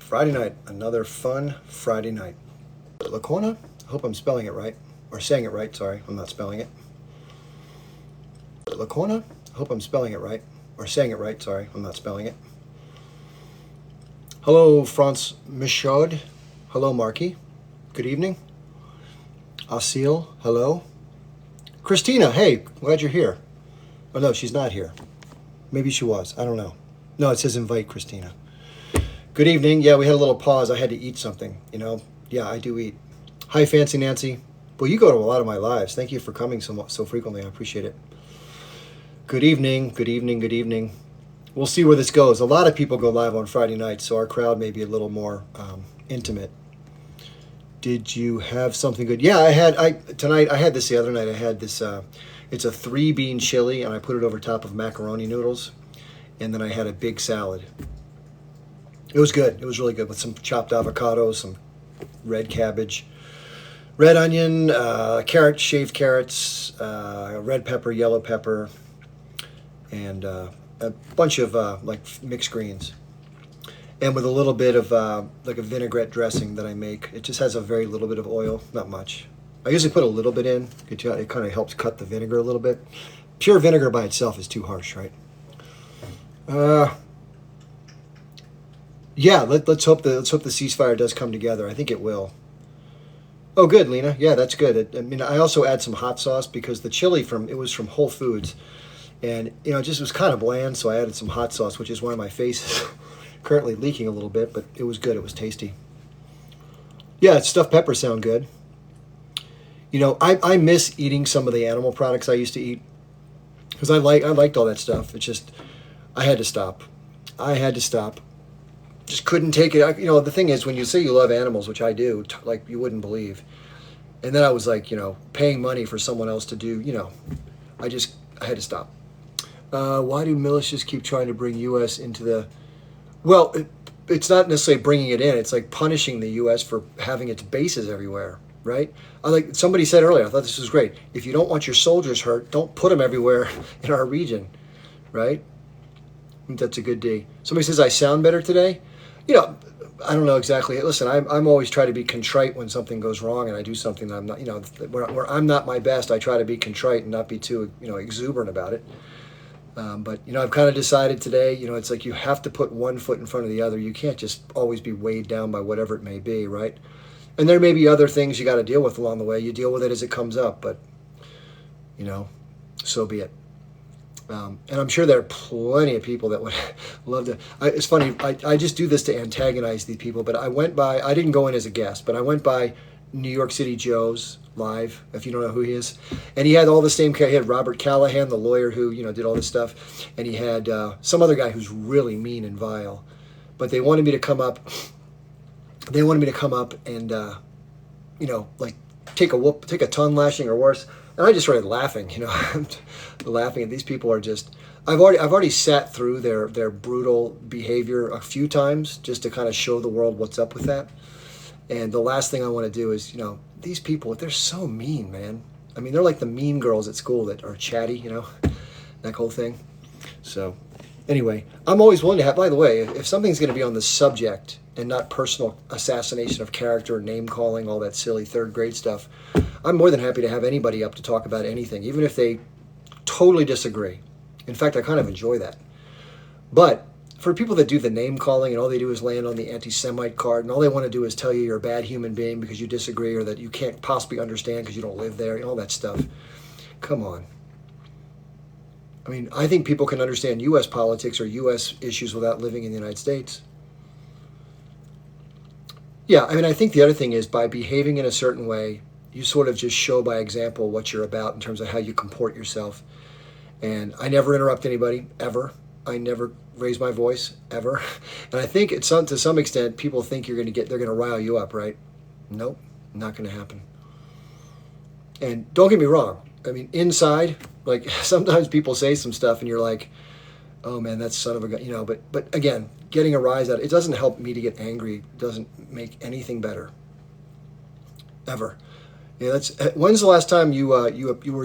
Friday night, another fun Friday night. Lacona, I hope I'm spelling it right, or saying it right, sorry, I'm not spelling it. Lacona, I hope I'm spelling it right, or saying it right, sorry, I'm not spelling it. Hello, France Michaud. Hello, Marky. Good evening. Asil, hello. Christina, hey, glad you're here. Oh, no, she's not here. Maybe she was, I don't know. No, it says invite Christina. Good evening. Yeah, we had a little pause. I had to eat something, you know. Yeah, I do eat. Hi, Fancy Nancy. Well, you go to a lot of my lives. Thank you for coming so frequently. I appreciate it. Good evening. Good evening. Good evening. We'll see where this goes. A lot of people go live on Friday nights, so our crowd may be a little more intimate. Did you have something good? Yeah, I had this the other night. I had this, it's a 3-bean chili, and I put it over top of macaroni noodles, and then I had a big salad. It was good. It was really good with some chopped avocados, some red cabbage, red onion, carrot, shaved carrots, red pepper, yellow pepper, and a bunch of like mixed greens. And with a little bit of like a vinaigrette dressing that I make. It just has a very little bit of oil, not much. I usually put a little bit in. It kind of helps cut the vinegar a little bit. Pure vinegar by itself is too harsh, right? Yeah, let's hope the ceasefire does come together. I think it will. Oh, good, Lena. Yeah, that's good. I mean, I also add some hot sauce because the chili was from Whole Foods, and you know, it just was kind of bland. So I added some hot sauce, which is why my face is currently leaking a little bit. But it was good. It was tasty. Yeah, stuffed peppers sound good. You know, I miss eating some of the animal products I used to eat because I liked all that stuff. It's just I had to stop. Just couldn't take it. You know, the thing is, when you say you love animals, which I do, like you wouldn't believe, and then I was like, you know, paying money for someone else to do, you know, I had to stop. Why do militias keep trying to bring U.S. into the? Well, it's not necessarily bringing it in. It's like punishing the U.S. for having its bases everywhere, right? Like somebody said earlier, I thought this was great. If you don't want your soldiers hurt, don't put them everywhere in our region, right? I think that's a good day. Somebody says I sound better today. You know, I don't know exactly. Listen, I'm always try to be contrite when something goes wrong and I do something that I'm not, you know, where I'm not my best. I try to be contrite and not be too, you know, exuberant about it. But, you know, I've kind of decided today, you know, it's like you have to put one foot in front of the other. You can't just always be weighed down by whatever it may be, right? And there may be other things you got to deal with along the way. You deal with it as it comes up, but, you know, so be it. And I'm sure there are plenty of people that would love to. It's funny, I just do this to antagonize these people, but I didn't go in as a guest, but I went by New York City Joe's live, if you don't know who he is. And he had all the same, he had Robert Callahan, the lawyer who, you know, did all this stuff. And he had some other guy who's really mean and vile. But they wanted me to come up. They wanted me to come up and, you know, like take a tongue lashing or worse. And I just started laughing, you know, laughing at these people are just. I've already sat through their brutal behavior a few times just to kind of show the world what's up with that. And the last thing I want to do is, you know, these people, they're so mean, man. I mean, they're like the mean girls at school that are chatty, you know, that whole thing. So, anyway, I'm always willing to have. By the way, if something's going to be on the subject and not personal assassination of character, name calling, all that silly third grade stuff, I'm more than happy to have anybody up to talk about anything, even if they totally disagree. In fact, I kind of enjoy that. But for people that do the name calling and all they do is land on the anti-Semite card and all they want to do is tell you you're a bad human being because you disagree or that you can't possibly understand because you don't live there, all that stuff. Come on. I mean, I think people can understand U.S. politics or U.S. issues without living in the United States. Yeah, I mean, I think the other thing is by behaving in a certain way, you sort of just show by example what you're about in terms of how you comport yourself. And I never interrupt anybody, ever. I never raise my voice, ever. And I think to some extent, people think they're going to rile you up, right? Nope, not going to happen. And don't get me wrong. I mean, inside, like sometimes people say some stuff and you're like, oh man, that's son of a gun, you know, but again, getting a rise out, it doesn't help me to get angry. It doesn't make anything better. Ever. Yeah, when's the last time you were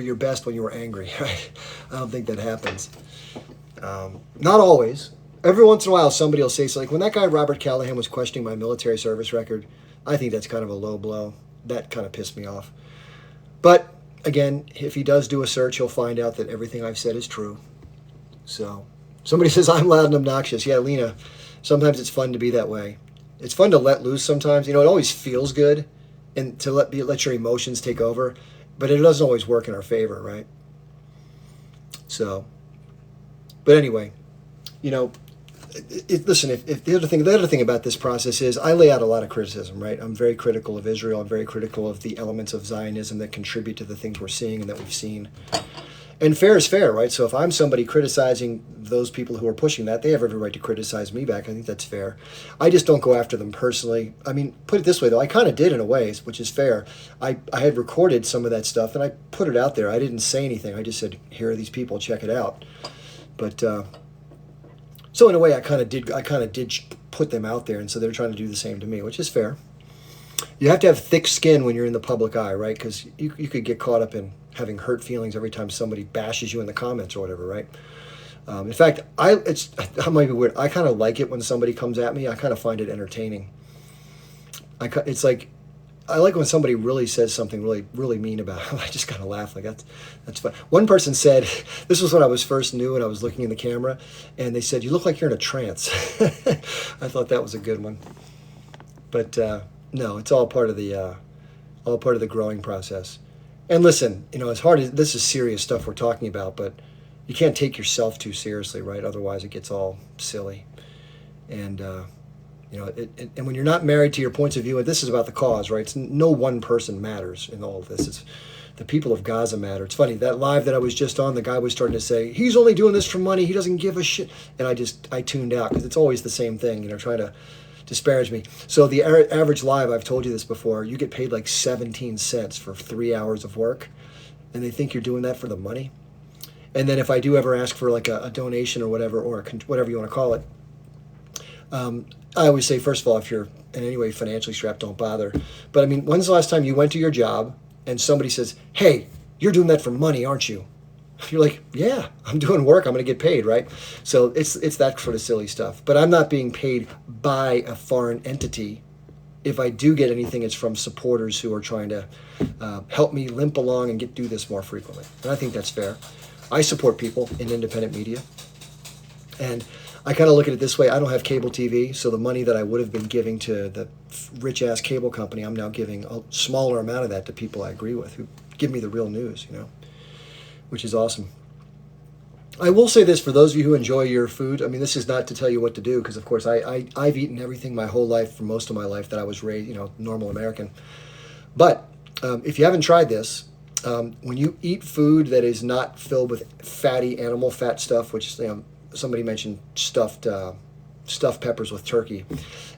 your best when you were angry? Right? I don't think that happens. Not always. Every once in a while, somebody will say, so like when that guy Robert Callahan was questioning my military service record, I think that's kind of a low blow. That kind of pissed me off. But again, if he does do a search, he'll find out that everything I've said is true. So somebody says I'm loud and obnoxious. Yeah, Lena, sometimes it's fun to be that way. It's fun to let loose sometimes. You know, it always feels good and to let your emotions take over, but it doesn't always work in our favor, right? So, but anyway, you know, listen, if the other thing about this process is I lay out a lot of criticism, right? I'm very critical of Israel. I'm very critical of the elements of Zionism that contribute to the things we're seeing and that we've seen. And fair is fair, right? So if I'm somebody criticizing those people who are pushing that, they have every right to criticize me back. I think that's fair. I just don't go after them personally. I mean, put it this way, though. I kind of did in a way, which is fair. I had recorded some of that stuff, and I put it out there. I didn't say anything. I just said, here are these people. Check it out. But so in a way, I kind of did put them out there, and so they're trying to do the same to me, which is fair. You have to have thick skin when you're in the public eye, right? Because you could get caught up in having hurt feelings every time somebody bashes you in the comments or whatever, right? In fact, I might be weird. I kind of like it when somebody comes at me. I kind of find it entertaining. It's like I like when somebody really says something really mean about it. I just kind of laugh like that's fun. One person said, this was when I was first new and I was looking in the camera, and they said, "You look like you're in a trance." I thought that was a good one. But no, it's all part of the growing process. And listen, you know, as hard as this is serious stuff we're talking about, but you can't take yourself too seriously, right? Otherwise, it gets all silly. And you know, and when you're not married to your points of view, and this is about the cause, right? It's no one person matters in all of this. It's the people of Gaza matter. It's funny, that live that I was just on, the guy was starting to say, he's only doing this for money. He doesn't give a shit. And I tuned out because it's always the same thing, you know, trying to disparage me. So the average live, I've told you this before, you get paid like 17 cents for 3 hours of work, and they think you're doing that for the money. And then if I do ever ask for like a donation or whatever, or whatever you want to call it, I always say, first of all, if you're in any way financially strapped, don't bother. But I mean, when's the last time you went to your job and somebody says, hey, you're doing that for money, aren't you? You're like, yeah, I'm doing work. I'm going to get paid, right? So it's that sort of silly stuff. But I'm not being paid by a foreign entity. If I do get anything, it's from supporters who are trying to help me limp along and do this more frequently. And I think that's fair. I support people in independent media. And I kind of look at it this way. I don't have cable TV, so the money that I would have been giving to the rich-ass cable company, I'm now giving a smaller amount of that to people I agree with who give me the real news, you know, which is awesome. I will say this for those of you who enjoy your food. I mean, this is not to tell you what to do, because, of course, I've eaten everything my whole life, for most of my life, that I was raised, you know, normal American. But if you haven't tried this, when you eat food that is not filled with fatty animal fat stuff, which, you know, somebody mentioned stuffed peppers with turkey,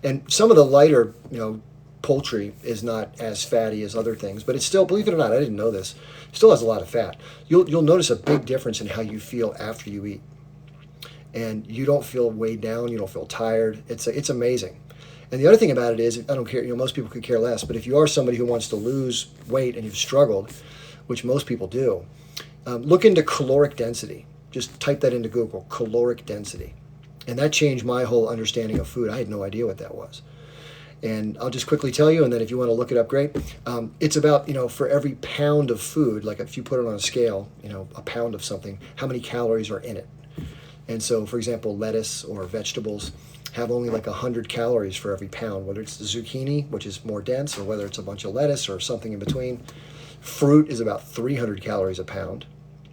and some of the lighter, you know, poultry is not as fatty as other things, but it's still, believe it or not, I didn't know this, still has a lot of fat. You'll notice a big difference in how you feel after you eat, and you don't feel weighed down, you don't feel tired. It's amazing. And the other thing about it is, I don't care, you know, most people could care less, but if you are somebody who wants to lose weight and you've struggled, which most people do, look into caloric density. Just type that into Google, caloric density. And that changed my whole understanding of food. I had no idea what that was. And I'll just quickly tell you, and then if you want to look it up, great. It's about, you know, for every pound of food, like if you put it on a scale, you know, a pound of something, how many calories are in it. And so, for example, lettuce or vegetables have only like 100 calories for every pound, whether it's the zucchini, which is more dense, or whether it's a bunch of lettuce or something in between. Fruit is about 300 calories a pound.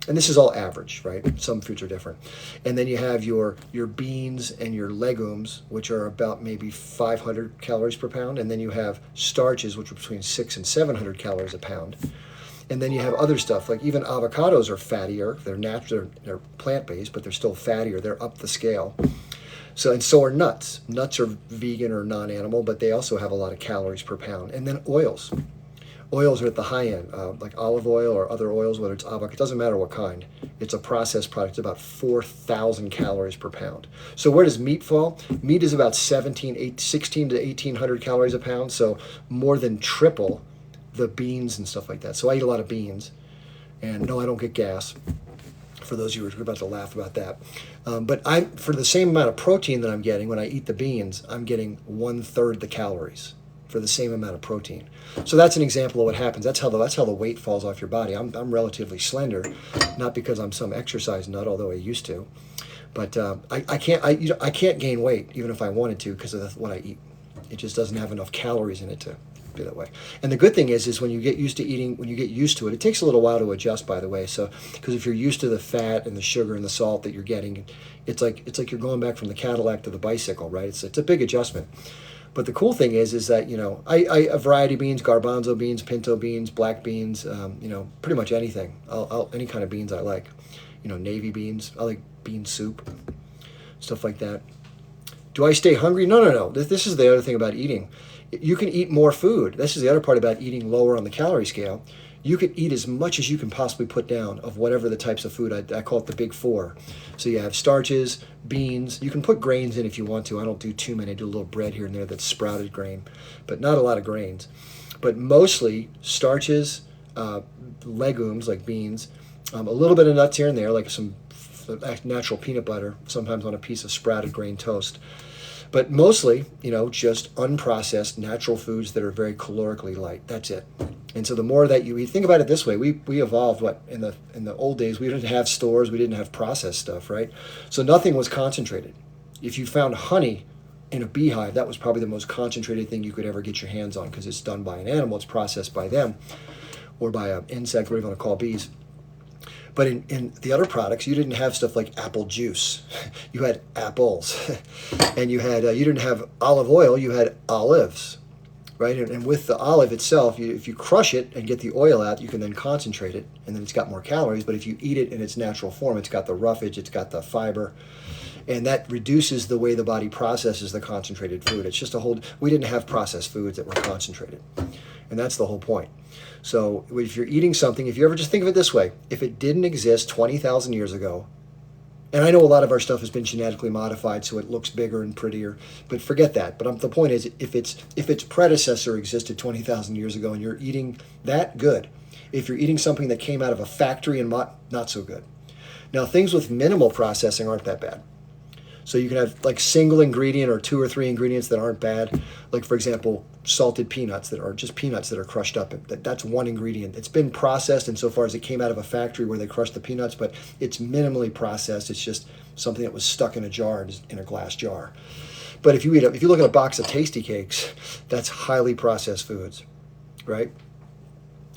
And this is all average, right? Some foods are different. And then you have your beans and your legumes, which are about maybe 500 calories per pound. And then you have starches, which are between 600 and 700 calories a pound. And then you have other stuff, like even avocados are fattier. They're natural, they're plant-based, but they're still fattier. They're up the scale. So are nuts. Nuts are vegan or non-animal, but they also have a lot of calories per pound. And then oils. Oils are at the high end, like olive oil or other oils, whether it's avocado, it doesn't matter what kind. It's a processed product. It's about 4,000 calories per pound. So where does meat fall? Meat is about 16 to 1,800 calories a pound, so more than triple the beans and stuff like that. So I eat a lot of beans, and no, I don't get gas. For those of you who are about to laugh about that. But for the same amount of protein that I'm getting when I eat the beans, I'm getting 1/3 the calories for the same amount of protein. So that's an example of what happens. That's how the weight falls off your body. I'm relatively slender, not because I'm some exercise nut, although I used to. But I can't gain weight even if I wanted to because of what I eat. It just doesn't have enough calories in it to be that way. And the good thing is when you get used to eating, when you get used to it, it takes a little while to adjust, by the way. So because if you're used to the fat and the sugar and the salt that you're getting, it's like you're going back from the Cadillac to the bicycle, right? It's a big adjustment. But the cool thing is that, I a variety of beans, garbanzo beans, pinto beans, black beans, pretty much anything. Any kind of beans I like. Navy beans. I like bean soup, stuff like that. Do I stay hungry? No. This is the other thing about eating. You can eat more food. This is the other part about eating lower on the calorie scale. You can eat as much as you can possibly put down of whatever the types of food. I call it the big four. So you have starches, beans. You can put grains in if you want to. I don't do too many. I do a little bread here and there that's sprouted grain, but not a lot of grains. But mostly starches, legumes like beans, a little bit of nuts here and there, like some natural peanut butter, sometimes on a piece of sprouted grain toast. But mostly, just unprocessed natural foods that are very calorically light. That's it. And so the more that you eat, think about it this way: we evolved in the old days. We didn't have stores, we didn't have processed stuff, right? So nothing was concentrated. If you found honey in a beehive, that was probably the most concentrated thing you could ever get your hands on because it's done by an animal, it's processed by them, or by an insect, whatever you want to call bees. But in the other products, you didn't have stuff like apple juice. You had apples, and you didn't have olive oil. You had olives, right? And with the olive itself, if you crush it and get the oil out, you can then concentrate it, and then it's got more calories. But if you eat it in its natural form, it's got the roughage, it's got the fiber, and that reduces the way the body processes the concentrated food. It's just we didn't have processed foods that were concentrated, and that's the whole point. So if you're eating something, if you ever just think of it this way, if it didn't exist 20,000 years ago, and I know a lot of our stuff has been genetically modified so it looks bigger and prettier, but forget that. But the point is, if its predecessor existed 20,000 years ago and you're eating that, good. If you're eating something that came out of a factory and not so good. Now, things with minimal processing aren't that bad. So you can have like single ingredient or 2 or 3 ingredients that aren't bad. Like, for example, salted peanuts that are just peanuts that are crushed up. That's one ingredient. It's been processed insofar as it came out of a factory where they crushed the peanuts, but it's minimally processed. It's just something that was stuck in a jar, in a glass jar. But if you look at a box of Tasty Cakes, that's highly processed foods, right?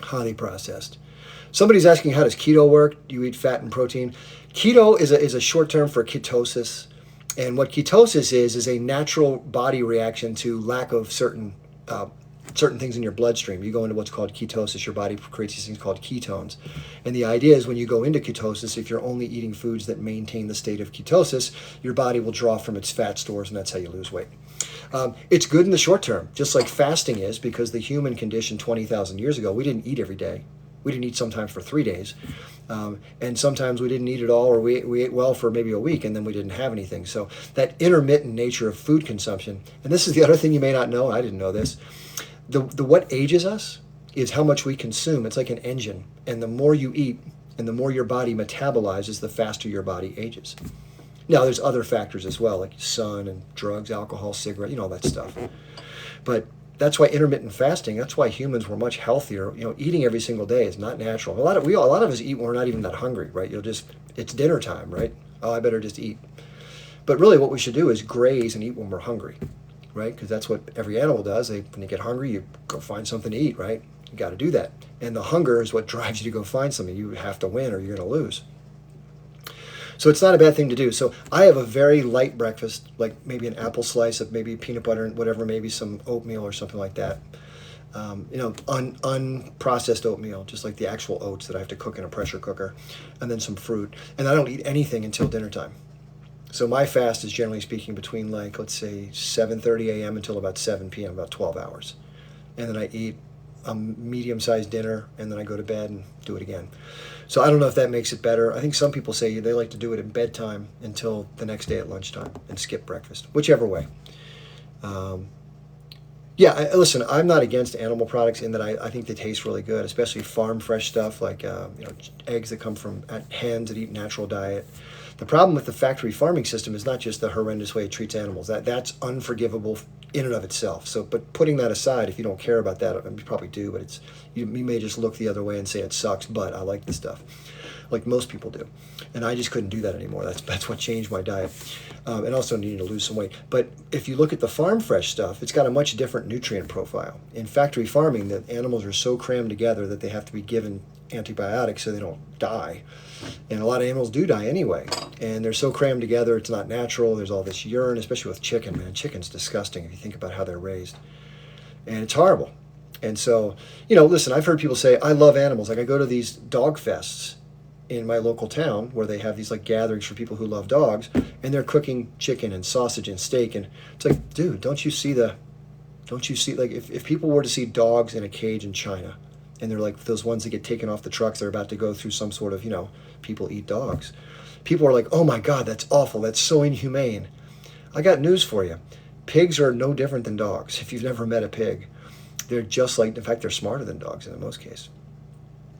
Highly processed. Somebody's asking, how does keto work? Do you eat fat and protein? Keto is a short term for ketosis. And what ketosis is a natural body reaction to lack of certain things in your bloodstream. You go into what's called ketosis. Your body creates these things called ketones. And the idea is when you go into ketosis, if you're only eating foods that maintain the state of ketosis, your body will draw from its fat stores, and that's how you lose weight. It's good in the short term, just like fasting is, because the human condition 20,000 years ago, we didn't eat every day. We didn't eat sometimes for 3 days. And sometimes we didn't eat at all, or we ate well for maybe a week and then we didn't have anything. So that intermittent nature of food consumption, and this is the other thing you may not know, I didn't know this, the what ages us is how much we consume. It's like an engine. And the more you eat and the more your body metabolizes, the faster your body ages. Now, there's other factors as well, like sun and drugs, alcohol, cigarette, all that stuff. But that's why intermittent fasting, that's why humans were much healthier. Eating every single day is not natural. A lot of us eat when we're not even that hungry, right? It's dinner time, right? Oh, I better just eat. But really what we should do is graze and eat when we're hungry, right? Because that's what every animal does. When you get hungry, you go find something to eat, right? You got to do that. And the hunger is what drives you to go find something. You have to win or you're going to lose. So it's not a bad thing to do. So I have a very light breakfast, like maybe an apple slice of maybe peanut butter and whatever, maybe some oatmeal or something like that. Unprocessed oatmeal, just like the actual oats that I have to cook in a pressure cooker, and then some fruit. And I don't eat anything until dinner time. So my fast is generally speaking between let's say 7:30 a.m. until about 7 p.m., about 12 hours. And then I eat a medium-sized dinner, and then I go to bed and do it again. So I don't know if that makes it better. I think some people say they like to do it at bedtime until the next day at lunchtime and skip breakfast, whichever way. Yeah, listen, I'm not against animal products in that I think they taste really good, especially farm fresh stuff like eggs that come from hens that eat natural diet. The problem with the factory farming system is not just the horrendous way it treats animals. That's unforgivable in and of itself. So, but putting that aside, if you don't care about that, you probably do, but you may just look the other way and say it sucks. But I like this stuff, like most people do, and I just couldn't do that anymore. That's what changed my diet, and also needing to lose some weight. But if you look at the farm fresh stuff, it's got a much different nutrient profile. In factory farming, the animals are so crammed together that they have to be given antibiotics so they don't die. And a lot of animals do die anyway. And they're so crammed together, it's not natural. There's all this urine, especially with chicken, man. Chicken's disgusting if you think about how they're raised. And it's horrible. And so, listen, I've heard people say, I love animals. Like I go to these dog fests in my local town where they have these like gatherings for people who love dogs, and they're cooking chicken and sausage and steak. And it's like, dude, don't you see, like if people were to see dogs in a cage in China, and they're like those ones that get taken off the trucks, they're about to go through some sort of, people eat dogs. People are like, oh my God, that's awful. That's so inhumane. I got news for you. Pigs are no different than dogs. If you've never met a pig, they're just like, in fact, they're smarter than dogs in most cases.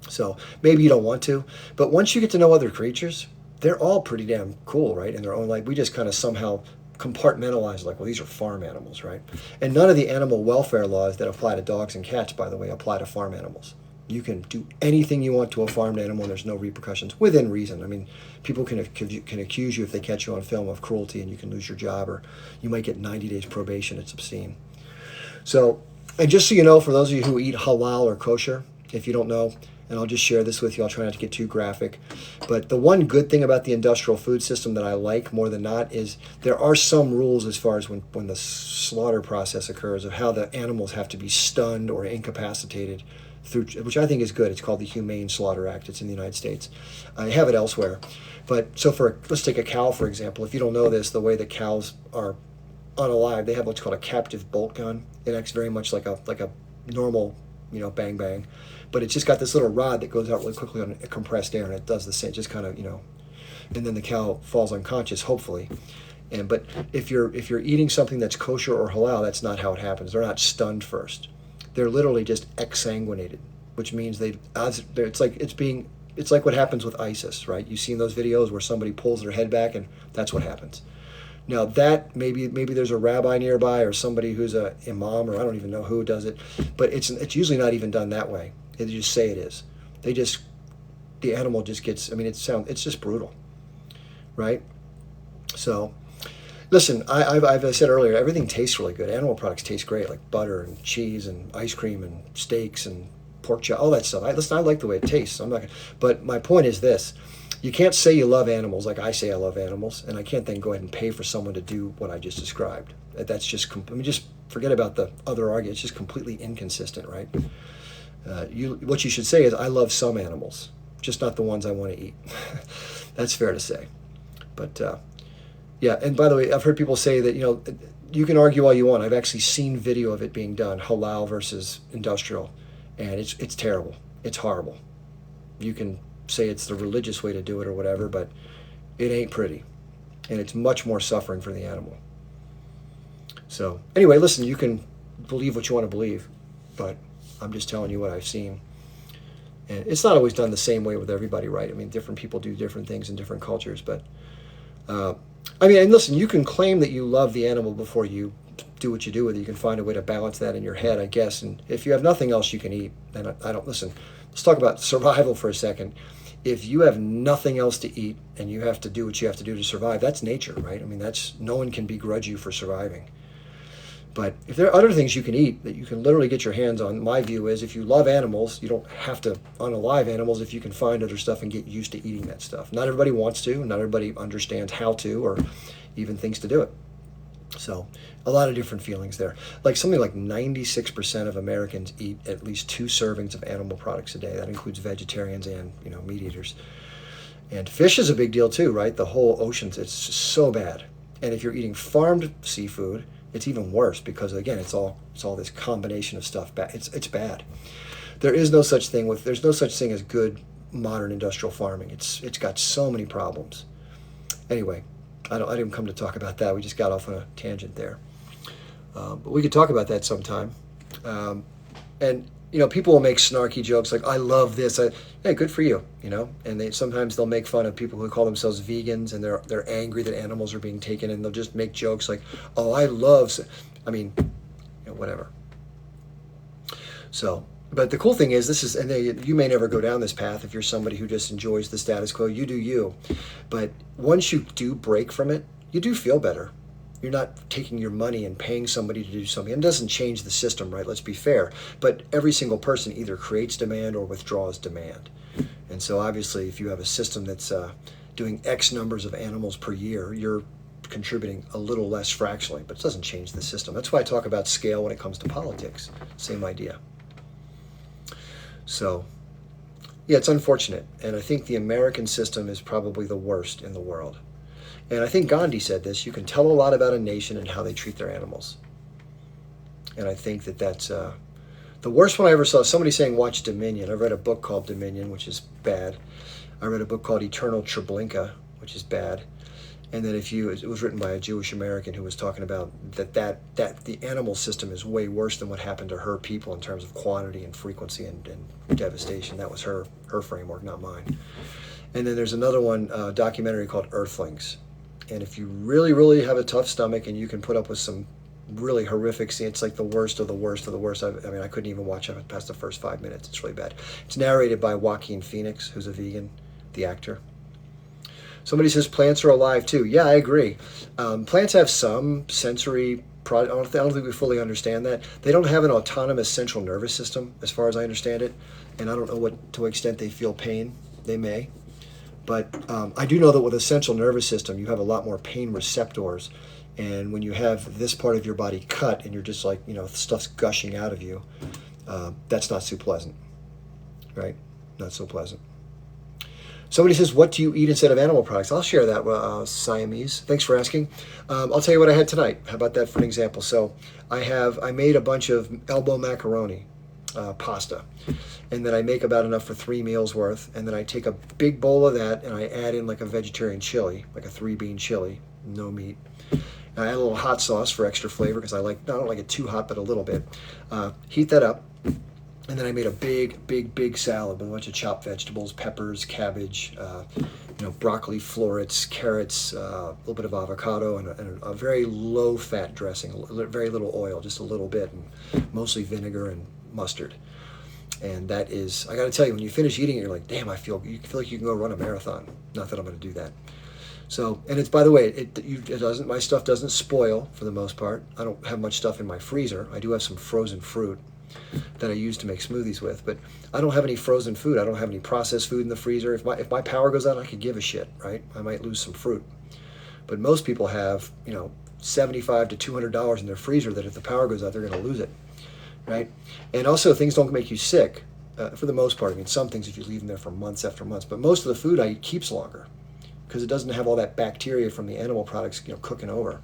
So maybe you don't want to, but once you get to know other creatures, they're all pretty damn cool, right? In their own, like, we just kind of somehow compartmentalize, like, well, these are farm animals, right? And none of the animal welfare laws that apply to dogs and cats, by the way, apply to farm animals. You can do anything you want to a farmed animal, and there's no repercussions within reason. I mean, people can accuse you if they catch you on film of cruelty, and you can lose your job, or you might get 90 days probation. It's obscene. So, and just so you know, for those of you who eat halal or kosher, if you don't know, and I'll just share this with you, I'll try not to get too graphic, but the one good thing about the industrial food system that I like more than not is there are some rules as far as when the slaughter process occurs of how the animals have to be stunned or incapacitated, which I think is good. It's called the Humane Slaughter Act. It's in the United States. I have it elsewhere. But so let's take a cow, for example. If you don't know this, the way that cows are unalive, they have what's called a captive bolt gun. It acts very much like a normal, bang bang. But it's just got this little rod that goes out really quickly on compressed air, and it does the same, just kind of, and then the cow falls unconscious, hopefully. But if you're eating something that's kosher or halal, that's not how it happens. They're not stunned first. They're literally just exsanguinated, which means it's like what happens with ISIS, right? You've seen those videos where somebody pulls their head back, and that's what happens. Now that maybe there's a rabbi nearby or somebody who's a imam, or I don't even know who does it, but it's usually not even done that way. They just say it is. The animal just gets. I mean, it's just brutal, right? So, listen, I've as I said earlier, everything tastes really good. Animal products taste great, like butter and cheese and ice cream and steaks and pork chop, all that stuff. I like the way it tastes. But my point is this. You can't say you love animals like I say I love animals, and I can't then go ahead and pay for someone to do what I just described. That's just, just forget about the other argument. It's just completely inconsistent, right? What you should say is, I love some animals, just not the ones I want to eat. That's fair to say. But yeah, and by the way, I've heard people say that, you can argue all you want. I've actually seen video of it being done, halal versus industrial, and it's terrible. It's horrible. You can say it's the religious way to do it or whatever, but it ain't pretty, and it's much more suffering for the animal. So anyway, listen, you can believe what you want to believe, but I'm just telling you what I've seen. And it's not always done the same way with everybody, right? I mean, different people do different things in different cultures, but and listen, you can claim that you love the animal before you do what you do with it. You can find a way to balance that in your head, I guess. And if you have nothing else you can eat, then I don't listen. Let's talk about survival for a second. If you have nothing else to eat and you have to do what you have to do to survive, that's nature, right? I mean, no one can begrudge you for surviving. But if there are other things you can eat that you can literally get your hands on, my view is if you love animals, you don't have to unalive animals if you can find other stuff and get used to eating that stuff. Not everybody wants to, not everybody understands how to, or even thinks to do it. So a lot of different feelings there. Like something like 96% of Americans eat at least 2 servings of animal products a day. That includes vegetarians and, meat eaters. And fish is a big deal too, right? The whole oceans, it's so bad. And if you're eating farmed seafood, it's even worse because, again, it's all this combination of stuff. It's bad. There's no such thing as good modern industrial farming. It's got so many problems. Anyway, I didn't come to talk about that. We just got off on a tangent there. But we could talk about that sometime. Um, and people will make snarky jokes like, "I love this." Hey, good for you. And sometimes they'll make fun of people who call themselves vegans, and they're angry that animals are being taken, and they'll just make jokes like, "Oh, I love." I mean, whatever. So, but the cool thing is, you may never go down this path if you're somebody who just enjoys the status quo. You do you, but once you do break from it, you do feel better. You're not taking your money and paying somebody to do something. It doesn't change the system, right? Let's be fair. But every single person either creates demand or withdraws demand. And so obviously, if you have a system that's doing X numbers of animals per year, you're contributing a little less fractionally, but it doesn't change the system. That's why I talk about scale when it comes to politics. Same idea. So, yeah, it's unfortunate. And I think the American system is probably the worst in the world. And I think Gandhi said this: you can tell a lot about a nation and how they treat their animals. And I think that's the worst one I ever saw. Somebody saying, watch Dominion. I read a book called Dominion, which is bad. I read a book called Eternal Treblinka, which is bad. And then it was written by a Jewish American who was talking about that the animal system is way worse than what happened to her people in terms of quantity and frequency and devastation. That was her framework, not mine. And then there's another one, documentary called Earthlings. And if you really, really have a tough stomach and you can put up with some really horrific scenes, it's like the worst of the worst of the worst. I couldn't even watch it past the first 5 minutes. It's really bad. It's narrated by Joaquin Phoenix, who's a vegan, the actor. Somebody says plants are alive too. Yeah, I agree. Plants have some sensory. I don't think we fully understand that. They don't have an autonomous central nervous system, as far as I understand it. And I don't know to what extent they feel pain. They may. But I do know that with a central nervous system, you have a lot more pain receptors. And when you have this part of your body cut and you're just like, stuff's gushing out of you, that's not so pleasant, right? Not so pleasant. Somebody says, what do you eat instead of animal products? I'll share that, Siamese. Thanks for asking. I'll tell you what I had tonight. How about that for an example? So I made a bunch of elbow macaroni pasta. And then I make about enough for 3 meals worth. And then I take a big bowl of that and I add in like a vegetarian chili, like a 3-bean chili, no meat. And I add a little hot sauce for extra flavor because I don't like it too hot, but a little bit. Heat that up. And then I made a big salad with a bunch of chopped vegetables, peppers, cabbage, broccoli, florets, carrots, a little bit of avocado, and a very low-fat dressing, very little oil, just a little bit, and mostly vinegar and mustard. And that is, I got to tell you, when you finish eating it, you're like, damn, you feel like you can go run a marathon. Not that I'm going to do that. So, and it's, by the way, my stuff doesn't spoil for the most part. I don't have much stuff in my freezer. I do have some frozen fruit that I use to make smoothies with, but I don't have any frozen food. I don't have any processed food in the freezer. If my power goes out, I could give a shit, right? I might lose some fruit. But most people have, $75 to $200 in their freezer that if the power goes out, they're going to lose it, right? And also, things don't make you sick for the most part. Some things if you leave them there for months after months, but most of the food I eat keeps longer because it doesn't have all that bacteria from the animal products, cooking over.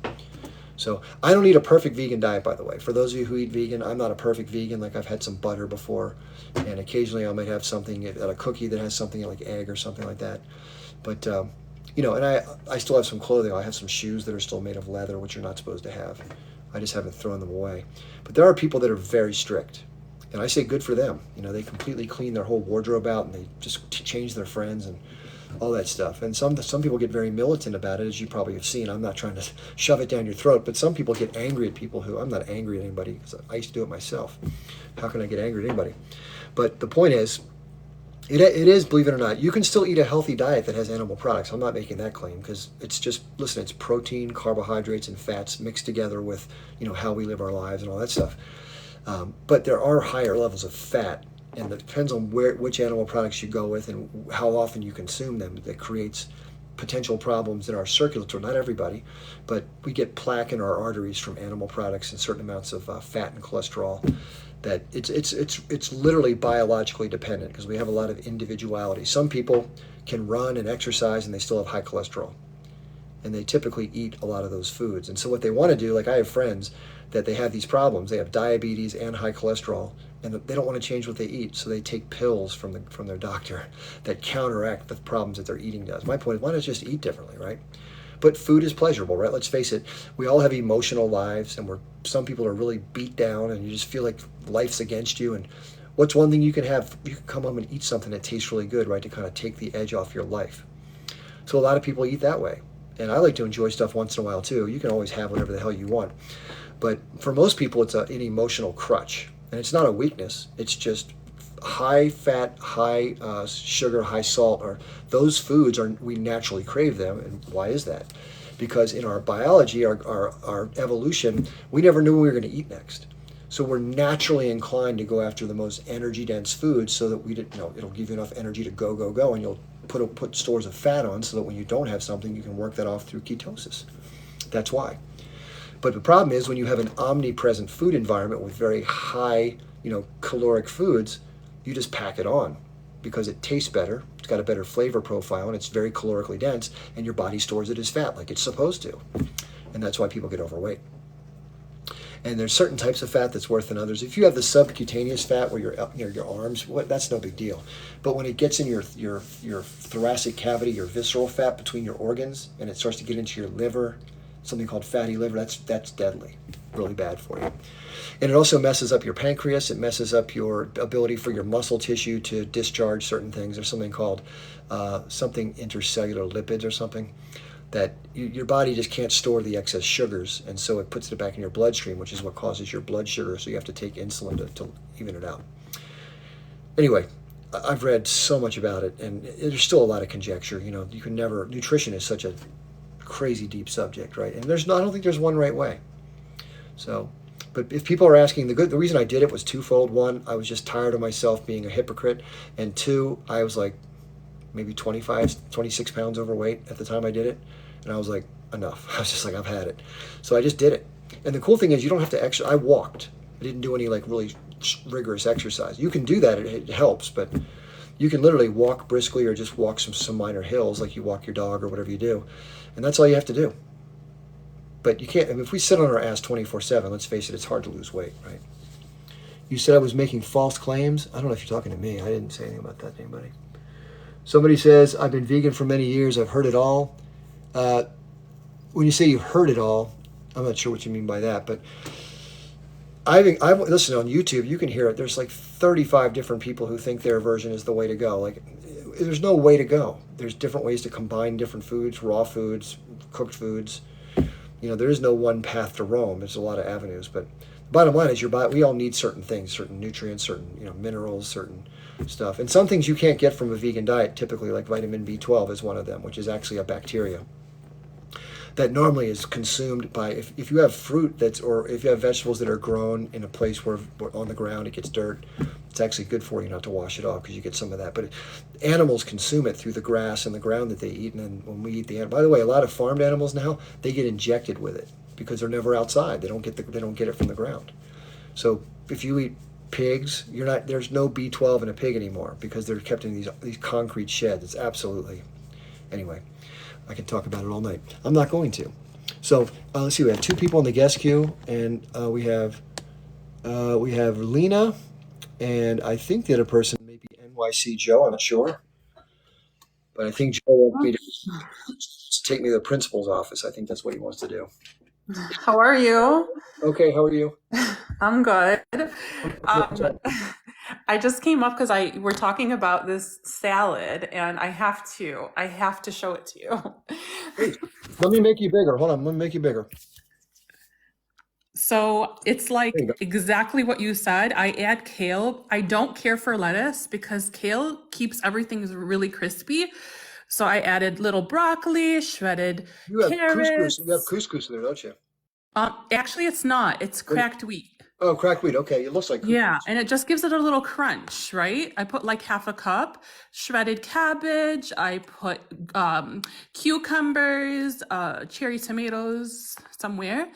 So I don't eat a perfect vegan diet, by the way. For those of you who eat vegan, I'm not a perfect vegan. Like I've had some butter before, and occasionally I might have something, a cookie that has something like egg or something like that. But and I still have some clothing. I have some shoes that are still made of leather, which you're not supposed to have. I just haven't thrown them away. But there are people that are very strict, and I say good for them. They completely clean their whole wardrobe out, and they just change their friends and all that stuff. And some people get very militant about it, as you probably have seen. I'm not trying to shove it down your throat, but some people get angry at people who, I'm not angry at anybody because I used to do it myself. How can I get angry at anybody? But the point is, it is, believe it or not, you can still eat a healthy diet that has animal products. I'm not making that claim because it's just, listen, it's protein, carbohydrates, and fats mixed together with, how we live our lives and all that stuff. But there are higher levels of fat, and it depends on which animal products you go with and how often you consume them. That creates potential problems in our circulatory. Not everybody, but we get plaque in our arteries from animal products and certain amounts of fat and cholesterol. That it's literally biologically dependent because we have a lot of individuality. Some people can run and exercise and they still have high cholesterol, and they typically eat a lot of those foods. And so what they want to do, like I have friends that they have these problems. They have diabetes and high cholesterol, and they don't want to change what they eat, so they take pills from their doctor that counteract the problems that their eating does. My point is, why not just eat differently, right? But food is pleasurable, right? Let's face it. We all have emotional lives, and some people are really beat down, and you just feel like life's against you. And what's one thing you can have? You can come home and eat something that tastes really good, right? To kind of take the edge off your life. So a lot of people eat that way. And I like to enjoy stuff once in a while too. You can always have whatever the hell you want. But for most people, it's an emotional crutch. And it's not a weakness. It's just high fat, high sugar, high salt. Or those foods are, we naturally crave them. And why is that? Because in our biology, our evolution, we never knew what we were going to eat next. So we're naturally inclined to go after the most energy dense foods so that we didn't know it'll give you enough energy to go, and you'll put stores of fat on so that when you don't have something, you can work that off through ketosis. That's why. But the problem is when you have an omnipresent food environment with very high, caloric foods, you just pack it on because it tastes better. It's got a better flavor profile and it's very calorically dense, and your body stores it as fat like it's supposed to. And that's why people get overweight. And there's certain types of fat that's worse than others. If you have the subcutaneous fat where your arms, that's no big deal. But when it gets in your thoracic cavity, your visceral fat between your organs, and it starts to get into your liver, something called fatty liver, that's deadly, really bad for you. And it also messes up your pancreas. It messes up your ability for your muscle tissue to discharge certain things. There's something called something intercellular lipids or something, that your body just can't store the excess sugars, and so it puts it back in your bloodstream, which is what causes your blood sugar, so you have to take insulin to even it out. Anyway, I've read so much about it, and there's still a lot of conjecture. You can never, nutrition is such a crazy deep subject, right? And I don't think there's one right way. So, but if people are asking, the reason I did it was twofold. One, I was just tired of myself being a hypocrite, and two, I was like maybe 25, 26 pounds overweight at the time I did it. And I was like, enough. I was just like, I've had it. So I just did it. And the cool thing is you don't have to exercise. I walked. I didn't do any like really rigorous exercise. You can do that. It helps, but you can literally walk briskly or just walk some minor hills like you walk your dog or whatever you do. And that's all you have to do. But you can't, if we sit on our ass 24/7, let's face it, it's hard to lose weight, right? You said I was making false claims. I don't know if you're talking to me. I didn't say anything about that to anybody. Somebody says, I've been vegan for many years. I've heard it all. When you say you've heard it all, I'm not sure what you mean by that, but I've listened on YouTube. You can hear it. There's like 35 different people who think their version is the way to go. Like, there's no way to go. There's different ways to combine different foods, raw foods, cooked foods. There is no one path to Rome. There's a lot of avenues, but the bottom line is we all need certain things, certain nutrients, certain minerals, certain stuff. And some things you can't get from a vegan diet, typically, like vitamin B12 is one of them, which is actually a bacteria that normally is consumed by, if you have fruit or if you have vegetables that are grown in a place where on the ground it gets dirt, it's actually good for you not to wash it off because you get some of that. But animals consume it through the grass and the ground that they eat. And then when we eat the animal, by the way, a lot of farmed animals now, they get injected with it because they're never outside. They don't get it from the ground. So if you eat pigs, there's no B12 in a pig anymore because they're kept in these concrete sheds. It's absolutely, anyway, I can talk about it all night. I'm not going to. So let's see, we have two people in the guest queue, and we have Lena, and I think the other person may be NYC Joe. I'm not sure, but I think Joe wants me to take me to the principal's office. I think that's what he wants to do. How are you? Okay, how are you? I'm good. I just came up because we're talking about this salad, and I have to show it to you. Please, let me make you bigger. Hold on, let me make you bigger. So it's There you like go. exactly what you said. I add kale. I don't care for lettuce because kale keeps everything really crispy. So I added little broccoli, shredded You have couscous. You have carrots. couscous there, don't you? Actually, it's not. It's What? cracked wheat. Oh, cracked wheat. Okay, it looks like Yeah, couscous. and it just gives it a little crunch, right? I put like half a cup shredded cabbage. I put cucumbers, cherry tomatoes somewhere,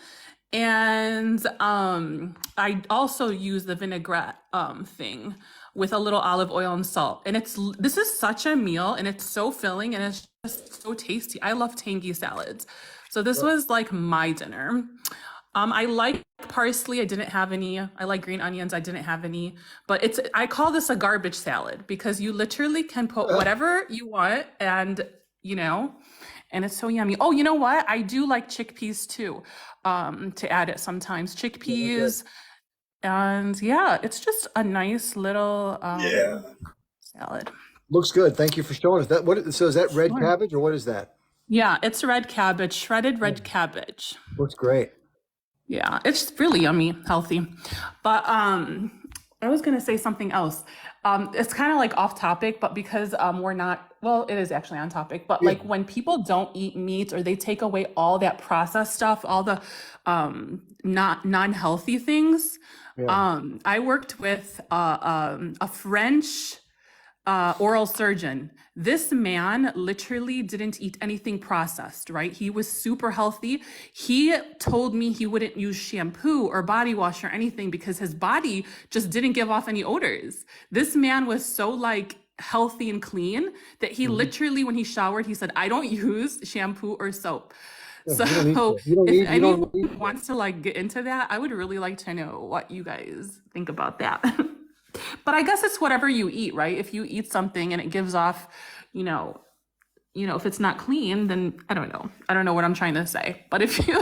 and I also use the vinaigrette thing with a little olive oil and salt. And this is such a meal, and it's so filling, and it's just so tasty. I love tangy salads, so this Well, was like my dinner. I like parsley. I didn't have any. I like green onions. I didn't have any. But I call this a garbage salad because you literally can put whatever you want and, you know, and it's so yummy. Oh, you know what? I do like chickpeas too, to add it sometimes. Yeah, they're good. Chickpeas, and yeah, it's just a nice little Yeah. salad. Looks good. Thank you for showing us that. What? So is that red Sure. cabbage or what is that? Yeah, it's red cabbage, shredded red Mm, cabbage. looks great. Yeah, it's really yummy, healthy. But I was gonna say something else. It's kind of like off topic, but because we're not, well, it is actually on topic, but Yeah. like when people don't eat meat or they take away all that processed stuff, all the not non-healthy things. Yeah. I worked with a French oral surgeon. This man literally didn't eat anything processed, right? He was super healthy. He told me he wouldn't use shampoo or body wash or anything because his body just didn't give off any odors. This man was so like healthy and clean that he Hmm. literally, when he showered, he said, I don't use shampoo or soap. Yeah, you don't need So to. You don't if need. You anyone don't need. wants to like get into that, I would really like to know what you guys think about that. But I guess it's whatever you eat, right? If you eat something and it gives off, you know, if it's not clean, then I don't know. I don't know what I'm trying to say. But if you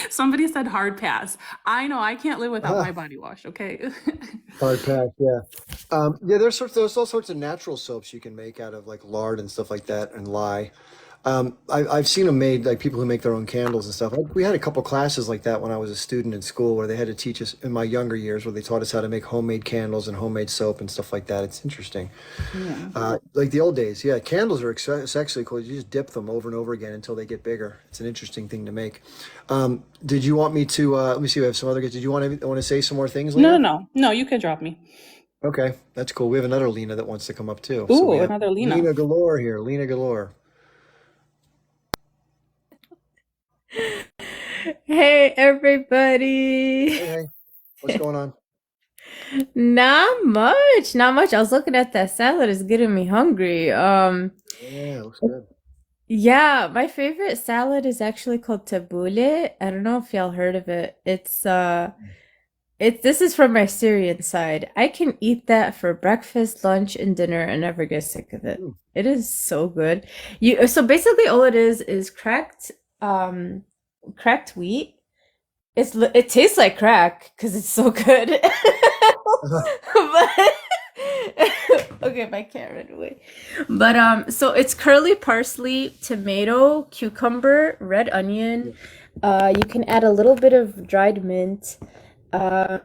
somebody said hard pass. I know I can't live without my body wash, okay? Hard pack, yeah. Yeah, there's all sorts of natural soaps you can make out of like lard and stuff like that and lye. I've seen them made like people who make their own candles and stuff. We had a couple classes like that when I was a student in school where they had to teach us in my younger years where they taught us how to make homemade candles and homemade soap and stuff like that. It's interesting. Yeah. Like the old days, yeah. Candles are it's actually cool. You just dip them over and over again until they get bigger. It's an interesting thing to make. Did you want me to? Let me see. We have some other guys. Did you want to say some more things, No, no, Lena? no. No, you could drop me. Okay, that's cool. We have another Lena that wants to come up too. So we Ooh, have another Lena. Lena Galore here. Lena Galore. Hey Hey, everybody. hey, what's going on? Not much, not much. I was looking at that salad, it's getting me hungry. Yeah, looks good. Yeah, my favorite salad is actually called tabbouleh. I don't know if y'all heard of it. It's this is from my Syrian side. I can eat that for breakfast, lunch, and dinner and never get sick of it. Mm. It is so good. You so basically all it is cracked wheat. It tastes like crack because it's so good. But okay, my cat ran away. But so it's curly parsley, tomato, cucumber, red onion. Yeah. You can add a little bit of dried mint. Um,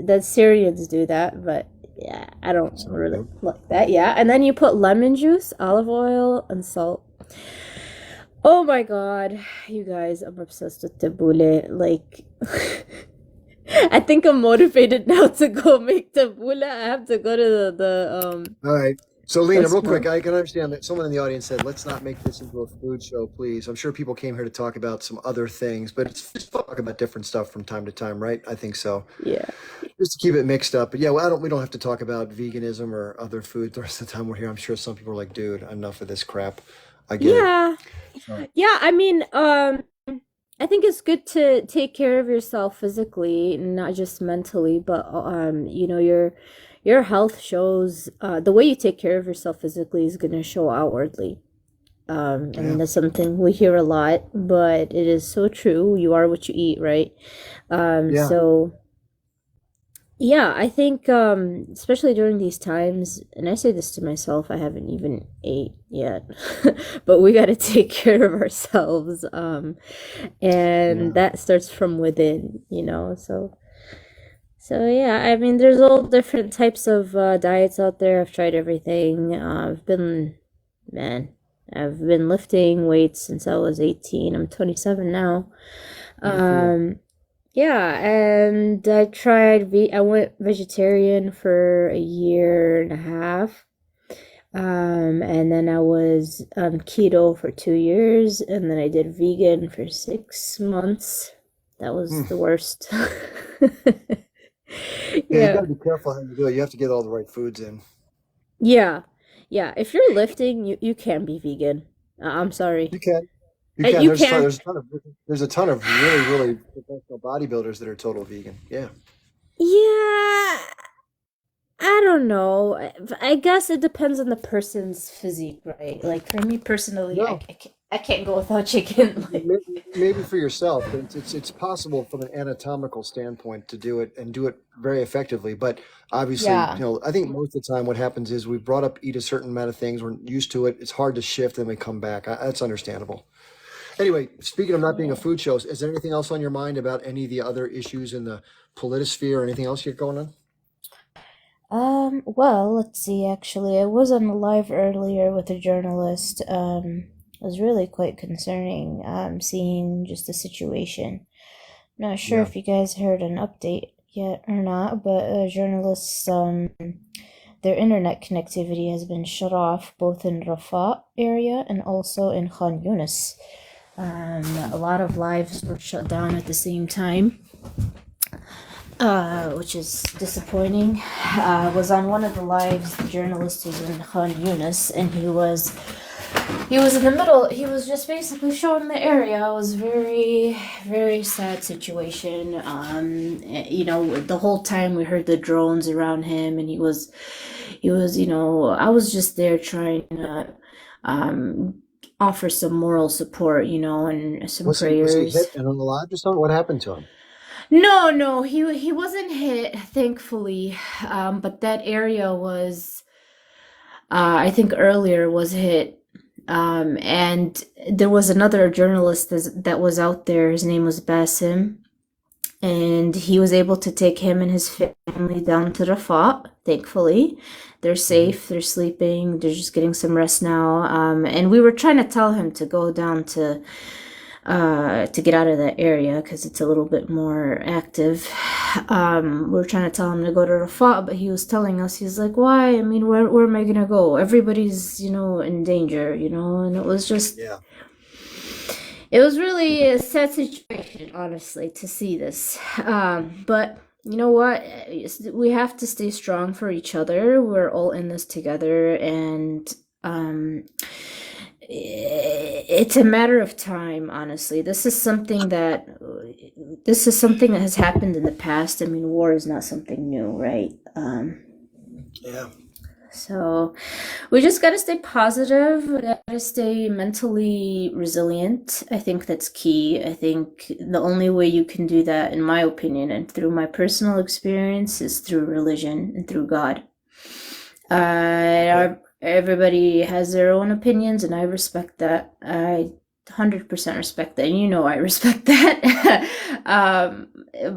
the Syrians do that, but yeah, I don't Sounds really good. like that. Yeah, and then you put lemon juice, olive oil, and salt. Oh my God, you guys, I'm obsessed with tabbouleh. Like, I think I'm motivated now to go make tabbouleh. I have to go to All right. So, Lena, real quick, restaurant. I can understand that someone in the audience said, let's not make this into a food show, please. I'm sure people came here to talk about some other things, but it's just talk about different stuff from time to time, right? I think so. Yeah. Just to keep it mixed up. But yeah, well, we don't have to talk about veganism or other food the rest of the time we're here. I'm sure some people are like, dude, enough of this crap. I get it. Yeah. So, Yeah, I mean, I think it's good to take care of yourself physically, not just mentally, but your health shows the way you take care of yourself physically is going to show outwardly. I mean, yeah, that's something we hear a lot, but it is so true. You are what you eat, right? yeah, So yeah, I think especially during these times, and I say this to myself, I haven't even ate yet, but we got to take care of ourselves. And yeah, that starts from within, so yeah, I mean, there's all different types of diets out there. I've tried everything. Man, I've been lifting weights since I was 18. I'm 27 now. good for you. Um, yeah, and I went vegetarian for a year and a half. And then I was keto for 2 years, and then I did vegan for 6 months. That was Hmm. the worst. Yeah, you got Yeah. to be careful how you do it. You have to get all the right foods in. Yeah. Yeah. If you're lifting, you can be vegan. I'm sorry. You can. You can. You can. There's a ton of really, really professional bodybuilders that are total vegan. Yeah. Yeah. I don't know. I guess it depends on the person's physique, right? Like for me personally, No. I can't go without chicken. Maybe for yourself, but it's possible from an anatomical standpoint to do it and do it very effectively. But obviously, Yeah. I think most of the time what happens is we brought up eat a certain amount of things, we're used to it. It's hard to shift, and we come back. That's understandable. Anyway, speaking of not being a Yeah. food show, is there anything else on your mind about any of the other issues in the politisphere or anything else you got going on? Well, let's see, actually, I was on a live earlier with a journalist. It was really quite concerning, seeing just the situation. Not sure Yeah. if you guys heard an update yet or not, but journalists, their internet connectivity has been shut off both in Rafah area and also in Khan Yunis. A lot of lives were shut down at the same time, which is disappointing. Was on one of the lives. The journalist was in Khan Yunis, and he was in the middle. He was just basically showing the area. It was very, very sad situation. The whole time we heard the drones around him, and he was. I was just there trying to offer some moral support, and some Was he prayers. hit and unalive or something? What happened to him? No, no, he wasn't hit, thankfully. But that area was, I think earlier was hit. And there was another journalist that was out there. His name was Basim, and he was able to take him and his family down to Rafah. Thankfully, they're Hmm. safe. They're sleeping. They're just getting some rest now. And we were trying to tell him to go down to get out of that area because it's a little bit more active. We were trying to tell him to go to Rafah, but he was telling us, he's like, why? I mean, where am I gonna go? Everybody's, in danger, and Yeah. it was really a sad situation, honestly, to see this. But you know what? We have to stay strong for each other. We're all in this together, and it's a matter of time, honestly. This is something that has happened in the past. I mean, war is not something new, right? Yeah. So we just gotta stay positive. We gotta stay mentally resilient. I think that's key. I think the only way you can do that, in my opinion, and through my personal experience, is through religion and through God. Everybody has their own opinions, and I respect that. I 100% respect that. And I respect that.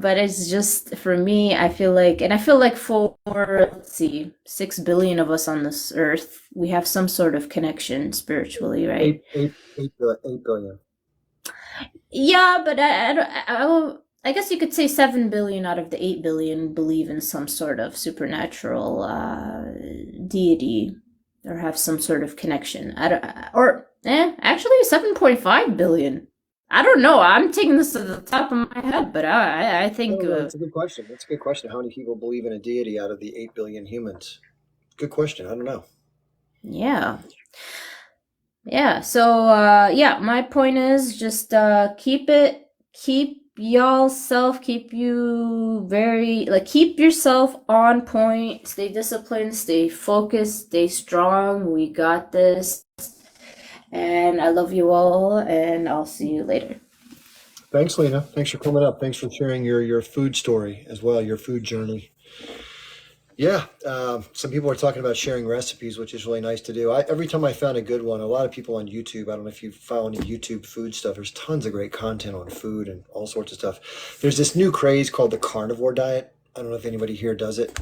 But it's just for me, I feel like for, let's see, 6 billion of us on this earth, we have some sort of connection spiritually, right? 8 billion. Yeah, but I guess you could say 7 billion out of the 8 billion believe in some sort of supernatural deity or have some sort of connection. Actually 7.5 billion. I don't know. I'm taking this to the top of my head, but I No, think no, it's a good question. That's a good question. How many people believe in a deity out of the 8 billion humans? Good question. I don't know. yeah. Yeah, so yeah, my point is just keep y'all self, keep yourself on point, stay disciplined, stay focused, stay strong. We got this. And I love you all, and I'll see you later. Thanks, Lena. Thanks for coming up. Thanks for sharing your food story as well, your food journey. Yeah, some people are talking about sharing recipes, which is really nice to do. Every time I found a good one, a lot of people on YouTube, I don't know if you follow any YouTube food stuff, there's tons of great content on food and all sorts of stuff. There's this new craze called the carnivore diet. I don't know if anybody here does it.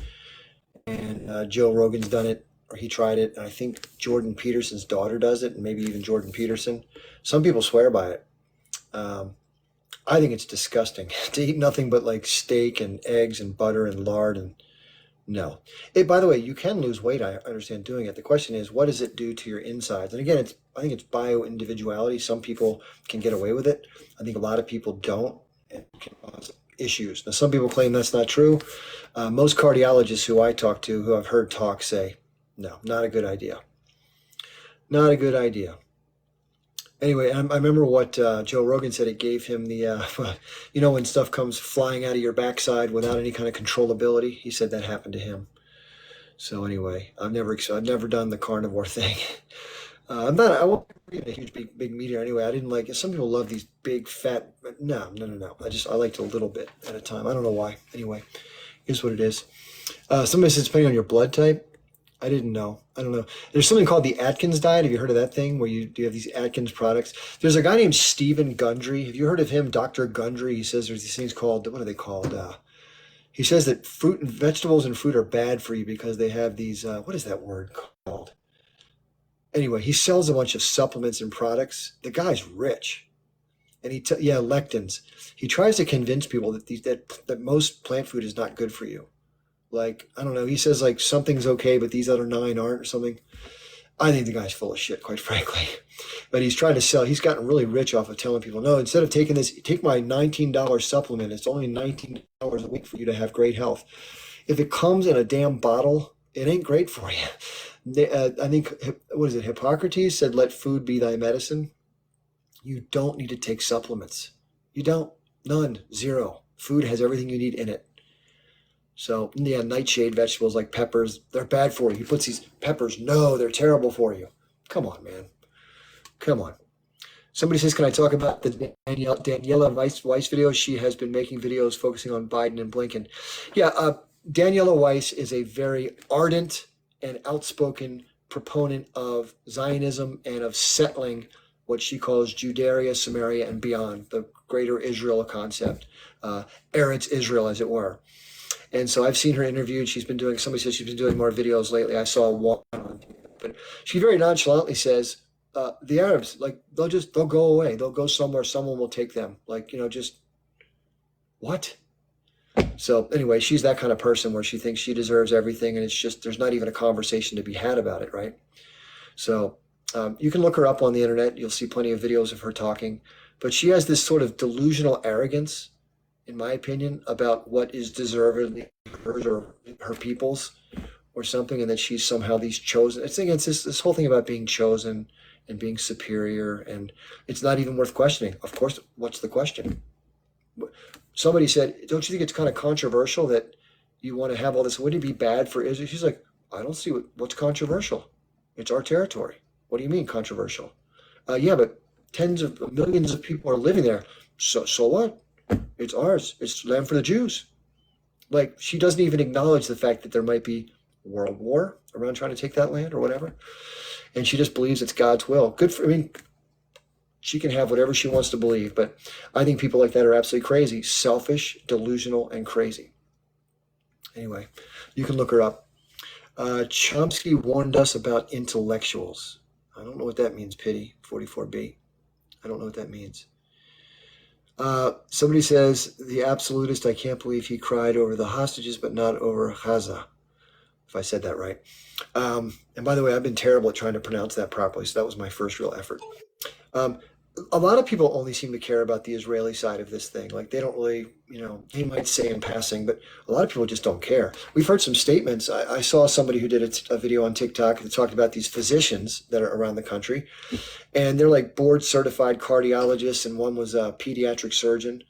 And Joe Rogan's done it, or he tried it. And I think Jordan Peterson's daughter does it, and maybe even Jordan Peterson. Some people swear by it. Um, I think it's disgusting to eat nothing but like steak and eggs and butter and lard and no. By the way, you can lose weight. I understand doing it. The question is, what does it do to your insides? And again, I think it's bio individuality. Some people can get away with it. I think a lot of people don't, and it can cause issues. Now, some people claim that's not true. Most cardiologists who I talk to, who I've heard talk, say, no, not a good idea. Not a good idea. Anyway, I remember what Joe Rogan said. It gave him the, when stuff comes flying out of your backside without any kind of controllability. He said that happened to him. So anyway, I've never done the carnivore thing. I won't be a huge big meat eater anyway. I didn't like it. Some people love these big fat. No, no, no, no. I liked a little bit at a time. I don't know why. Anyway, here's what it is. Somebody says depending on your blood type. I didn't know. I don't know. There's something called the Atkins diet. Have you heard of that thing where you have these Atkins products? There's a guy named Stephen Gundry. Have you heard of him? Dr. Gundry. He says there's these things called, what are they called? He says that fruit and vegetables and fruit are bad for you because they have these, what is that word called? Anyway, he sells a bunch of supplements and products. The guy's rich. And yeah, lectins. He tries to convince people that that most plant food is not good for you. Like, I don't know, he says like something's okay, but these other 9 aren't or something. I think the guy's full of shit, quite frankly. But he's trying to sell. He's gotten really rich off of telling people, no, instead of taking this, take my $19 supplement. It's only $19 a week for you to have great health. If it comes in a damn bottle, it ain't great for you. I think, what is it? Hippocrates said, let food be thy medicine. You don't need to take supplements. You don't. None. Zero. Food has everything you need in it. So, yeah, nightshade vegetables like peppers, they're bad for you. He puts these peppers, no, they're terrible for you. Come on, man. Come on. Somebody says, can I talk about the Daniela Weiss video? She has been making videos focusing on Biden and Blinken. Yeah, Daniela Weiss is a very ardent and outspoken proponent of Zionism and of settling what she calls Judea, Samaria, and beyond, the greater Israel concept, Eretz Israel, as it were. And so I've seen her interviewed. Somebody says she's been doing more videos lately. I saw one on TV. But she very nonchalantly says, the Arabs, like, they'll go away. They'll go somewhere. Someone will take them. Like, just what? So anyway, she's that kind of person where she thinks she deserves everything. And it's just, there's not even a conversation to be had about it, right? So you can look her up on the internet. You'll see plenty of videos of her talking. But she has this sort of delusional arrogance, in my opinion, about what is deservedly hers or her people's or something, and that she's somehow these chosen. It's this whole thing about being chosen and being superior, and it's not even worth questioning. Of course, what's the question? Somebody said, don't you think it's kind of controversial that you want to have all this? Wouldn't it be bad for Israel? She's like, I don't see what's controversial. It's our territory. What do you mean controversial? Yeah, but tens of millions of people are living there. So what? It's ours. It's land for the Jews. Like, she doesn't even acknowledge the fact that there might be world war around trying to take that land or whatever. And she just believes it's God's will. She can have whatever she wants to believe, but I think people like that are absolutely crazy, selfish, delusional, and crazy. Anyway, you can look her up. Chomsky warned us about intellectuals. I don't know what that means, Pity, 44B. I don't know what that means. Somebody says, the absolutist, I can't believe he cried over the hostages, but not over Gaza, if I said that right. And by the way, I've been terrible at trying to pronounce that properly, so that was my first real effort. A lot of people only seem to care about the Israeli side of this thing. Like, they don't really, they might say in passing, but a lot of people just don't care. We've heard some statements. I saw somebody who did a video on TikTok that talked about these physicians that are around the country, and they're like board certified cardiologists, and one was a pediatric surgeon.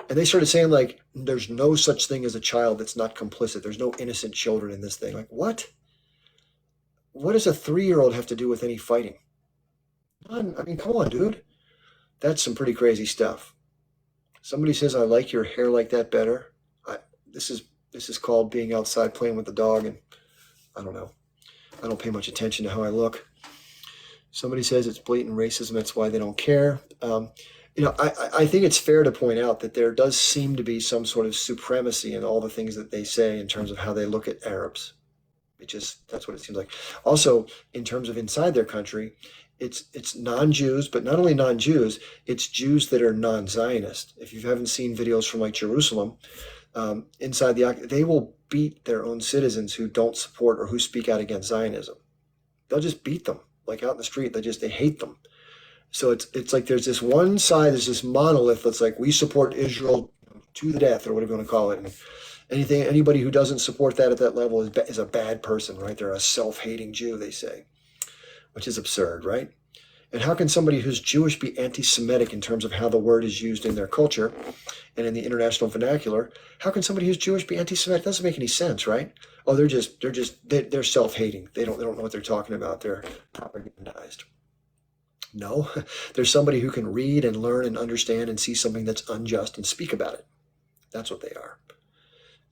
And they started saying, like, there's no such thing as a child that's not complicit. There's no innocent children in this thing. Like, what? What does a 3-year-old have to do with any fighting? None. I mean, come on, dude. That's some pretty crazy stuff. Somebody says, I like your hair like that better. This is called being outside playing with the dog, and I don't know. I don't pay much attention to how I look. Somebody says it's blatant racism. That's why they don't care. I think it's fair to point out that there does seem to be some sort of supremacy in all the things that they say in terms of how they look at Arabs. That's what it seems like. Also, in terms of inside their country, it's non-Jews, but not only non-Jews, it's Jews that are non-Zionist. If you haven't seen videos from like Jerusalem, inside they will beat their own citizens who don't support or who speak out against Zionism. They'll just beat them, like out in the street. They hate them. So it's like there's this one side, there's this monolith that's like, we support Israel to the death, or whatever you want to call it. And anybody who doesn't support that at that level is a bad person, right? They're a self-hating Jew, they say, which is absurd, right? And how can somebody who's Jewish be anti-Semitic in terms of how the word is used in their culture and in the international vernacular? How can somebody who's Jewish be anti-Semitic? It doesn't make any sense, right? Oh, they're self-hating. They don't know what they're talking about. They're propagandized. No, there's somebody who can read and learn and understand and see something that's unjust and speak about it. That's what they are.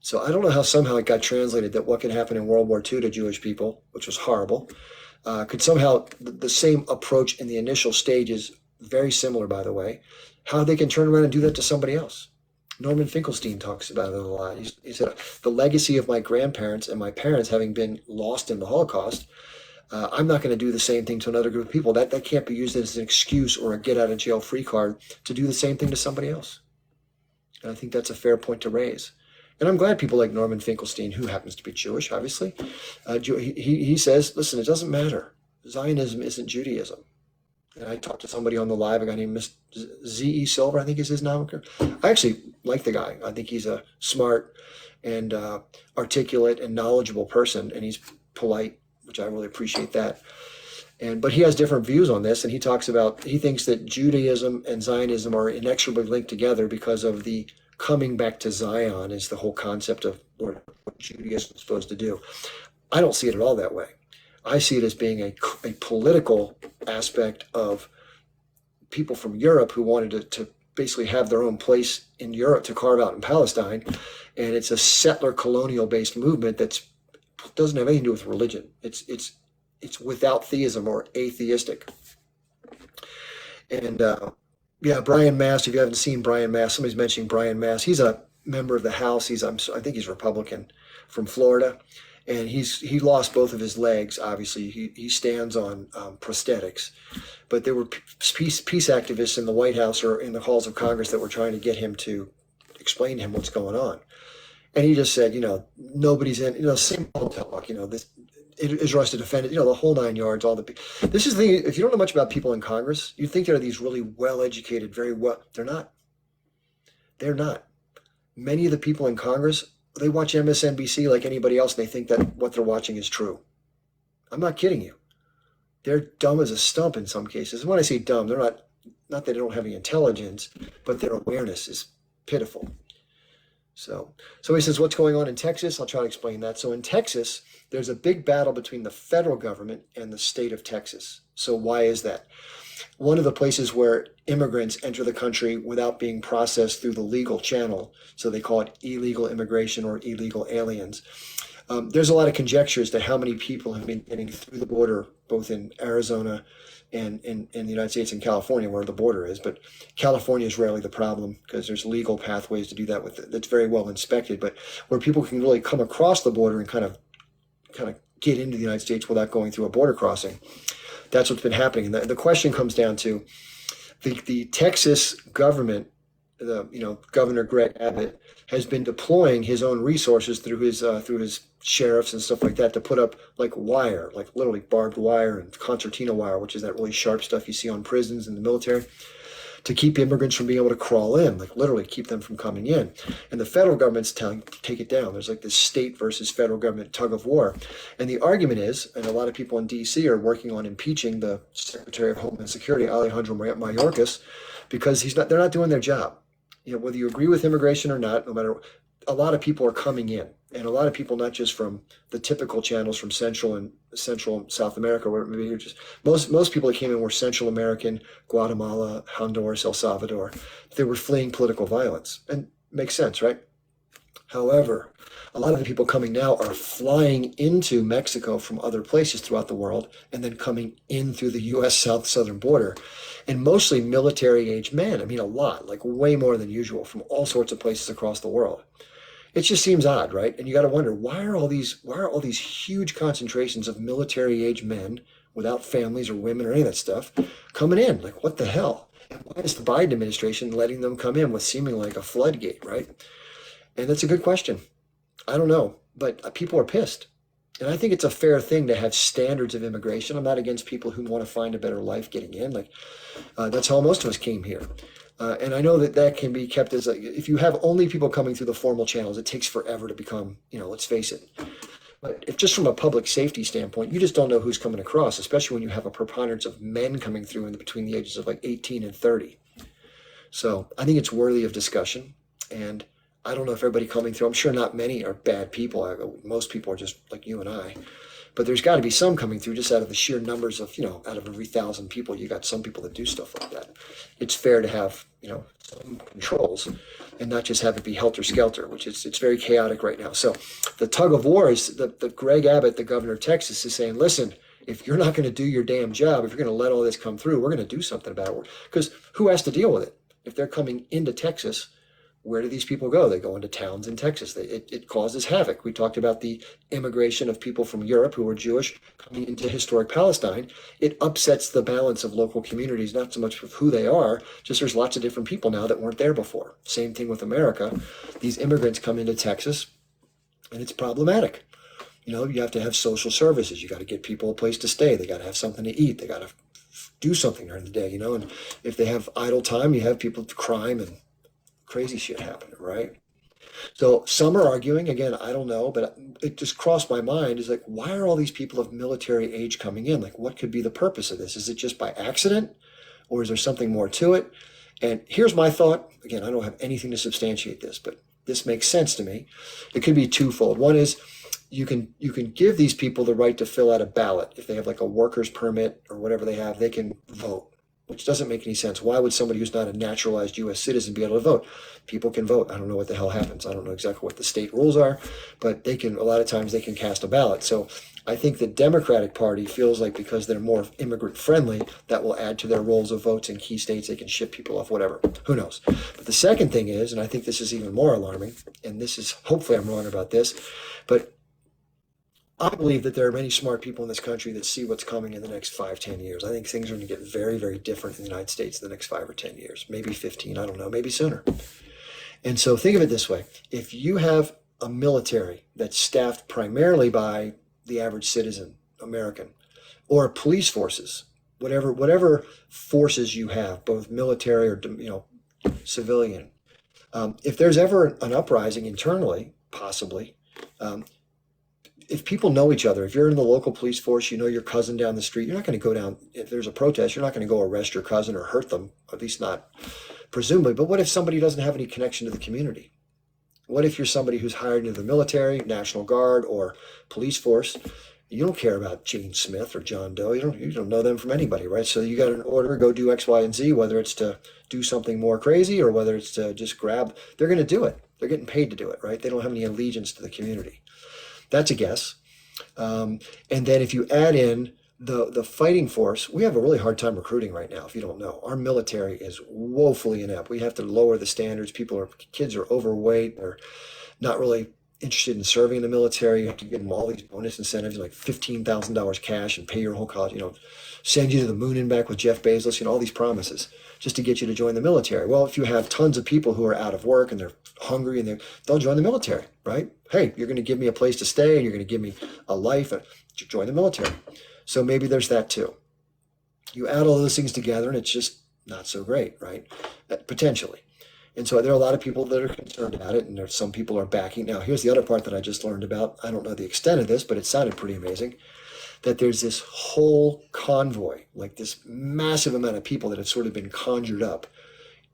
So I don't know how somehow it got translated that what could happen in World War II to Jewish people, which was horrible, could somehow, the same approach in the initial stages, very similar, by the way, how they can turn around and do that to somebody else. Norman Finkelstein talks about it a lot. He said, the legacy of my grandparents and my parents having been lost in the Holocaust, I'm not going to do the same thing to another group of people. That can't be used as an excuse or a get out of jail free card to do the same thing to somebody else. And I think that's a fair point to raise. And I'm glad people like Norman Finkelstein, who happens to be Jewish, obviously, he says, listen, it doesn't matter. Zionism isn't Judaism. And I talked to somebody on the live, a guy named Z.E. Silver, I think is his name. I actually like the guy. I think he's a smart and articulate and knowledgeable person, and he's polite, which I really appreciate that. But he has different views on this, and he talks about, he thinks that Judaism and Zionism are inexorably linked together because of the coming back to Zion is the whole concept of what Judaism is supposed to do. I don't see it at all that way. I see it as being a political aspect of people from Europe who wanted to basically have their own place in Europe to carve out in Palestine. And it's a settler colonial based movement that doesn't have anything to do with religion. It's without theism or atheistic. And yeah, Brian Mast, if you haven't seen Brian Mast, somebody's mentioning Brian Mast. He's a member of the House. I think he's Republican from Florida. And he lost both of his legs, obviously. He stands on prosthetics. But there were peace activists in the White House or in the halls of Congress that were trying to get him to explain to him what's going on. And he just said, nobody's in, same old talk, this Israel has to defend it, the whole 9 yards, this is the thing. If you don't know much about people in Congress, you think they're these really well-educated, they're not. They're not. Many of the people in Congress, they watch MSNBC like anybody else, and they think that what they're watching is true. I'm not kidding you. They're dumb as a stump in some cases. And when I say dumb, they're not that they don't have any intelligence, but their awareness is pitiful. So he says, what's going on in Texas? I'll try to explain that. So in Texas, there's a big battle between the federal government and the state of Texas. So why is that? One of the places where immigrants enter the country without being processed through the legal channel, so they call it illegal immigration or illegal aliens. There's a lot of conjecture as to how many people have been getting through the border, both in Arizona and in the United States and California, where the border is. But California is rarely the problem because there's legal pathways to do that with it. That's very well inspected. But where people can really come across the border and kind of get into the United States without going through a border crossing, that's what's been happening. And the question comes down to the Texas government. Governor Greg Abbott has been deploying his own resources through his sheriffs and stuff like that to put up like wire, like literally barbed wire and concertina wire, which is that really sharp stuff you see on prisons and the military, to keep immigrants from being able to crawl in, like literally keep them from coming in. And the federal government's telling take it down. There's like this state versus federal government tug of war. And the argument is, and a lot of people in DC are working on impeaching the Secretary of Homeland Security, Alejandro Mayorkas, because they're not doing their job. Whether you agree with immigration or not, no matter, a lot of people are coming in, and a lot of people not just from the typical channels from Central and South America, where maybe just most people that came in were Central American, Guatemala, Honduras, El Salvador. They were fleeing political violence, and makes sense, right? However, a lot of the people coming now are flying into Mexico from other places throughout the world and then coming in through the U.S. southern border, and mostly military-age men. I mean, a lot, like way more than usual, from all sorts of places across the world. It just seems odd, right? And you got to wonder, why are all these huge concentrations of military-age men without families or women or any of that stuff coming in? Like, what the hell? And why is the Biden administration letting them come in with seeming like a floodgate, right? And that's a good question. I don't know, but people are pissed. And I think it's a fair thing to have standards of immigration. I'm not against people who want to find a better life getting in. That's how most of us came here. And I know that can be kept as if you have only people coming through the formal channels, it takes forever to become, let's face it. But if just from a public safety standpoint, you just don't know who's coming across, especially when you have a preponderance of men coming through in between the ages of like 18 and 30. So I think it's worthy of discussion. And I don't know if everybody coming through, I'm sure not many are bad people. Most people are just like you and I. but there's got to be some coming through just out of the sheer numbers of, out of every 1,000 people, you got some people that do stuff like that. It's fair to have, some controls and not just have it be helter-skelter, which is, it's very chaotic right now. So the tug of war is the Greg Abbott, the governor of Texas, is saying, listen, if you're not going to do your damn job, if you're going to let all this come through, we're going to do something about it. Because who has to deal with it? If they're coming into Texas, where do these people go? They go into towns in Texas. It causes havoc. We talked about the immigration of people from Europe who were Jewish coming into historic Palestine. It upsets the balance of local communities, not so much of who they are, just there's lots of different people now that weren't there before. Same thing with America. These immigrants come into Texas, and it's problematic. You have to have social services. You got to get people a place to stay. They got to have something to eat. They got to do something during the day, and if they have idle time, you have people crime and crazy shit happening, right? So some are arguing, again, I don't know, but it just crossed my mind, is like, why are all these people of military age coming in? Like, what could be the purpose of this? Is it just by accident, or is there something more to it? And here's my thought. Again, I don't have anything to substantiate this, but this makes sense to me. It could be twofold. One is you can give these people the right to fill out a ballot. If they have like a worker's permit or whatever they have, they can vote, which doesn't make any sense. Why would somebody who's not a naturalized U.S. citizen be able to vote? People can vote. I don't know what the hell happens. I don't know exactly what the state rules are, but a lot of times they can cast a ballot. So I think the Democratic Party feels like because they're more immigrant friendly, that will add to their rolls of votes in key states. They can ship people off, whatever. Who knows? But the second thing is, and I think this is even more alarming, and this is, hopefully I'm wrong about this, but I believe that there are many smart people in this country that see what's coming in the next 5-10 years. I think things are going to get very, very different in the United States in the next 5 or 10 years, maybe 15, I don't know, maybe sooner. And so think of it this way. If you have a military that's staffed primarily by the average citizen, American, or police forces, whatever forces you have, both military or, civilian, if there's ever an uprising internally, possibly, if people know each other, if you're in the local police force, you know your cousin down the street, you're not going to go down, if there's a protest, you're not going to go arrest your cousin or hurt them, at least not presumably. But what if somebody doesn't have any connection to the community? What if you're somebody who's hired into the military, National Guard, or police force? You don't care about Jane Smith or John Doe. You don't know them from anybody, right? So you got an order, go do X, Y, and Z, whether it's to do something more crazy or whether it's to just grab, they're going to do it. They're getting paid to do it, right? They don't have any allegiance to the community. That's a guess. And then if you add in the fighting force, we have a really hard time recruiting right now, if you don't know. Our military is woefully inept. We have to lower the standards. Kids are overweight. They're not really interested in serving in the military. You have to give them all these bonus incentives, like $15,000 cash and pay your whole college, send you to the moon and back with Jeff Bezos, all these promises just to get you to join the military. Well, if you have tons of people who are out of work and they're hungry and they'll join the military, right? Hey, you're going to give me a place to stay and you're going to give me a life, join the military. So maybe there's that too. You add all those things together and it's just not so great, right? Potentially. And so there are a lot of people that are concerned about it, and some people are backing. Now, here's the other part that I just learned about. I don't know the extent of this, but it sounded pretty amazing, that there's this whole convoy, like this massive amount of people that have sort of been conjured up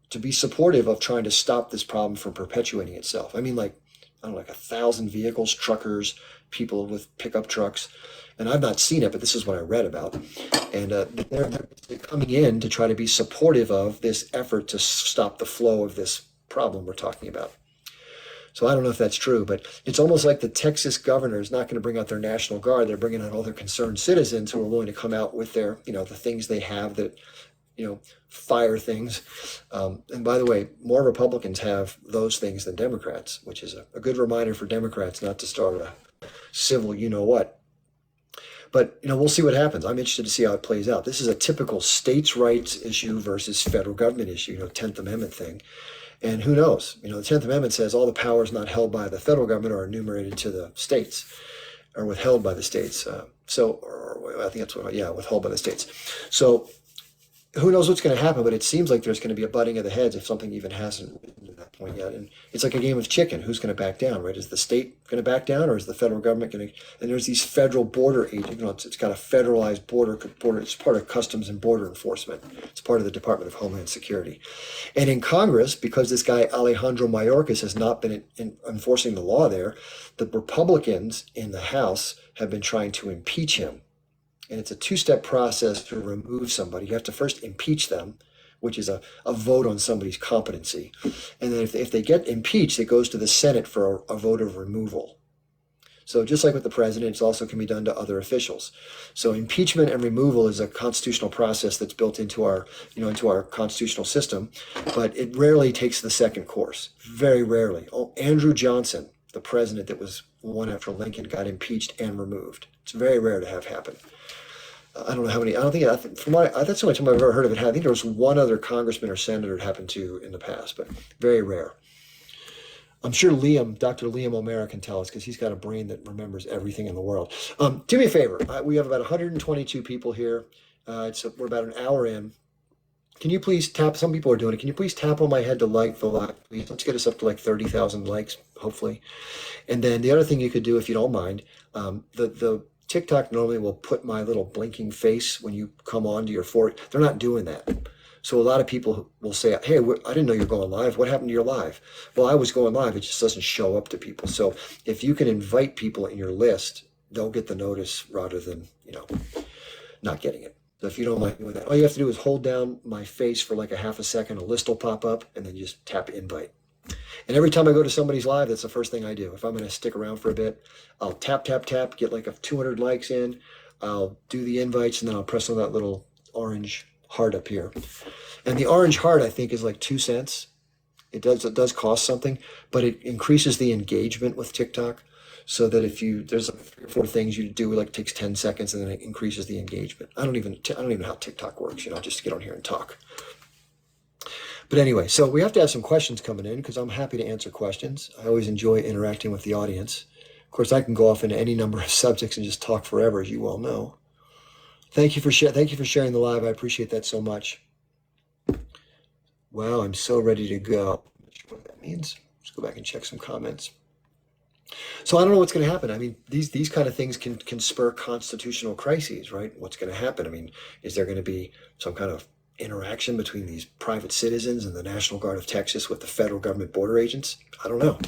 to be supportive of trying to stop this problem from perpetuating itself. I mean, like 1,000 vehicles, truckers, people with pickup trucks. And I've not seen it, but this is what I read about. And they're coming in to try to be supportive of this effort to stop the flow of this problem we're talking about. So I don't know if that's true, but it's almost like the Texas governor is not going to bring out their National Guard. They're bringing out all their concerned citizens who are willing to come out with their, the things they have that, fire things. And by the way, more Republicans have those things than Democrats, which is a good reminder for Democrats not to start a civil you-know-what. But, we'll see what happens. I'm interested to see how it plays out. This is a typical states' rights issue versus federal government issue, 10th Amendment thing. And who knows? The 10th Amendment says all the powers not held by the federal government are enumerated to the states, or withheld by the states. I think that's withheld by the states. So who knows what's going to happen, but it seems like there's going to be a butting of the heads if something even hasn't risen to that point yet. And it's like a game of chicken. Who's going to back down, right? Is the state going to back down, or is the federal government going to? And there's these federal border agents. It's got a federalized border. It's part of Customs and Border Enforcement. It's part of the Department of Homeland Security. And in Congress, because this guy Alejandro Mayorkas has not been enforcing the law there, the Republicans in the House have been trying to impeach him. And it's a two-step process to remove somebody. You have to first impeach them, which is a vote on somebody's competency. And then if they get impeached, it goes to the Senate for a vote of removal. So just like with the president, it also can be done to other officials. So impeachment and removal is a constitutional process that's built into our constitutional system, but it rarely takes the second course. Very rarely. Oh, Andrew Johnson, the president that was won after Lincoln, got impeached and removed. It's very rare to have happen. I don't know how many. That's the only time I've ever heard of it. I think there was one other congressman or senator it happened to in the past, but very rare. I'm sure Dr. Liam O'Mara can tell us because he's got a brain that remembers everything in the world. Do me a favor. We have about 122 people here. We're about an hour in. Can you please tap? Some people are doing it. Can you please tap on my head to like the live, please? Let's get us up to like 30,000 likes, hopefully. And then the other thing you could do, if you don't mind, the TikTok normally will put my little blinking face when you come on to your forum. They're not doing that. So a lot of people will say, hey, I didn't know you're going live. What happened to your live? Well, I was going live. It just doesn't show up to people. So if you can invite people in your list, they'll get the notice rather than, not getting it. So if you don't mind doing that, all you have to do is hold down my face for like a half a second. A list will pop up and then just tap invite. And every time I go to somebody's live, that's the first thing I do. If I'm going to stick around for a bit, I'll tap, get like 200 likes in. I'll do the invites, and then I'll press on that little orange heart up here. And the orange heart, I think, is like 2 cents. It does cost something, but it increases the engagement with TikTok. So that there's like 3 or 4 things you do, like it takes 10 seconds, and then it increases the engagement. I don't even know how TikTok works, just to get on here and talk. But anyway, so we have to have some questions coming in because I'm happy to answer questions. I always enjoy interacting with the audience. Of course, I can go off into any number of subjects and just talk forever, as you well know. Thank you for sharing the live. I appreciate that so much. Wow, I'm so ready to go. I'm not sure what that means. Let's go back and check some comments. So I don't know what's going to happen. I mean, these kind of things can spur constitutional crises, right? What's going to happen? I mean, is there going to be some kind of interaction between these private citizens and the National Guard of Texas with the federal government border agents? I don't know.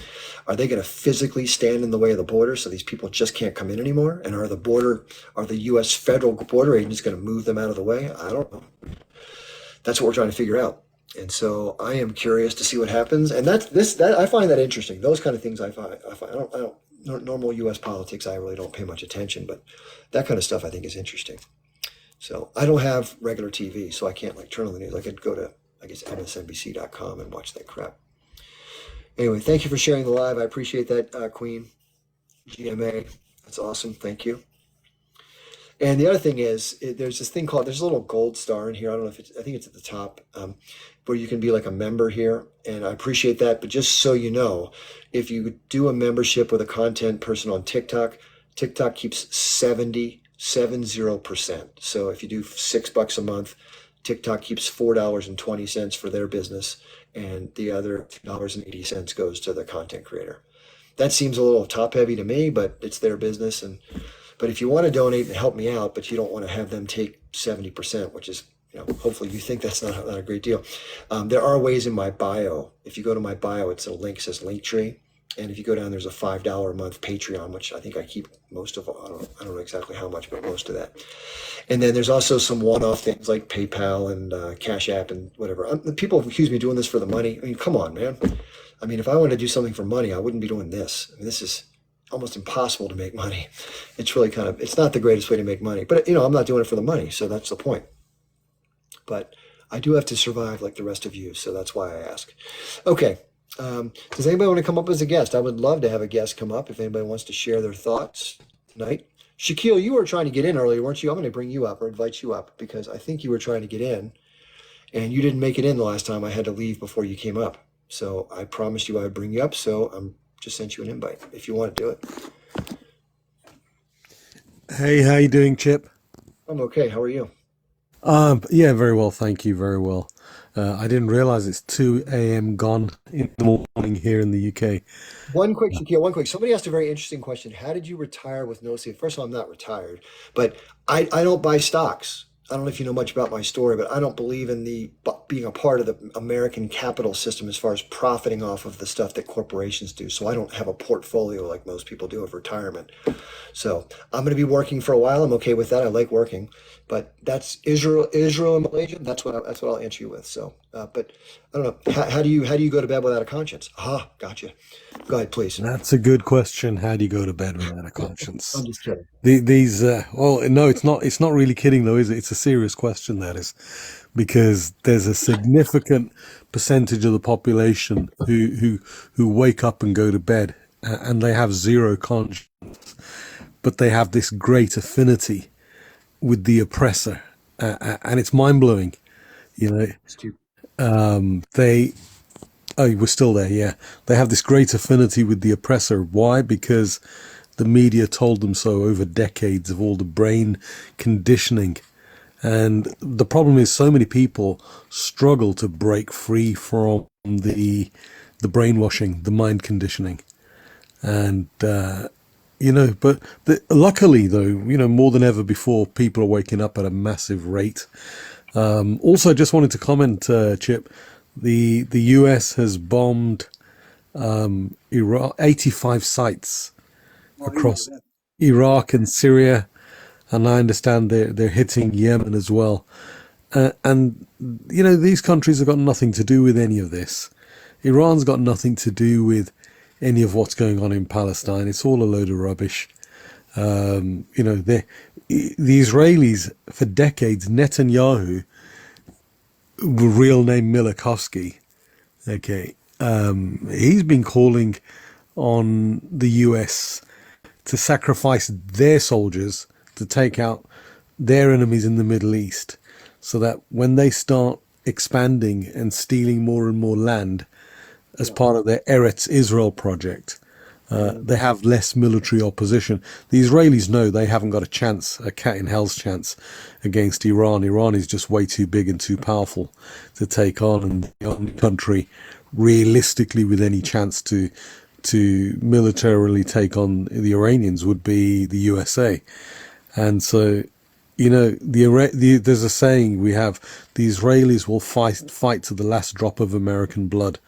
Are they going to physically stand in the way of the border so these people just can't come in anymore? And are the U.S. federal border agents going to move them out of the way? I don't know. That's what we're trying to figure out. And so I am curious to see what happens. And I find that interesting. Those kind of things I find normal U.S. politics, I really don't pay much attention, but that kind of stuff I think is interesting. So I don't have regular TV, so I can't turn on the news. I could go to, MSNBC.com and watch that crap. Anyway, thank you for sharing the live. I appreciate that, Queen. GMA, that's awesome. Thank you. And the other thing is, there's a little gold star in here. I don't know I think it's at the top, where you can be like a member here. And I appreciate that. But just so you know, if you do a membership with a content person on TikTok, TikTok keeps 70%. So if you do $6 a month, TikTok keeps $4.20 for their business, and the other $2.80 goes to the content creator. That seems a little top heavy to me, but it's their business. But if you want to donate and help me out, but you don't want to have them take 70%, which is, hopefully you think that's not a great deal. There are ways in my bio. If you go to my bio, it's a link, says Linktree. And if you go down, there's a $5 a month Patreon, which I think I keep most of. I don't know exactly how much, but most of that. And then there's also some one-off things like PayPal and Cash App and whatever. People accuse me of doing this for the money. I mean, come on, man. I mean, if I wanted to do something for money, I wouldn't be doing this. I mean, this is almost impossible to make money. It's really it's not the greatest way to make money. But, I'm not doing it for the money, so that's the point. But I do have to survive like the rest of you, so that's why I ask. Okay. Does anybody want to come up as a guest? I would love to have a guest come up if anybody wants to share their thoughts tonight. Shaquille, you were trying to get in earlier, weren't you? I'm going to bring you up or invite you up because I think you were trying to get in and you didn't make it in the last time. I had to leave before you came up. So I promised you I would bring you up. So I'm just sent you an invite if you want to do it. Hey, how you doing, Chip? I'm okay. How are you? Yeah, very well, thank you, very well. I didn't realize it's 2 a.m. gone in the morning here in the UK. One quick, Shaquille, one quick. Somebody asked a very interesting question. How did you retire with no sleep? First of all, I'm not retired, but I don't buy stocks. I don't know if you know much about my story, but I don't believe in being a part of the American capital system as far as profiting off of the stuff that corporations do. So I don't have a portfolio like most people do of retirement. So I'm going to be working for a while. I'm okay with that. I like working, but that's Israel and Malaysia. That's what I'll answer you with. So, but I don't know. How do you go to bed without a conscience? Ah, gotcha. Go ahead, please. That's a good question. How do you go to bed without a conscience? I'm just kidding. Well, no, it's not. It's not really kidding though, is it? It's a serious question that is, because there's a significant percentage of the population who wake up and go to bed and they have zero conscience, but they have this great affinity with the oppressor, and it's mind blowing. You know, Stupid. they Oh, we're still there, yeah. They have this great affinity with the oppressor. Why? Because the media told them so over decades of all the brain conditioning. And the problem is so many people struggle to break free from the brainwashing, the mind conditioning. And but luckily though, more than ever before, people are waking up at a massive rate. Also, just wanted to comment, Chip, the US has bombed Iraq, 85 sites across Iraq and Syria, and I understand they're hitting Yemen as well. And these countries have got nothing to do with any of this. Iran's got nothing to do with any of what's going on in Palestine. It's all a load of rubbish. The Israelis for decades, Netanyahu, real name Milakovsky, okay, he's been calling on the US to sacrifice their soldiers to take out their enemies in the Middle East, so that when they start expanding and stealing more and more land as part of their Eretz Israel project, they have less military opposition. The Israelis know they haven't got a chance, a cat in hell's chance against Iran. Iran is just way too big and too powerful to take on, and the only country realistically with any chance to militarily take on the Iranians would be the USA. And so, there's a saying we have: the Israelis will fight to the last drop of American blood,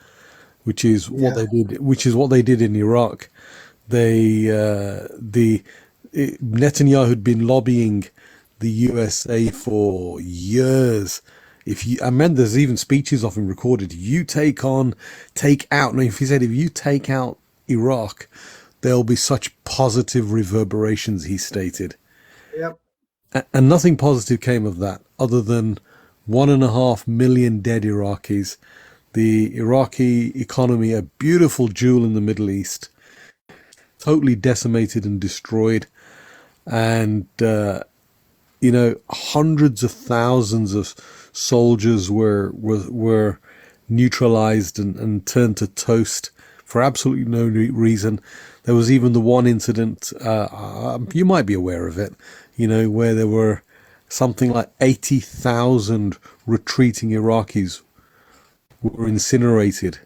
which is what Yeah. they did. Which is what they did in Iraq. Netanyahu had been lobbying the USA for years. I mean, there's even speeches of him recorded. Take out. No, if he said, if you take out Iraq, there'll be such positive reverberations, he stated. Yep. And nothing positive came of that, other than 1.5 million dead Iraqis. The Iraqi economy, a beautiful jewel in the Middle East, totally decimated and destroyed. And, hundreds of thousands of soldiers were neutralized and turned to toast for absolutely no reason. There was even the one incident, you might be aware of it, where there were something like 80,000 retreating Iraqis were incinerated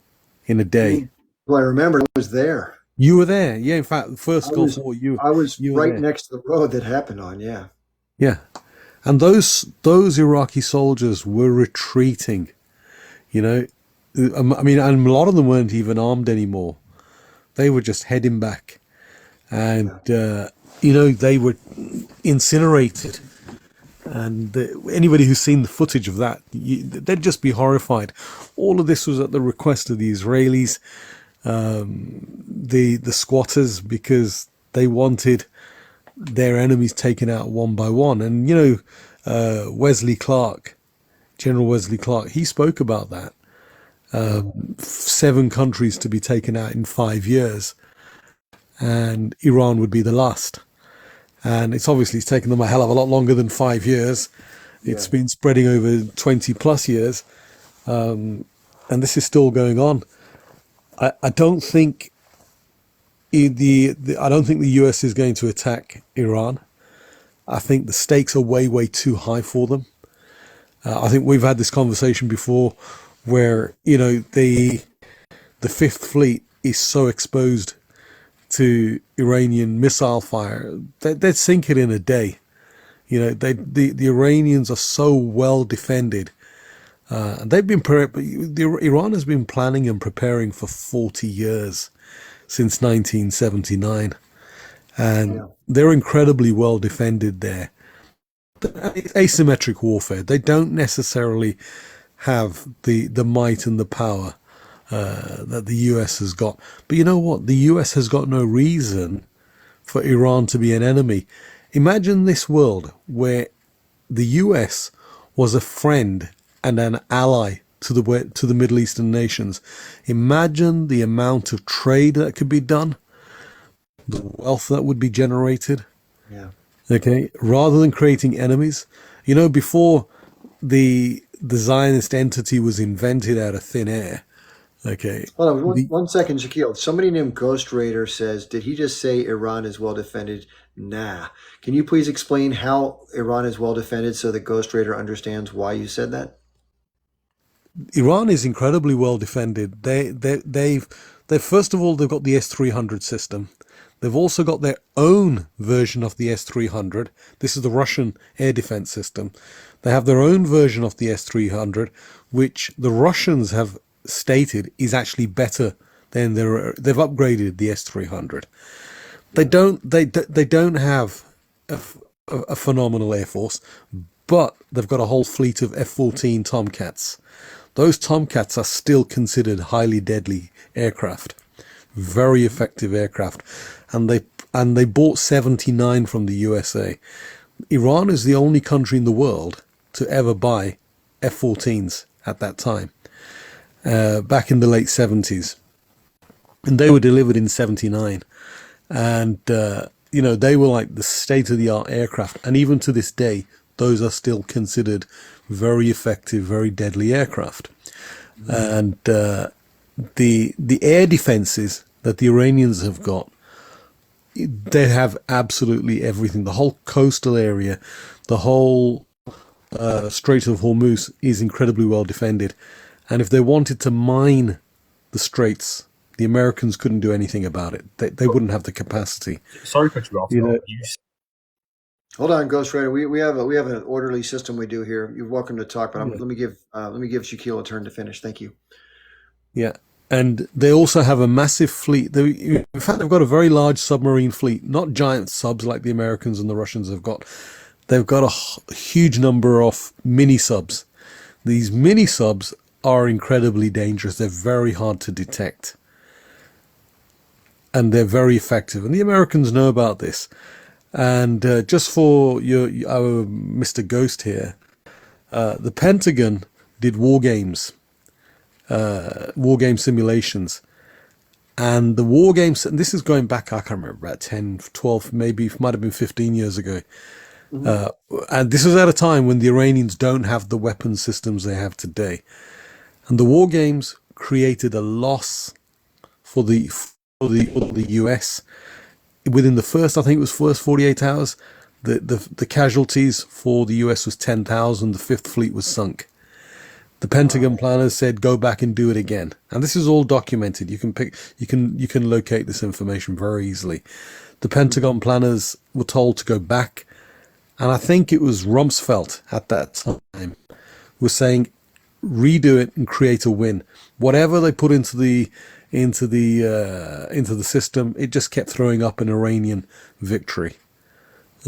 in a day. Well, I remember I was there. You were there, yeah. In fact, the I first Gulf was War, you I was you were right there, next to the road that happened on. Yeah. yeah. And those Iraqi soldiers were retreating. You know, I mean, and a lot of them weren't even armed anymore. They were just heading back, and Yeah. they were incinerated. And anybody who's seen the footage of that, they'd just be horrified. All of this was at the request of the Israelis, the squatters, because they wanted their enemies taken out one by one. And Wesley Clark, General Wesley Clark, he spoke about that. 7 countries to be taken out in 5 years, and Iran would be the last. And it's taken them a hell of a lot longer than 5 years. It's Yeah. been spreading over 20 plus years, and this is still going on. I don't think I don't think the US is going to attack Iran. I think the stakes are way too high for them. I think we've had this conversation before, where the Fifth Fleet is so exposed to Iranian missile fire that they'd sink it in a day. The Iranians are so well defended. They've been Iran has been planning and preparing for 40 years, since 1979, and Yeah. they're incredibly well defended there. It's asymmetric warfare. They don't necessarily have the might and the power that the US has got. But you know what? The US has got no reason for Iran to be an enemy. Imagine this world where the US was a friend and an ally to the Middle Eastern nations. Imagine the amount of trade that could be done, the wealth that would be generated. Yeah. Okay, rather than creating enemies. Before the Zionist entity was invented out of thin air. Okay, Hold on the, one second, Shaquille. Somebody named Ghost Raider says, did he just say Iran is well defended? Nah. Can you please explain how Iran is well defended so that Ghost Raider understands why you said that? Iran is incredibly well defended. They first of all, they've got the S-300 system. They've also got their own version of the S-300. This is the Russian air defense system. They have their own version of the S-300, which the Russians have stated is actually better than they've upgraded the S-300. They don't have a phenomenal air force, but they've got a whole fleet of F-14 Tomcats. Those Tomcats are still considered highly deadly aircraft, very effective aircraft, and they bought 79 from the USA. Iran is the only country in the world to ever buy F-14s at that time, back in the late 70s, and they were delivered in 79, and they were like the state-of-the-art aircraft, and even to this day, those are still considered very effective, very deadly aircraft. And the air defenses that the Iranians have got, they have absolutely everything. The whole coastal area, the whole Strait of Hormuz is incredibly well defended. And if they wanted to mine the straits, the Americans couldn't do anything about it. They wouldn't have the capacity. Sorry to cut you off. You know, Hold on, Ghost Rider. We have an orderly system we do here. You're welcome to talk, but Yeah. let me give Shaquille a turn to finish. Thank you. Yeah, and they also have a massive fleet. In fact, they've got a very large submarine fleet, not giant subs like the Americans and the Russians have got. They've got a huge number of mini subs. These mini subs are incredibly dangerous. They're very hard to detect, and they're very effective. And the Americans know about this. And just for our Mr. Ghost here, the Pentagon did war game simulations. And the war games, and this is going back, I can't remember, about 10, 12, maybe it might have been 15 years ago. And this was at a time when the Iranians don't have the weapon systems they have today. And the war games created a loss for the US. Within the first 48 hours, the casualties for the US was 10,000. The Fifth Fleet was sunk. The Pentagon planners said, "Go back and do it again." And this is all documented. You can locate this information very easily. The Pentagon planners were told to go back, and I think it was Rumsfeld at that time was saying, "Redo it and create a win." Whatever they put into the system, it just kept throwing up an Iranian victory.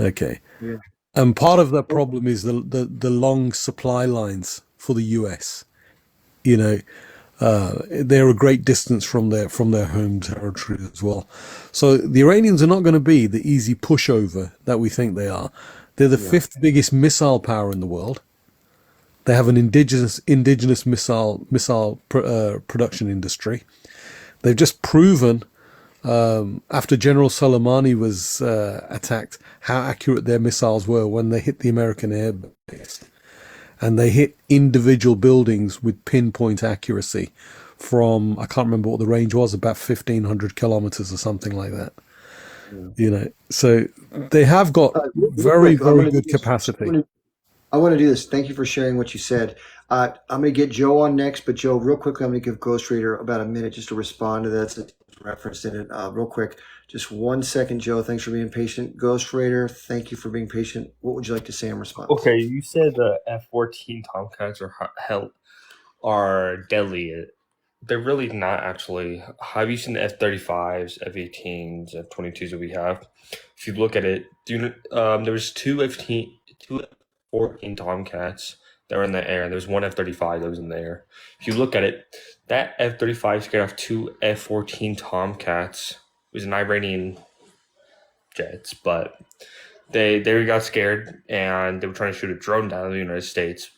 Okay. Yeah. And part of that problem is the long supply lines for the US. They're a great distance from their home territory as well. So the Iranians are not going to be the easy pushover that we think they are. They're the fifth biggest missile power in the world. They have an indigenous missile production industry. They've just proven, after General Soleimani was attacked, how accurate their missiles were when they hit the American air base. And they hit individual buildings with pinpoint accuracy from, I can't remember what the range was, about 1,500 kilometers or something like that. So they have got very, very good capacity. I want to do this. Thank you for sharing what you said. I'm going to get Joe on next, but Joe, real quickly, I'm going to give Ghost Reader about a minute just to respond to that. It's referenced in it. Real quick, just 1 second, Joe. Thanks for being patient. Ghost Raider, thank you for being patient. What would you like to say in response? Okay, you said the F-14 Tomcats are deadly. They're really not actually. Have you seen the F-35s, F-18s, F-22s that we have? If you look at it, there was two F-14 Tomcats that were in the air, and there was one F-35 that was in the air. If you look at it, that F-35 scared off two F-14 Tomcats. It was an Iranian jets, but they got scared and they were trying to shoot a drone down in the United States.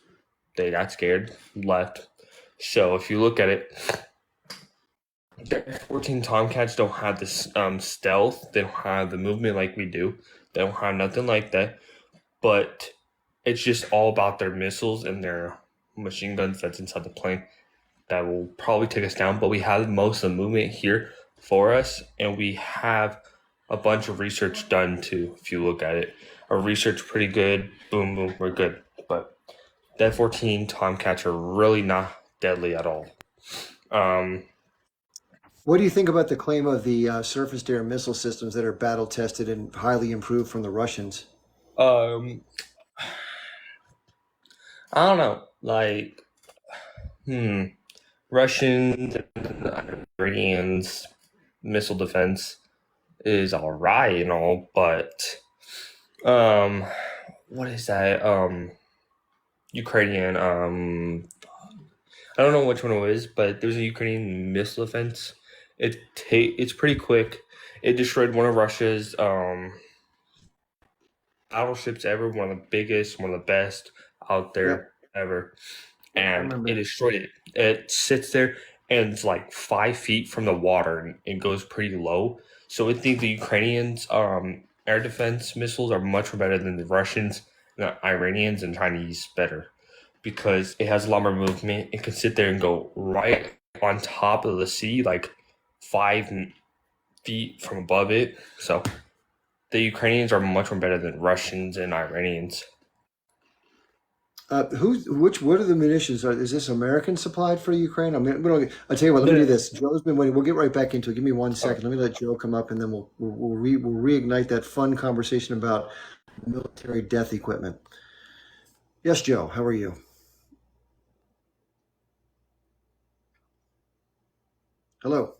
They got scared, left. So if you look at it, the F-14 Tomcats don't have this stealth. They don't have the movement like we do. They don't have nothing like that. But it's just all about their missiles and their machine guns that's inside the plane that will probably take us down. But we have most of the movement here for us, and we have a bunch of research done too. If you look at it, our research pretty good. Boom, boom, we're good. But the F-14 Tomcats are really not deadly at all. What do you think about the claim of the surface-to-air missile systems that are battle-tested and highly improved from the Russians? I don't know. Like, Russians and Iranians missile defense is all right and all, but what is that? Ukrainian. I don't know which one it was, but there's a Ukrainian missile defense. It's pretty quick. It destroyed one of Russia's battleships ever, one of the biggest, one of the best out there ever, and it destroyed it. It sits there and it's like 5 feet from the water and it goes pretty low. So I think the Ukrainians' air defense missiles are much better than the Russians, the Iranians, and Chinese better because it has a lot more movement. It can sit there and go right on top of the sea, like 5 feet from above it. So the Ukrainians are much more better than Russians and Iranians. What are the munitions? Is this American supplied for Ukraine? I mean, I'll tell you what. Let me do this. Joe's been waiting. We'll get right back into it. Give me 1 second. Let me let Joe come up, and then we'll reignite that fun conversation about military death equipment. Yes, Joe. How are you? Hello.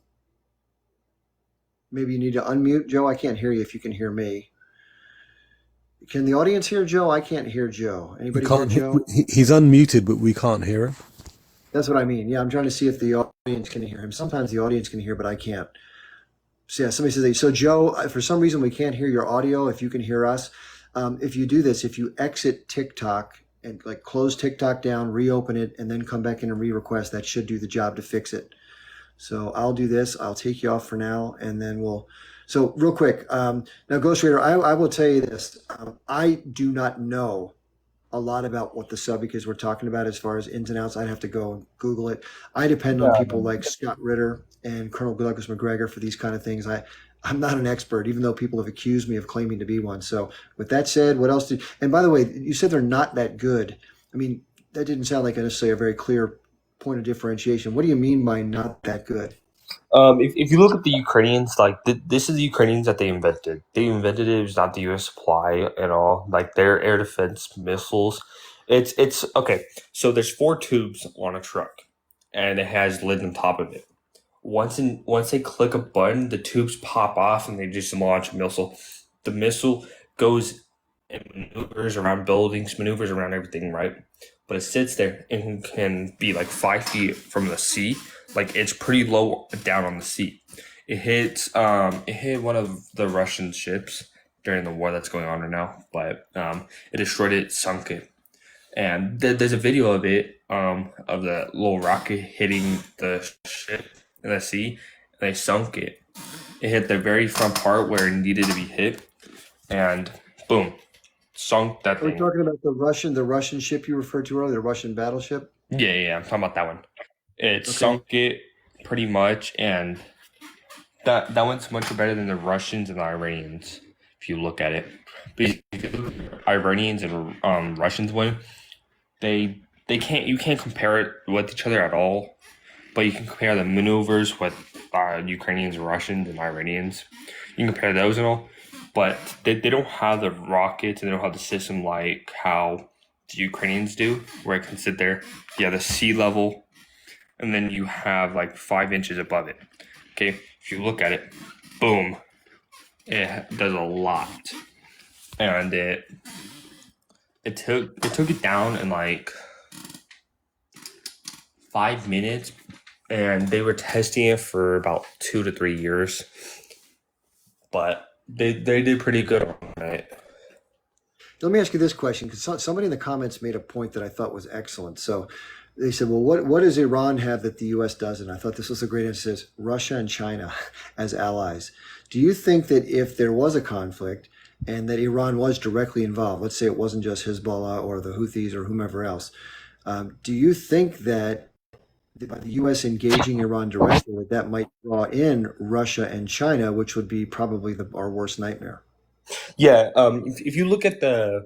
Maybe you need to unmute, Joe. I can't hear you. If you can hear me. Can the audience hear Joe? I can't hear Joe. Anybody hear Joe? He's unmuted, but we can't hear him. That's what I mean. Yeah, I'm trying to see if the audience can hear him. Sometimes the audience can hear, but I can't. So yeah, somebody says, so Joe, for some reason we can't hear your audio. If you can hear us, if you do this, if you exit TikTok and like close TikTok down, reopen it, and then come back in and re-request, that should do the job to fix it. So I'll do this. I'll take you off for now, and then we'll. So real quick, now Ghost Raider, I will tell you this. I do not know a lot about what the subject is we're talking about as far as ins and outs. I'd have to go and Google it. I depend on people like Scott Ritter and Colonel Douglas McGregor for these kind of things. I'm not an expert, even though people have accused me of claiming to be one. So with that said, what else and by the way, you said they're not that good. I mean, that didn't sound like necessarily a very clear point of differentiation. What do you mean by not that good? If you look at the Ukrainians, like this is the Ukrainians that they invented. They invented it. It was not the U.S. supply at all. Like their air defense missiles. It's okay. So there's 4 tubes on a truck, and it has lid on top of it. Once they click a button, the tubes pop off, and they just launch a missile. The missile goes and maneuvers around buildings, maneuvers around everything, right? But it sits there and can be like 5 feet from the sea. Like it's pretty low down on the sea. It hit one of the Russian ships during the war that's going on right now, but it destroyed it, sunk it. And there's a video of it, of the little rocket hitting the ship in the sea, and they sunk it. It hit the very front part where it needed to be hit, and boom, sunk that thing. Are we talking about the Russian ship you referred to earlier, the Russian battleship? Yeah, I'm talking about that one. It sunk it pretty much, and that went much better than the Russians and the Iranians if you look at it. Because if you look at Iranians and Russians win, they can't you can't compare it with each other at all. But you can compare the maneuvers with Ukrainians and Russians and Iranians. You can compare those and all, but they don't have the rockets and they don't have the system like how the Ukrainians do, where it can sit there. You have the sea level, and then you have like 5 inches above it. Okay, if you look at it, boom, it does a lot, and it took it down in like 5 minutes, and they were testing it for about 2 to 3 years, but they did pretty good on it. Let me ask you this question, because somebody in the comments made a point that I thought was excellent. So they said, well, what does Iran have that the U.S. doesn't? I thought this was a great answer. It says Russia and China as allies. Do you think that if there was a conflict and that Iran was directly involved, let's say it wasn't just Hezbollah or the Houthis or whomever else, do you think that by the U.S. engaging Iran directly, that might draw in Russia and China, which would be probably our worst nightmare? Yeah, if you look at our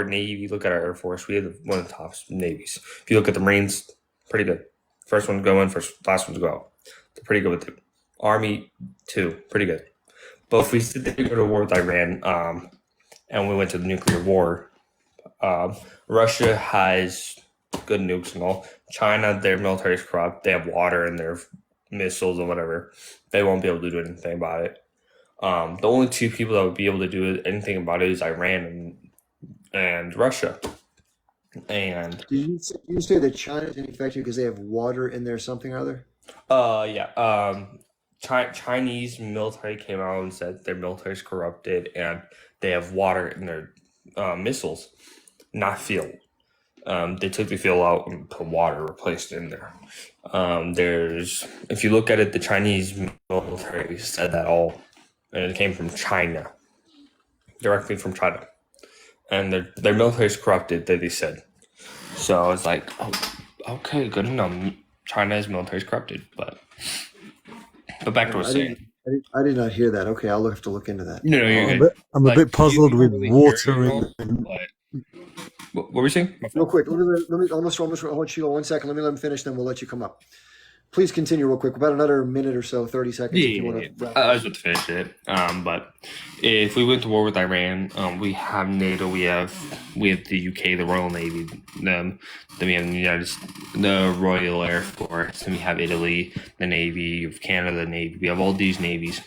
Navy, look at our Air Force, we have one of the top navies. If you look at the Marines, pretty good. First one to go in, last one to go out. They're pretty good with it. Army, too, pretty good. But if we sit there and go to war with Iran, and we went to the nuclear war, Russia has good nukes and all. China, their military is corrupt. They have water in their missiles or whatever. They won't be able to do anything about it. The only two people that would be able to do anything about it is Iran and Russia. And Did you say that China is ineffective because they have water in there something or other? yeah, Chinese military came out and said their military is corrupted and they have water in their missiles, not fuel. They took the fuel out and put water replaced in there. If you look at it, the Chinese military said that all, and it came from China, directly from China, and their military is corrupted. They said. So I was like, oh, okay, good enough. China's military is corrupted, but back to what I was saying. I did not hear that. Okay, I'll have to look into that. No, you're good. I'm a bit puzzled with water in. What were you saying? Real quick, let me almost hold Sheila 1 second. Let him finish, then we'll let you come up. Please continue real quick. About another minute or so, 30 seconds. If you want to wrap I was about to finish it. But if we went to war with Iran, we have NATO. We have the UK, the Royal Navy. Then we have the Royal Air Force. Then we have Italy, the Navy. Of Canada, the Navy. We have all these navies.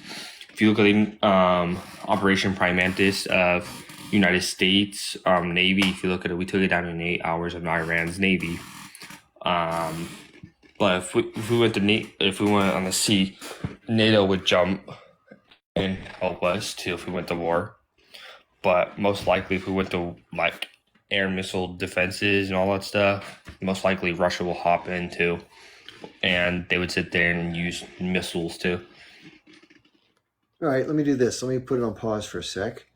If you look at the Operation Prime Mantis of United States Navy, if you look at it, we took it down in 8 hours of Iran's Navy. But if we went on the sea, NATO would jump and help us too if we went to war. But most likely, if we went to like air missile defenses and all that stuff, most likely Russia will hop in too, and they would sit there and use missiles too. All right, let me do this. Let me put it on pause for a sec,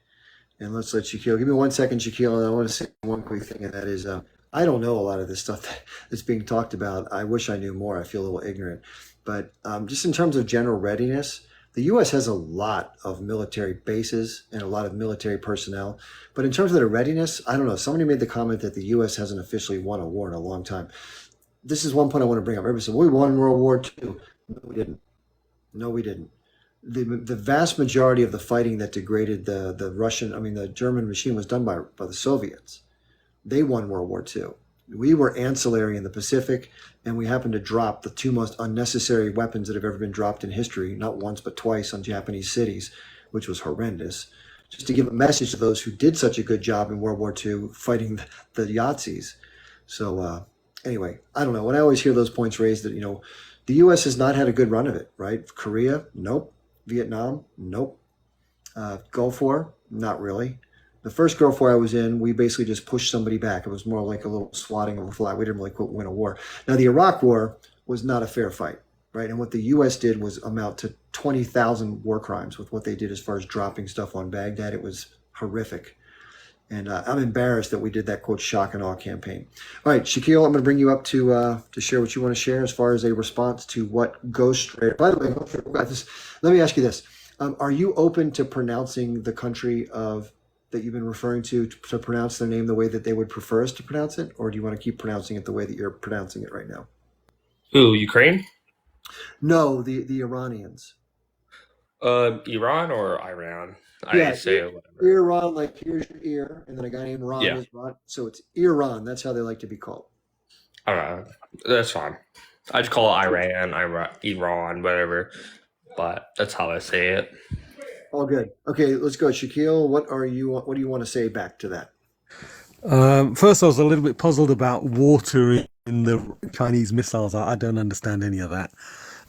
and let's let Shaquille. Give me 1 second, Shaquille, and I want to say one quick thing, and that is, I don't know a lot of this stuff that's being talked about. I wish I knew more. I feel a little ignorant. But just in terms of general readiness, the U.S. has a lot of military bases and a lot of military personnel. But in terms of their readiness, I don't know. Somebody made the comment that the U.S. hasn't officially won a war in a long time. This is one point I want to bring up. Everybody said, we won World War II. No, we didn't. No, we didn't. The vast majority of the fighting that degraded the German machine was done by the Soviets. They won World War II. We were ancillary in the Pacific, and we happened to drop the two most unnecessary weapons that have ever been dropped in history, not once but twice, on Japanese cities, which was horrendous. Just to give a message to those who did such a good job in World War II fighting the Yazis. So anyway, I don't know. When I always hear those points raised that, the U.S. has not had a good run of it, right? Korea, nope. Vietnam, nope. Gulf War, not really. The first Gulf War I was in, we basically just pushed somebody back. It was more like a little swatting of a flag. We didn't really win a war. Now, the Iraq War was not a fair fight, right? And what the U.S. did was amount to 20,000 war crimes with what they did as far as dropping stuff on Baghdad. It was horrific. And I'm embarrassed that we did that, quote, shock and awe campaign. All right, Shaquille, I'm going to bring you up to share what you want to share as far as a response to what Ghost Raider. By the way, let me ask you this. Are you open to pronouncing the country of that you've been referring to pronounce their name the way that they would prefer us to pronounce it, or do you want to keep pronouncing it the way that you're pronouncing it right now? Who, Ukraine? No, the Iranians. Iran or Iran? I Yeah, say whatever. Iran, like here's your ear, and then a guy named Ron Yeah, is Ron, so it's Iran. That's how they like to be called. I don't know. That's fine. I just call it Iran, whatever. But that's how I say it. All good. Okay, let's go, Shaquille. What do you want to say back to that? First, I was a little bit puzzled about water in the Chinese missiles. I don't understand any of that.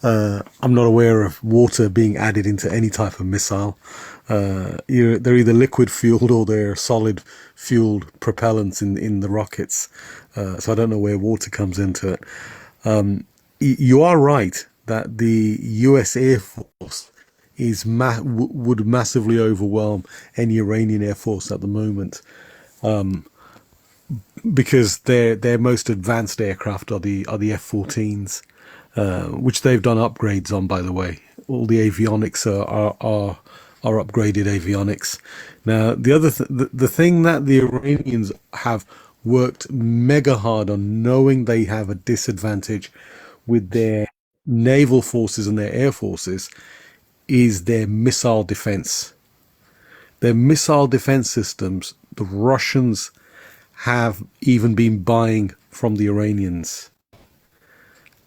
I'm not aware of water being added into any type of missile. They're either liquid fueled or they're solid fueled propellants in the rockets. So I don't know where water comes into it. You are right that the U.S. Air Force would massively overwhelm any Iranian Air Force at the moment, because their most advanced aircraft are the F-14s, which they've done upgrades on, by the way. All the avionics are upgraded avionics. Now, the thing that the Iranians have worked mega hard on, knowing they have a disadvantage with their naval forces and their air forces, is their missile defense. Their missile defense systems, the Russians have even been buying from the Iranians.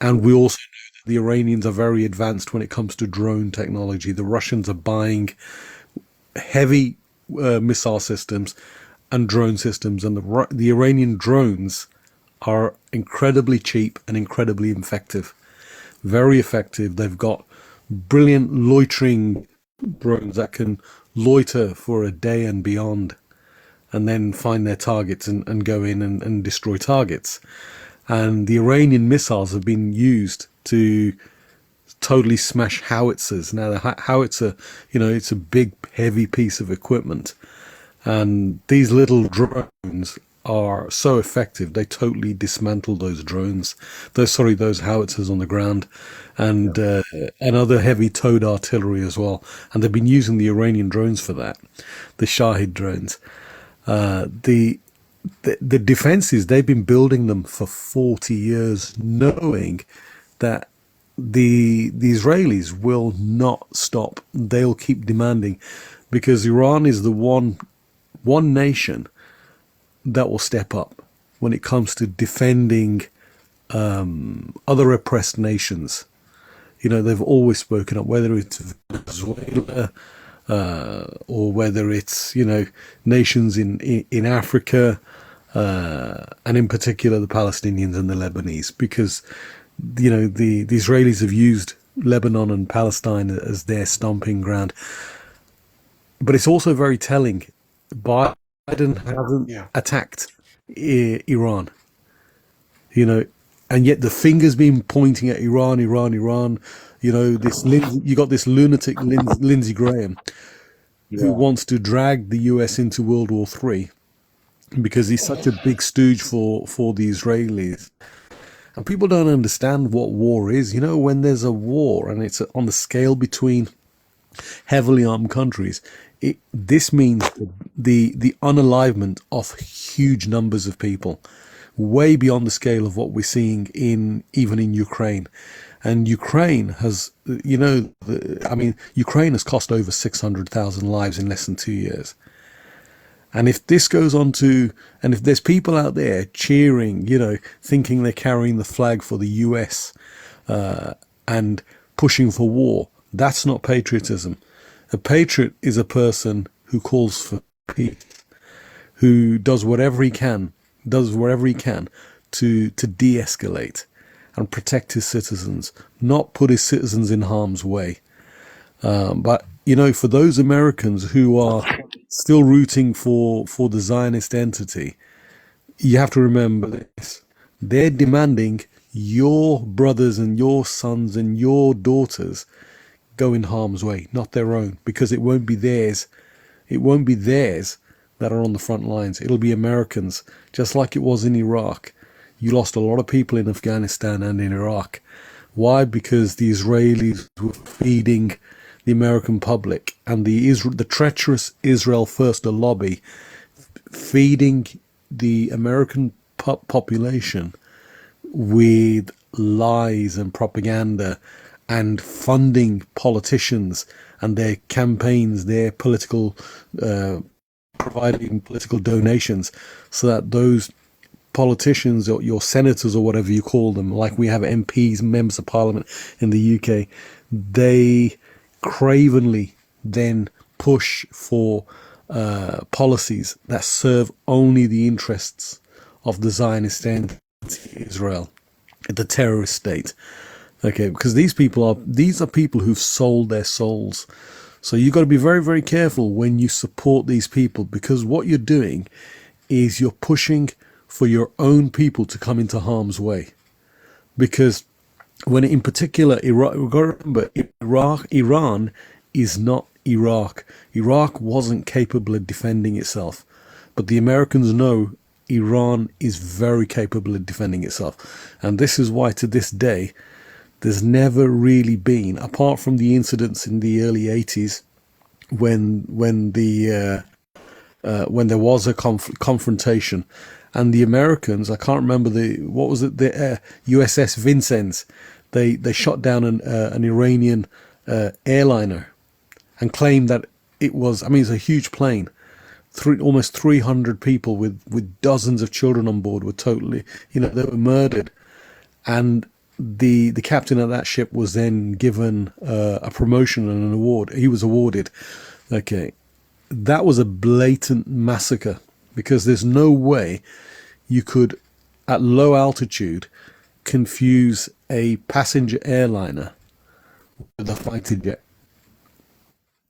And we also know that the Iranians are very advanced when it comes to drone technology. The Russians are buying heavy missile systems and drone systems, and the Iranian drones are incredibly cheap and incredibly effective. Very effective. They've got brilliant loitering drones that can loiter for a day and beyond, and then find their targets and go in and destroy targets. And the Iranian missiles have been used to totally smash howitzers. Now, the howitzer, it's a big, heavy piece of equipment. And these little drones are so effective, they totally dismantle those drones. Those howitzers on the ground, and other heavy towed artillery as well. And they've been using the Iranian drones for that, the Shahid drones. The defenses, they've been building them for 40 years, knowing that the Israelis will not stop. They'll keep demanding, because Iran is the one nation that will step up when it comes to defending other oppressed nations. They've always spoken up, whether it's Venezuela, or whether it's nations in Africa, and in particular the Palestinians and the Lebanese, because the Israelis have used Lebanon and Palestine as their stomping ground. But it's also very telling. Biden hasn't attacked Iran, and yet the finger's been pointing at Iran. You got this lunatic Lindsey Graham, who wants to drag the US into World War III because he's such a big stooge for the Israelis. And people don't understand what war is. When there's a war and it's on the scale between heavily armed countries, this means the unalivement of huge numbers of people, way beyond the scale of what we're seeing even in Ukraine. And Ukraine has, Ukraine has cost over 600,000 lives in less than 2 years. And if this goes on and if there's people out there cheering, thinking they're carrying the flag for the US, and pushing for war, that's not patriotism. A patriot is a person who calls for peace, who does whatever he can to de-escalate and protect his citizens, not put his citizens in harm's way. But for those Americans who are still rooting for the Zionist entity, you have to remember this. They're demanding your brothers and your sons and your daughters go in harm's way, not their own, because it won't be theirs. It won't be theirs that are on the front lines. It'll be Americans, just like it was in Iraq. You lost a lot of people in Afghanistan and in Iraq. Why? Because the Israelis were feeding the American public and the treacherous Israel First lobby feeding the American population with lies and propaganda and funding politicians and their campaigns, their political, providing political donations so that those politicians or your senators or whatever you call them, like we have MPs, members of parliament in the UK, they cravenly then push for policies that serve only the interests of the Zionist Israel, the terrorist state. Okay, because these are people who've sold their souls. So you've got to be very, very careful when you support these people, because what you're doing is you're pushing for your own people to come into harm's way. Because when in particular, Iraq, we've got to remember, Iran is not Iraq. Iraq wasn't capable of defending itself. But the Americans know Iran is very capable of defending itself. And this is why to this day, there's never really been, apart from the incidents in the early 80s, when there was a confrontation, and the Americans, I can't remember the USS Vincennes, they shot down an Iranian airliner and claimed that it was, it's a huge plane. Almost 300 people with dozens of children on board were totally, they were murdered. And the captain of that ship was then given a promotion and an award. He was awarded. Okay. That was a blatant massacre, because there's no way you could, at low altitude, confuse a passenger airliner with a fighter jet.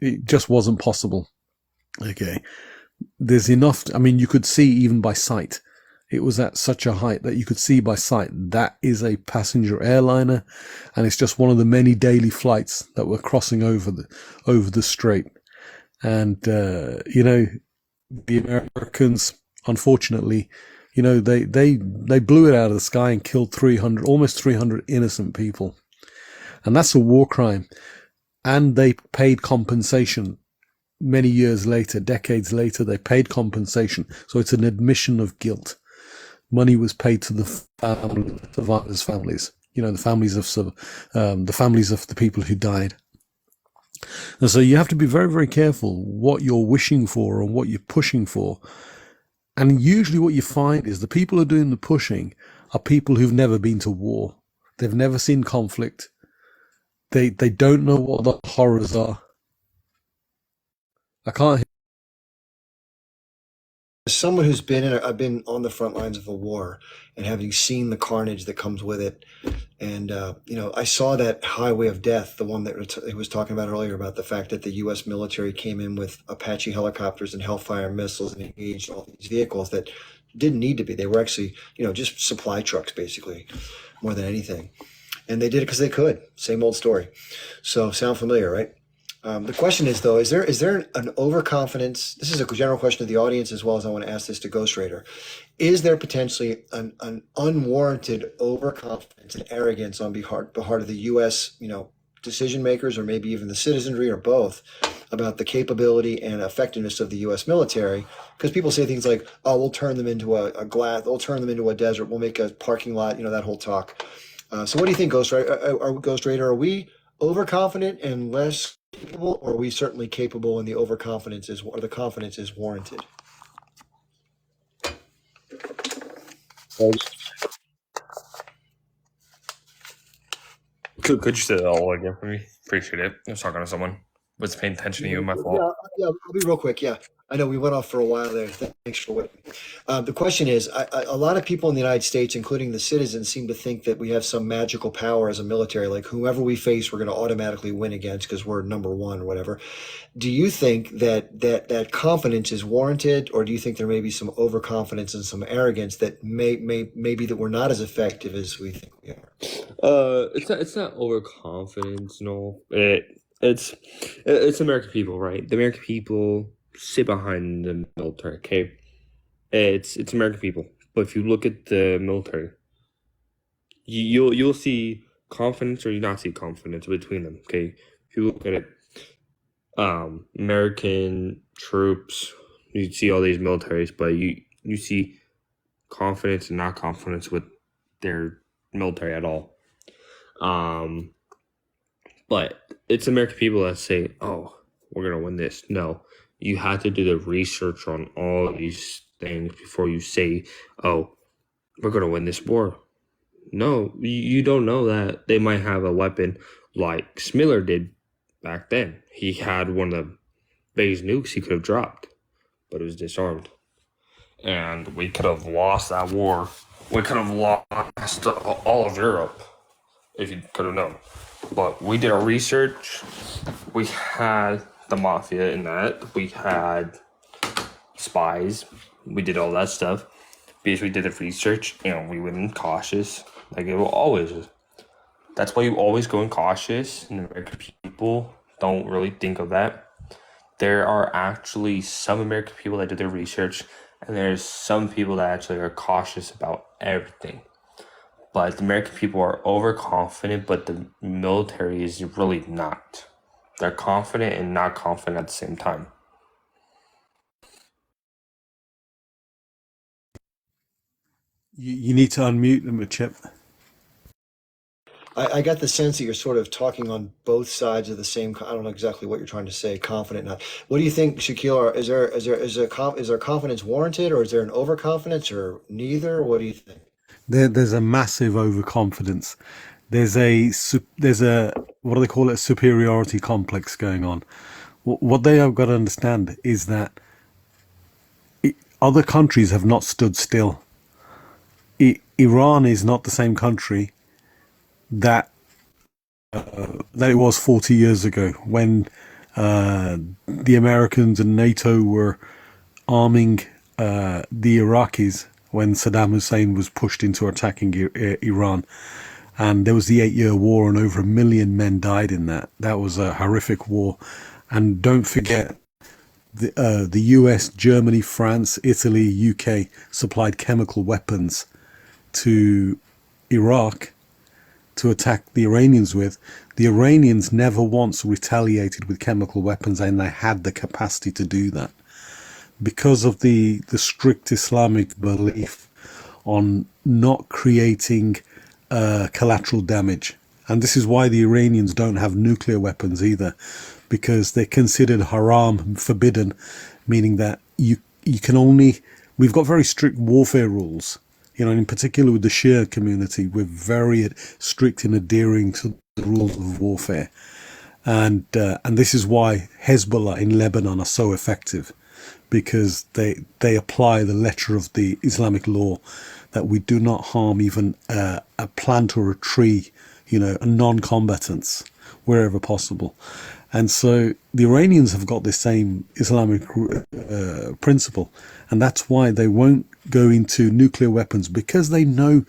It just wasn't possible. Okay. There's enough, you could see even by sight. It was at such a height that you could see by sight that is a passenger airliner, and it's just one of the many daily flights that were crossing over the strait. And the Americans, unfortunately, they blew it out of the sky and killed almost 300 innocent people, and that's a war crime. And they paid compensation many years later, decades later. They paid compensation, so it's an admission of guilt. Money was paid to the survivors' families, the families of the people who died. And so you have to be very, very careful what you're wishing for and what you're pushing for. And usually what you find is the people who are doing the pushing are people who've never been to war. They've never seen conflict. They don't know what the horrors are. I can't. As someone who's I've been on the front lines of a war, and having seen the carnage that comes with it, and I saw that highway of death, the one that he was talking about earlier, about the fact that the U.S. military came in with Apache helicopters and Hellfire missiles and engaged all these vehicles that didn't need to be. They were actually, just supply trucks, basically, more than anything. And they did it because they could. Same old story. So sound familiar, right? The question is, though, is there an overconfidence? This is a general question to the audience, as well as I want to ask this to Ghost Raider. Is there potentially an unwarranted overconfidence and arrogance on part of the U.S., decision makers, or maybe even the citizenry, or both, about the capability and effectiveness of the U.S. military? Because people say things like, "Oh, we'll turn them into a glass. We'll turn them into a desert. We'll make a parking lot." That whole talk. So, what do you think, Ghost Raider? Are we overconfident and less capable, or are we certainly capable, and the confidence is warranted? Could you say that all again for me? Appreciate it. I was talking to someone. Was paying attention to you. My fault. Yeah, I'll be real quick. Yeah, I know we went off for a while there. Thanks for waiting. The question is, a lot of people in the United States, including the citizens, seem to think that we have some magical power as a military, like whoever we face, we're going to automatically win against because we're number one or whatever. Do you think that confidence is warranted, or do you think there may be some overconfidence and some arrogance that maybe that we're not as effective as we think we are? It's not overconfidence. No, it's American people, right? The American people sit behind the military. Okay, it's American people. But if you look at the military, you'll see confidence, or you not see confidence between them. Okay, if you look at it, American troops. You see all these militaries, but you see confidence and not confidence with their military at all. Um, but it's American people that say, "Oh, we're gonna win this." No, you have to do the research on all these things before you say, "Oh, we're gonna win this war." No, you don't know that they might have a weapon like Smiller did back then. He had one of the biggest nukes he could have dropped, but it was disarmed. And we could have lost that war. We could have lost all of Europe if you could have known. But we did our research. We had the mafia in that. We had spies. We did all that stuff because we did the research and we went in cautious. Like it will always. That's why you always go in cautious. And American people don't really think of that. There are actually some American people that do their research, and there's some people that actually are cautious about everything. But the American people are overconfident, but the military is really not. They're confident and not confident at the same time. You need to unmute them, Chip. I got the sense that you're sort of talking on both sides of the same. I don't know exactly what you're trying to say. Confident, not. What do you think, Shaquille? Is there confidence warranted, or is there an overconfidence, or neither? What do you think? There's a massive overconfidence. There's a what do they call it? A superiority complex going on. What they have got to understand is that other countries have not stood still. Iran is not the same country that that it was 40 years ago when the Americans and NATO were arming the Iraqis when Saddam Hussein was pushed into attacking Iran. And there was the 8-year war, and over 1 million men died in that. That was a horrific war. And don't forget, the US, Germany, France, Italy, UK supplied chemical weapons to Iraq to attack the Iranians with. The Iranians never once retaliated with chemical weapons, and they had the capacity to do that because of the strict Islamic belief on not creating collateral damage. And this is why the Iranians don't have nuclear weapons either, because they're considered haram, forbidden, meaning that you can only. We've got very strict warfare rules. You know, in particular with the Shia community, we're very strict in adhering to the rules of warfare, and this is why Hezbollah in Lebanon are so effective, because they apply the letter of the Islamic law that we do not harm even a plant or a tree, you know, a non-combatants wherever possible. And so the Iranians have got the same Islamic principle, and that's why they won't go into nuclear weapons, because they know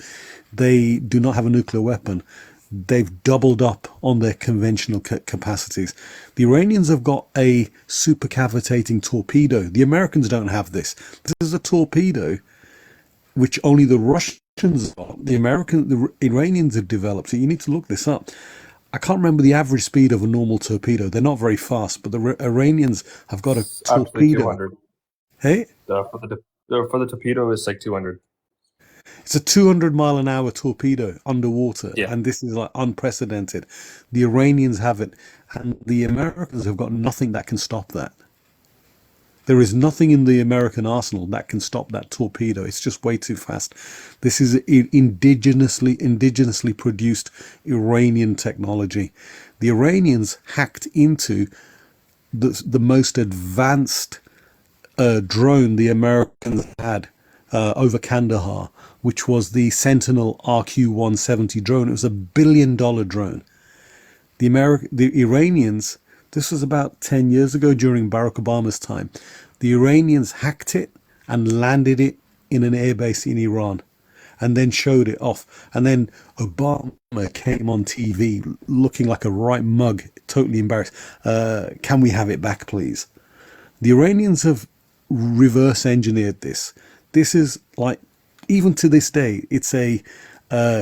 they do not have a nuclear weapon. They've doubled up on their conventional capacities. The Iranians have got a supercavitating torpedo. The Americans don't have this. This is a torpedo which only the Russians got. The Iranians have developed it. You need to look this up. I can't remember the average speed of a normal torpedo. They're not very fast, but the Iranians have got a Actually, torpedo. 200. Hey, For the torpedo, it's like 200. it's a 200-mile-an-hour torpedo underwater, Yeah. and this is like unprecedented. The Iranians have it, and the Americans have got nothing that can stop that. There is nothing in the American arsenal that can stop that torpedo. It's just way too fast. This is indigenously produced Iranian technology. The Iranians hacked into the most advanced drone the Americans had over Kandahar, which was the Sentinel RQ-170 drone. It was $1 billion drone. The Iranians, this was about 10 years ago during Barack Obama's time. The Iranians hacked it and landed it in an airbase in Iran and then showed it off. And then Obama came on TV looking like a right mug, totally embarrassed. Can we have it back, please? The Iranians have reverse engineered this. This is like, even to this day, it's a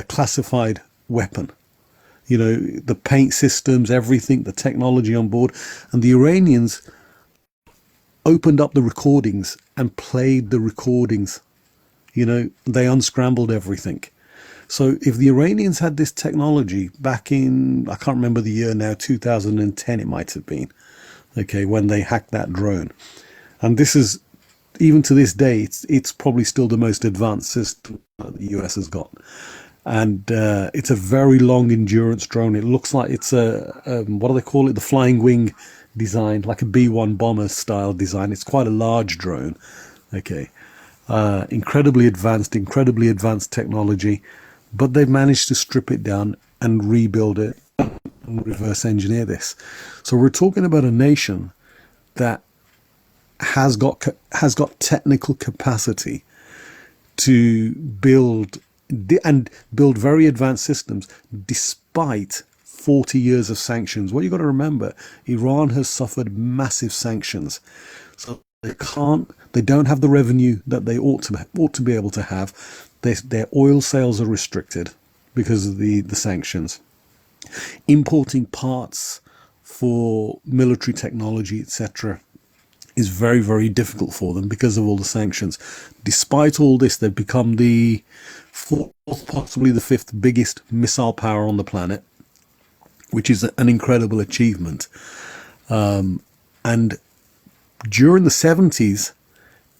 classified weapon. you know, the paint systems, everything, the technology on board. And the Iranians opened up the recordings and played the recordings. You know, they unscrambled everything. So if the Iranians had this technology back in, I can't remember the year now, 2010 it might have been, okay, when they hacked that drone. And this is, even to this day, it's probably still the most advanced system that the US has got. And it's a very long endurance drone. It looks like it's what do they call it? The flying wing design, like a B-1 bomber style design. It's quite a large drone. Okay. Incredibly advanced technology, but they've managed to strip it down and rebuild it and reverse engineer this. So we're talking about a nation that has got technical capacity to build very advanced systems despite 40 years of sanctions. What you got to remember, Iran has suffered massive sanctions, so they don't have the revenue that they ought to be able to have. Their oil sales are restricted because of the sanctions. Importing parts for military technology, etc., is very, very difficult for them because of all the sanctions. Despite all this, they've become the fourth, possibly the fifth biggest missile power on the planet, which is an incredible achievement. And during the 70s,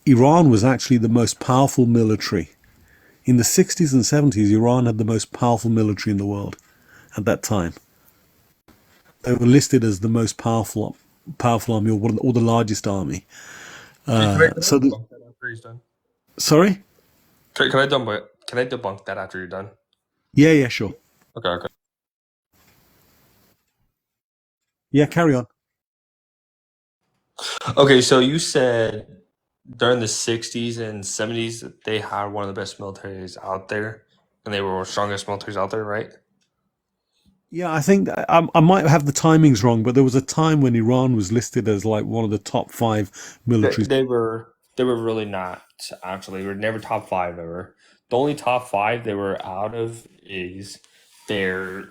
Iran was actually the most powerful military. In the 60s and 70s, Iran had the most powerful military in the world at that time. They were listed as the most powerful army, or the largest army. After he's done. Sorry? Can I debunk that after you're done? Yeah, sure. Okay. Yeah, carry on. Okay, so you said during the 60s and 70s that they had one of the best militaries out there, and they were one of the strongest militaries out there, right? Yeah, I think I might have the timings wrong, but there was a time when Iran was listed as like one of the top 5 militaries. They were really not, actually. They were never top 5 ever. The only top 5 they were out of is their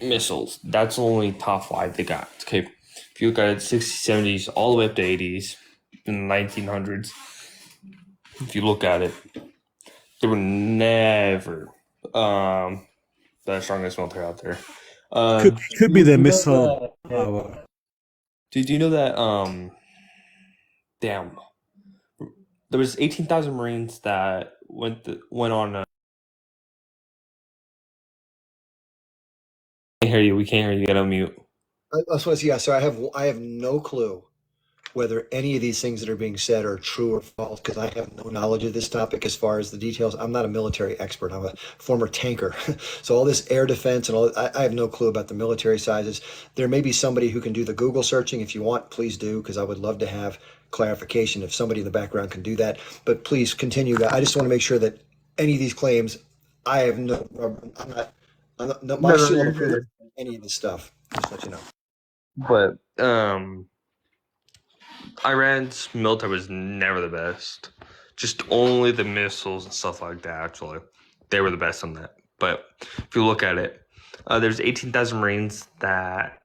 missiles. That's the only top 5 they got. Okay, if you look at it, 60s, 70s, all the way up to 80s, in the 1900s, if you look at it, they were never the strongest military out there. Could be their missile power. Do you know that? Damn, there was 18,000 Marines that went on. Can't hear you. We can't hear you. You gotta mute. That's what. Yeah. So I have no clue whether any of these things that are being said are true or false because I have no knowledge of this topic as far as the details. I'm not a military expert. I'm a former tanker. So all this air defense and all, I have no clue about the military sizes. There may be somebody who can do the Google searching. If you want, please do, because I would love to have clarification if somebody in the background can do that. But please continue. I just want to make sure that any of these claims, I have no, I'm not my seal of approval on any of this stuff. Just let you know. But Iran's military was never the best. Just only the missiles and stuff like that, actually. They were the best on that. But if you look at it, there's 18,000 Marines that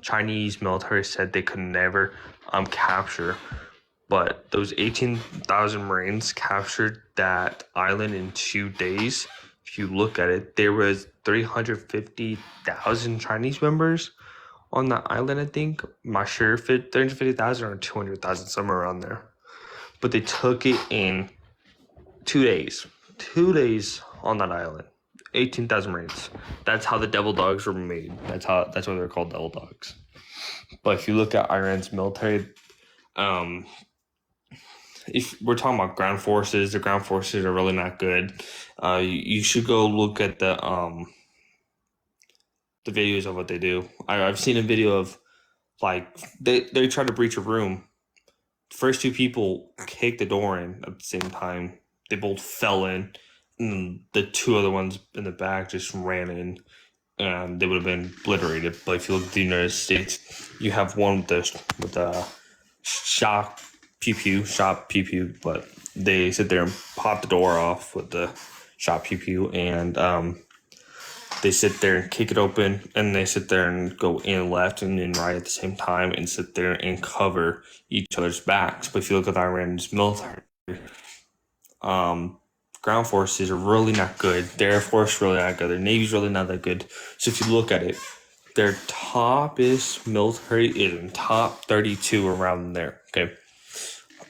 Chinese military said they could never capture. But those 18,000 Marines captured that island in 2 days. If you look at it, there was 350,000 Chinese members on that island, I think. I'm not sure if it 350,000 or 200,000, somewhere around there. But they took it in 2 days. 2 days on that island. 18,000 Marines. That's how the Devil Dogs were made. That's why they're called Devil Dogs. But if you look at Iran's military, if we're talking about ground forces, the ground forces are really not good. You should go look at the videos of what they do. I've seen a video of like they try to breach a room. First 2 people kicked the door in at the same time. They both fell in, and the 2 other ones in the back just ran in, and they would have been obliterated. But if you look at the United States, you have one with the shock pew pew, but they sit there and pop the door off with the shot pew pew, and they sit there and kick it open, and they sit there and go in left and in right at the same time, and sit there and cover each other's backs. But if you look at Iran's military, ground forces are really not good. Their Air Force really not good. Their Navy's really not that good. So if you look at it, their toppest military is in top 32 around there. Okay.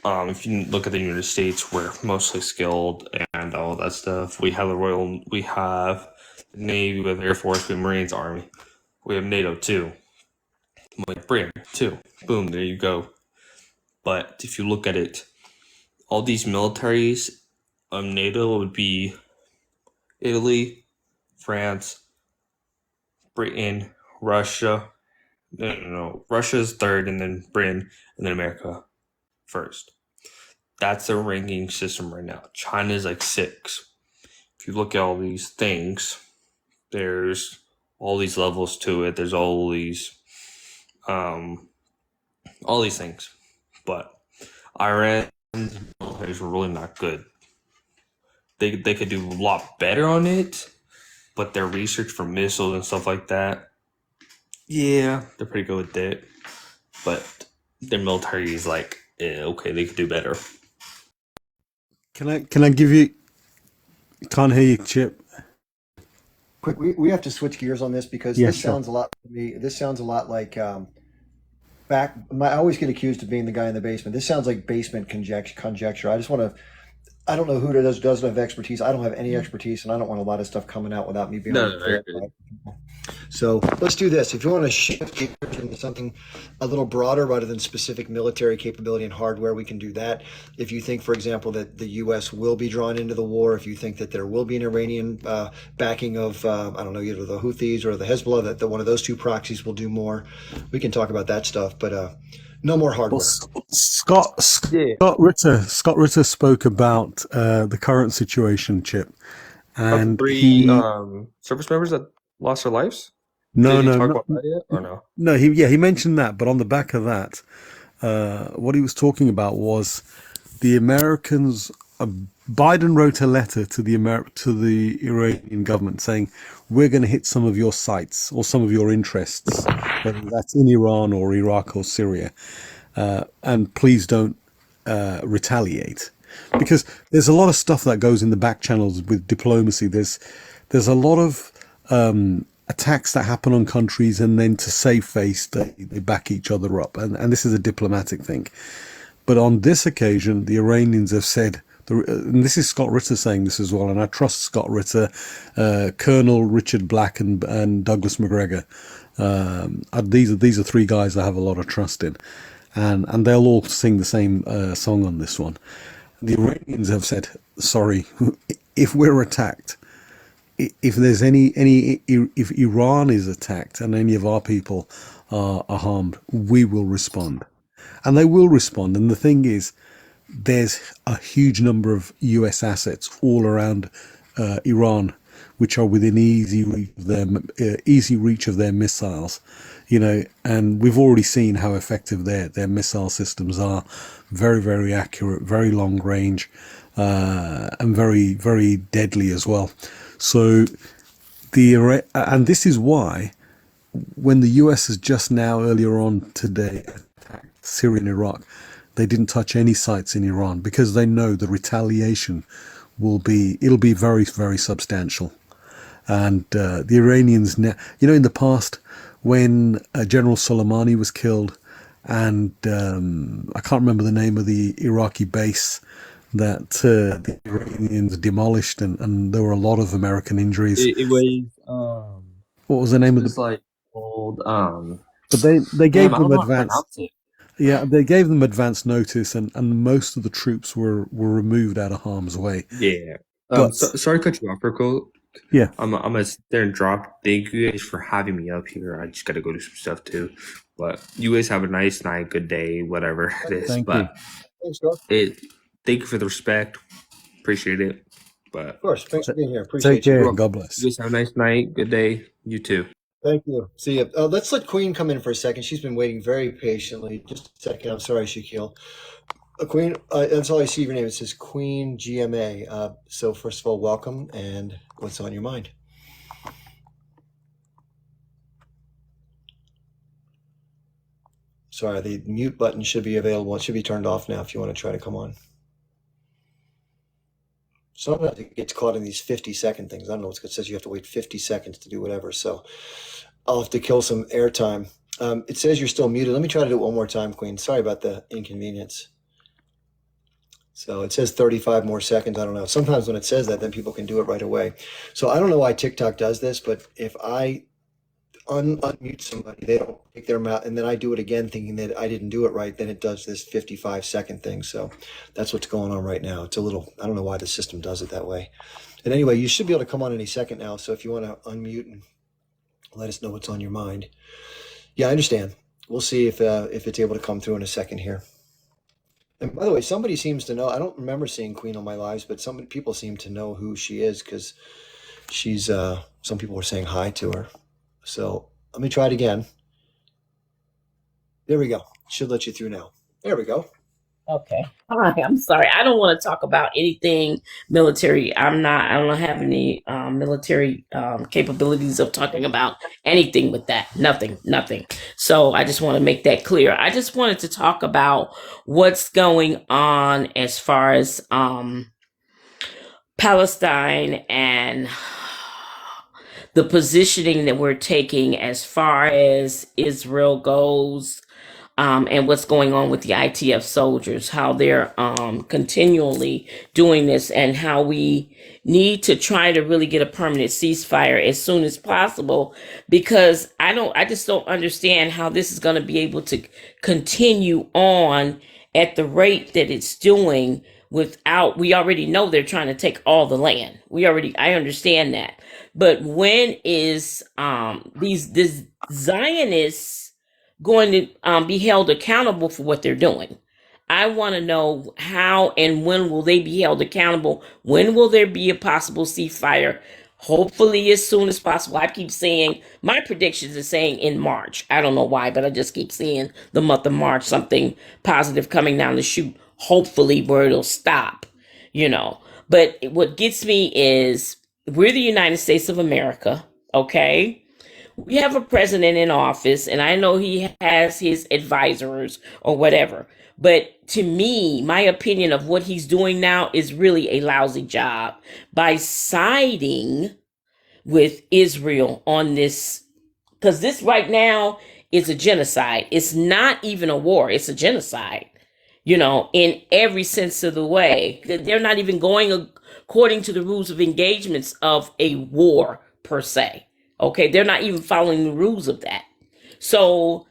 If you look at the United States, we're mostly skilled and all that stuff. We have we have the Navy, we have Air Force, we have Marines, Army. We have NATO too. We have Britain too. Boom, there you go. But if you look at it, all these militaries, NATO would be Italy, France, Britain, Russia. No, Russia's third, and then Britain, and then America first. That's the ranking system right now. China's like 6. If you look at all these things, there's all these levels to it. There's all these things. But Iran's military is really not good. They could do a lot better on it, but their research for missiles and stuff like that, yeah, they're pretty good with it. But their military is like, okay, they could do better. Can I give you? Can't hear you, Chip. Quick, we have to switch gears on this because Yeah, this sure. sounds a lot to me. This sounds a lot like I always get accused of being the guy in the basement. This sounds like basement conjecture. I just want to. I don't know who doesn't have expertise. I don't have any expertise, and I don't want a lot of stuff coming out without me being able to clarify. So let's do this. If you want to shift gears into something a little broader rather than specific military capability and hardware, we can do that. If you think, for example, that the U.S. will be drawn into the war, if you think that there will be an Iranian backing of, I don't know, either the Houthis or the Hezbollah, that one of those two proxies will do more, we can talk about that stuff. But no more hardware. Scott Ritter spoke about the current situation, Chip, and Three service members that lost their lives. no, Did you no, talk no, about that yet, or no? no. He mentioned that, but on the back of that, what he was talking about was the Americans. Biden wrote a letter to the Iranian government saying, "We're going to hit some of your sites or some of your interests, whether that's in Iran or Iraq or Syria, and please don't retaliate." Because there's a lot of stuff that goes in the back channels with diplomacy. There's a lot of attacks that happen on countries, and then to save face, they back each other up, and this is a diplomatic thing. But on this occasion, the Iranians have said, and this is Scott Ritter saying this as well, and I trust Scott Ritter, Colonel Richard Black, and Douglas McGregor. These are 3 guys I have a lot of trust in, and they'll all sing the same song on this one. The Iranians have said, sorry, if we're attacked, if there's if Iran is attacked and any of our people are harmed, we will respond. And they will respond. And the thing is, there's a huge number of US assets all around Iran, which are within easy reach of their missiles, and we've already seen how effective their missile systems are. Very, very accurate, very long range, and very, very deadly as well. So and this is why when the US has just now earlier on today attacked Syria and Iraq, they didn't touch any sites in Iran because they know the retaliation it'll be very, very substantial. And the Iranians now, in the past when General Soleimani was killed, and I can't remember the name of the Iraqi base that the Iranians demolished, and there were a lot of American injuries. It was What was the name of it's the? like old But they gave damn, I don't them know how to advance. pronounce it. Yeah, they gave them advance notice, and most of the troops were removed out of harm's way. Yeah. But Sorry to cut you off, Rico. yeah, I'm gonna sit there and drop. Thank you guys for having me up here. I just gotta go do some stuff too. But you guys have a nice night, good day, whatever it is. thank you. But Thanks, Doc. thank you for the respect. Appreciate it. But Of course. Thanks for being here. Take Appreciate you. care. You're God welcome. bless. You guys have a nice night, good day. You too. Thank you. See you. Let's let Queen come in for a second. She's been waiting very patiently. Just a second. I'm sorry, Shaquille. Queen, that's all I see your name. It says Queen GMA. So first of all, welcome, and what's on your mind? Sorry, the mute button should be available. It should be turned off now if you want to try to come on. Sometimes it gets caught in these 50-second things. I don't know. It says you have to wait 50 seconds to do whatever. So I'll have to kill some airtime. It says you're still muted. Let me try to do it one more time, Queen. Sorry about the inconvenience. So it says 35 more seconds. I don't know. Sometimes when it says that, then people can do it right away. So I don't know why TikTok does this, but if I unmute somebody, they don't take their mouth, and then I do it again thinking that I didn't do it right, then it does this 55-second thing. So that's what's going on right now. It's a little, I don't know why the system does it that way. And anyway, you should be able to come on any second now. So if you want to unmute and let us know what's on your mind. Yeah, I understand. We'll see if it's able to come through in a second here. And by the way, somebody seems to know. I don't remember seeing Queen on my lives, but some people seem to know who she is because she's. Some people were saying hi to her. So let me try it again. There we go. Should let you through now. There we go. Okay. Hi, I'm sorry. I don't want to talk about anything military. I don't have any military capabilities of talking about anything with that. Nothing. So I just want to make that clear. I just wanted to talk about what's going on as far as Palestine and the positioning that we're taking as far as Israel goes. And what's going on with the ITF soldiers, how they're continually doing this, and how we need to try to really get a permanent ceasefire as soon as possible, because I just don't understand how this is going to be able to continue on at the rate that it's doing without, we already know they're trying to take all the land. I understand that. But when is this Zionists going to be held accountable for what they're doing? I want to know how and when will they be held accountable? When will there be a possible ceasefire? Hopefully as soon as possible. I keep saying, my predictions are saying in March. I don't know why, but I just keep seeing the month of March, something positive coming down the chute, hopefully where it'll stop, But what gets me is, we're the United States of America, okay? We have a president in office, and I know he has his advisors or whatever. But to me, my opinion of what he's doing now is really a lousy job by siding with Israel on this, because this right now is a genocide. It's not even a war. It's a genocide, in every sense of the way. They're not even going according to the rules of engagements of a war per se. Okay, they're not even following the rules of that. So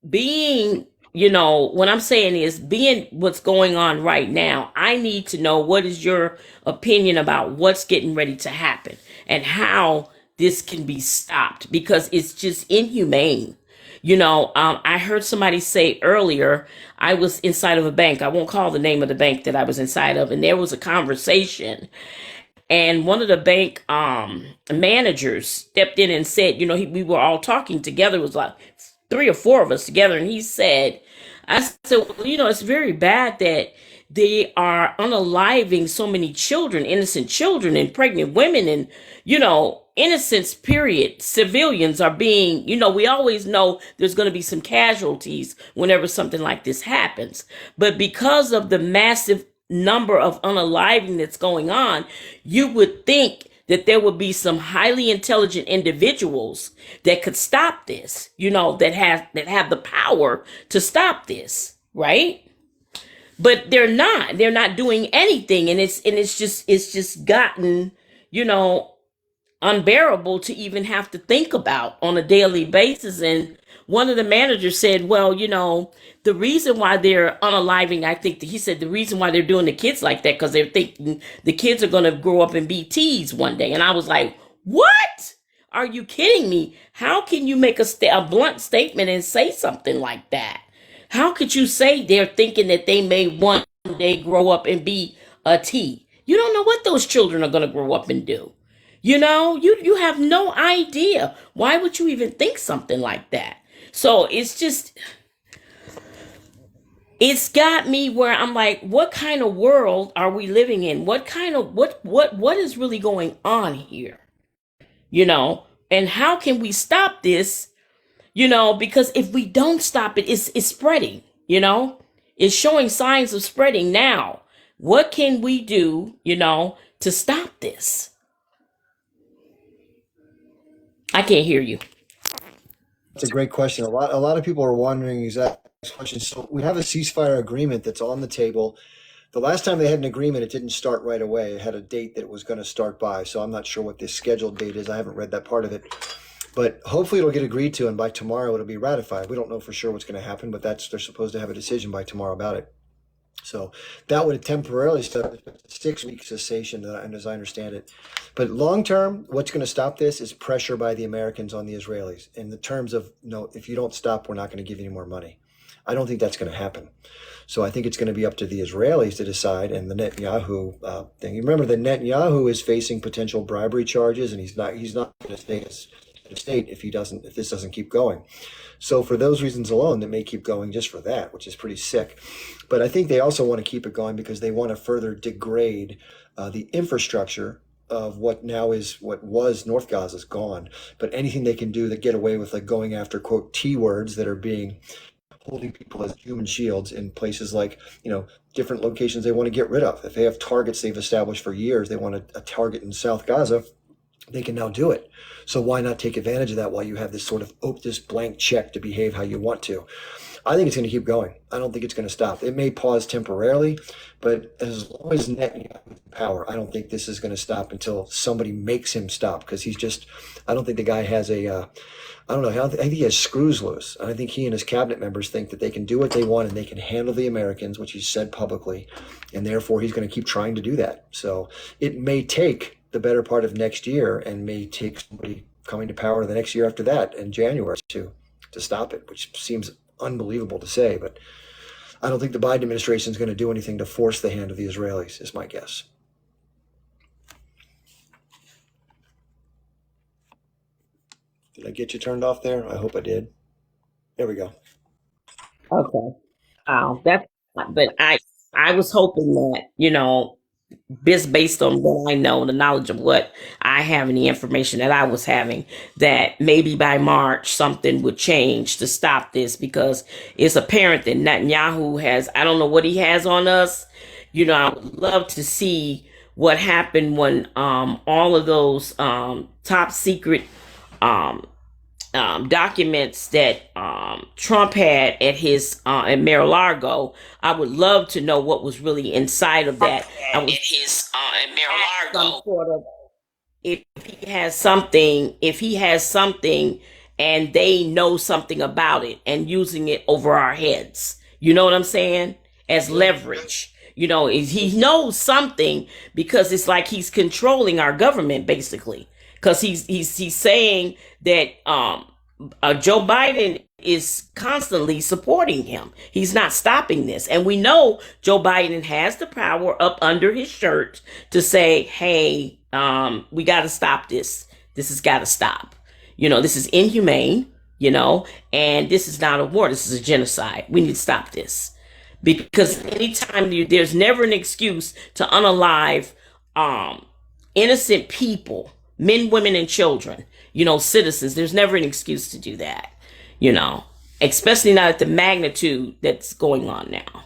being, what I'm saying is, being what's going on right now, I need to know, what is your opinion about what's getting ready to happen and how this can be stopped, because it's just inhumane. I heard somebody say earlier, I was inside of a bank. I won't call the name of the bank that I was inside of. And there was a conversation, and one of the bank managers stepped in and said, we were all talking together. It was like 3 or 4 of us together. And he said, I said, well, it's very bad that they are unaliving so many children, innocent children and pregnant women, and, innocents, period. Civilians are being, we always know there's going to be some casualties whenever something like this happens. But because of the massive number of unaliving that's going on, you would think that there would be some highly intelligent individuals that could stop this, that have the power to stop this, right? But they're not doing anything, and it's just gotten, unbearable to even have to think about on a daily basis. And one of the managers said, well, the reason why they're unaliving, I think that he said the reason why they're doing the kids like that, because they're thinking the kids are going to grow up and be teased one day. And I was like, what? Are you kidding me? How can you make a blunt statement and say something like that? How could you say they're thinking that they may one day grow up and be a T? You don't know what those children are going to grow up and do. You have no idea. Why would you even think something like that? So it's got me where I'm like, what kind of world are we living in? What is really going on here? And how can we stop this? Because if we don't stop it, it's spreading, it's showing signs of spreading now. What can we do, to stop this? I can't hear you. That's a great question. A lot of people are wondering exactly this question. So we have a ceasefire agreement that's on the table. The last time they had an agreement, it didn't start right away. It had a date that it was going to start by. So I'm not sure what this scheduled date is. I haven't read that part of it. But hopefully it'll get agreed to, and by tomorrow it'll be ratified. We don't know for sure what's going to happen, but they're supposed to have a decision by tomorrow about it. So that would temporarily stop a 6 week cessation, and as I understand it. But long term, what's going to stop this is pressure by the Americans on the Israelis in the terms of, if you don't stop, we're not going to give you any more money. I don't think that's going to happen. So I think it's going to be up to the Israelis to decide, and the Netanyahu thing. You remember that Netanyahu is facing potential bribery charges, and he's not going to stay as state if this doesn't keep going. So for those reasons alone, they may keep going just for that, which is pretty sick. But I think they also want to keep it going because they want to further degrade the infrastructure of what was North Gaza is gone. But anything they can do to get away with, like going after quote T words that are holding people as human shields in places like, different locations they want to get rid of. If they have targets they've established for years, they want a target in South Gaza, they can now do it. So why not take advantage of that while you have this sort of this blank check to behave how you want to? I think it's going to keep going. I don't think it's going to stop. It may pause temporarily, but as long as Netanyahu is in power, I don't think this is going to stop until somebody makes him stop, because I don't think the guy has I think he has screws loose. I think he and his cabinet members think that they can do what they want and they can handle the Americans, which he's said publicly, and therefore he's going to keep trying to do that. So it may take the better part of next year, and may take somebody coming to power the next year after that in January to stop it, which seems unbelievable to say, but I don't think the Biden administration is going to do anything to force the hand of the Israelis, is my guess. Did I get you turned off there? I hope I did. There we go. Okay. But I was hoping that, based on what I know, the knowledge of what I have and the information that I was having, that maybe by March something would change to stop this, because it's apparent that Netanyahu I don't know what he has on us. I would love to see what happened when all of those top secret documents that Trump had at his at Mar-a-Lago. I would love to know what was really inside of that. At his at Mar-a-Lago. Sort of, if he has something, and they know something about it and using it over our heads. You know what I'm saying? As leverage. He knows something, because it's like he's controlling our government basically. Because he's saying that Joe Biden is constantly supporting him. He's not stopping this. And we know Joe Biden has the power up under his shirt to say, hey, we got to stop this. This has got to stop. This is inhumane, and this is not a war. This is a genocide. We need to stop this. Because anytime there's never an excuse to unalive innocent people, men, women, and children, citizens. There's never an excuse to do that, especially not at the magnitude that's going on now.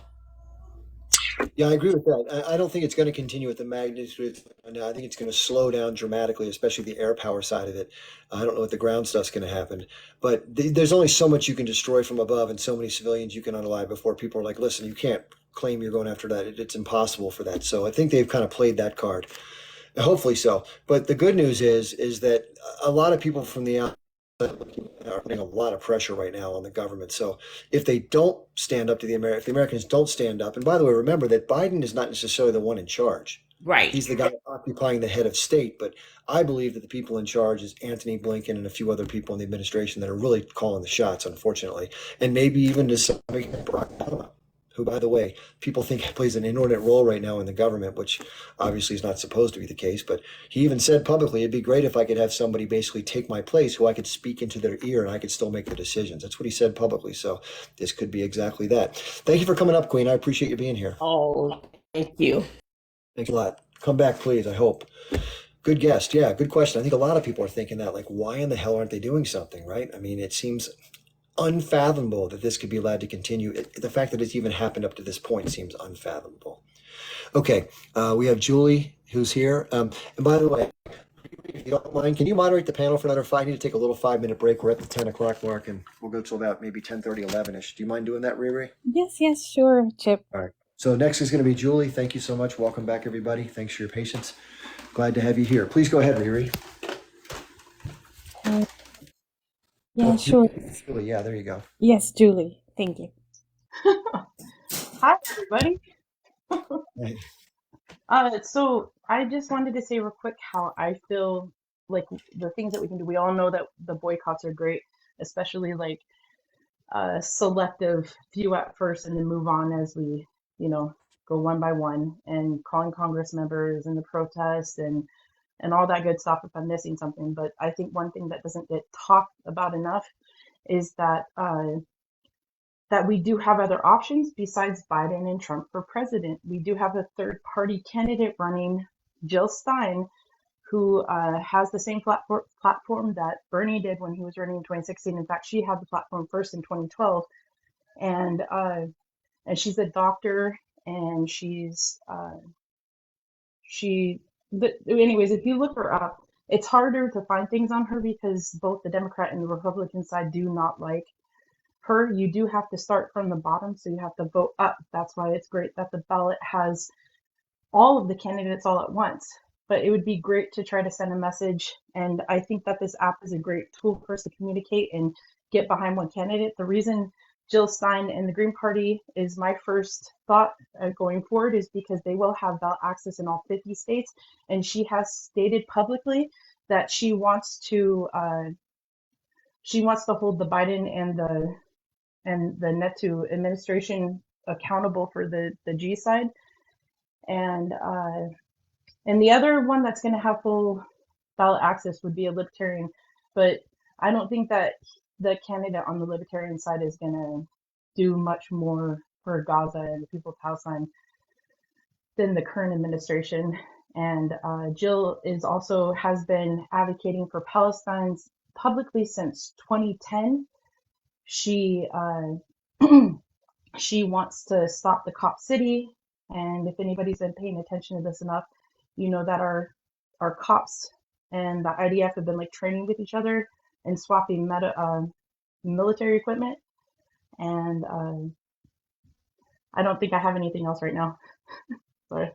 Yeah, I agree with that. I don't think it's going to continue at the magnitude. I think it's going to slow down dramatically, especially the air power side of it. I don't know what the ground stuff's going to happen, but there's only so much you can destroy from above and so many civilians you can unalive before people are like, listen, you can't claim you're going after that. It's impossible for that. So I think they've kind of played that card. Hopefully so. But the good news is that a lot of people from the outside are putting a lot of pressure right now on the government. So if they don't stand up to if the Americans don't stand up, and by the way, remember that Biden is not necessarily the one in charge. Right. He's the guy occupying the head of state. But I believe that the people in charge is Anthony Blinken and a few other people in the administration that are really calling the shots, unfortunately. And maybe even to some extent Barack Obama, who, by the way, people think plays an inordinate role right now in the government, which obviously is not supposed to be the case. But he even said publicly, it'd be great if I could have somebody basically take my place who I could speak into their ear and I could still make the decisions. That's what he said publicly. So this could be exactly that. Thank you for coming up, Queen. I appreciate you being here. Oh, thank you. Thanks a lot. Come back, please. I hope. Good guest. Yeah, good question. I think a lot of people are thinking that, like, why in the hell aren't they doing something, right? I mean, it seems unfathomable that this could be allowed to continue. The fact that it's even happened up to this point seems unfathomable. Okay, we have Julie who's here. And by the way, if you don't mind, can you moderate the panel for another five? I need to take a little 5 minute break. We're at the 10 o'clock mark, and we'll go till about maybe 10:30, 11ish. Do you mind doing that, Riri? Yes, yes, sure, Chip. All right. So next is going to be Julie. Thank you so much. Welcome back, everybody. Thanks for your patience. Glad to have you here. Please go ahead, Riri. Uh, yeah, sure. Julie, yeah, there you go. Yes, Julie. Thank you. Hi, everybody. Hey. So I just wanted to say real quick how I feel like the things that we can do. We all know that the boycotts are great, especially like selective few at first and then move on as we, go one by one, and calling Congress members and the protests and all that good stuff if I'm missing something. But I think one thing that doesn't get talked about enough is that we do have other options besides Biden and Trump for president. We do have a third party candidate running, Jill Stein, who has the same platform that Bernie did when he was running in 2016. In fact, she had the platform first in 2012, and she's a doctor, and but anyways, if you look her up, it's harder to find things on her because both the Democrat and the Republican side do not like her. You do have to start from the bottom, so you have to vote up. That's why it's great that the ballot has all of the candidates all at once. But it would be great to try to send a message, and I think that this app is a great tool for us to communicate and get behind one candidate. The reason Jill Stein and the Green Party is my first thought going forward is because they will have ballot access in all 50 states, and she has stated publicly that she wants to hold the Biden and the Netu administration accountable for the G side. And the other one that's going to have full ballot access would be a libertarian, but I don't think that the candidate on the libertarian side is going to do much more for Gaza and the people of Palestine than the current administration. And Jill has been advocating for Palestine publicly since 2010. She she wants to stop the cop city, and if anybody's been paying attention to this enough, you know that our cops and the IDF have been like training with each other and swapping military equipment. And I don't think I have anything else right now. Sorry.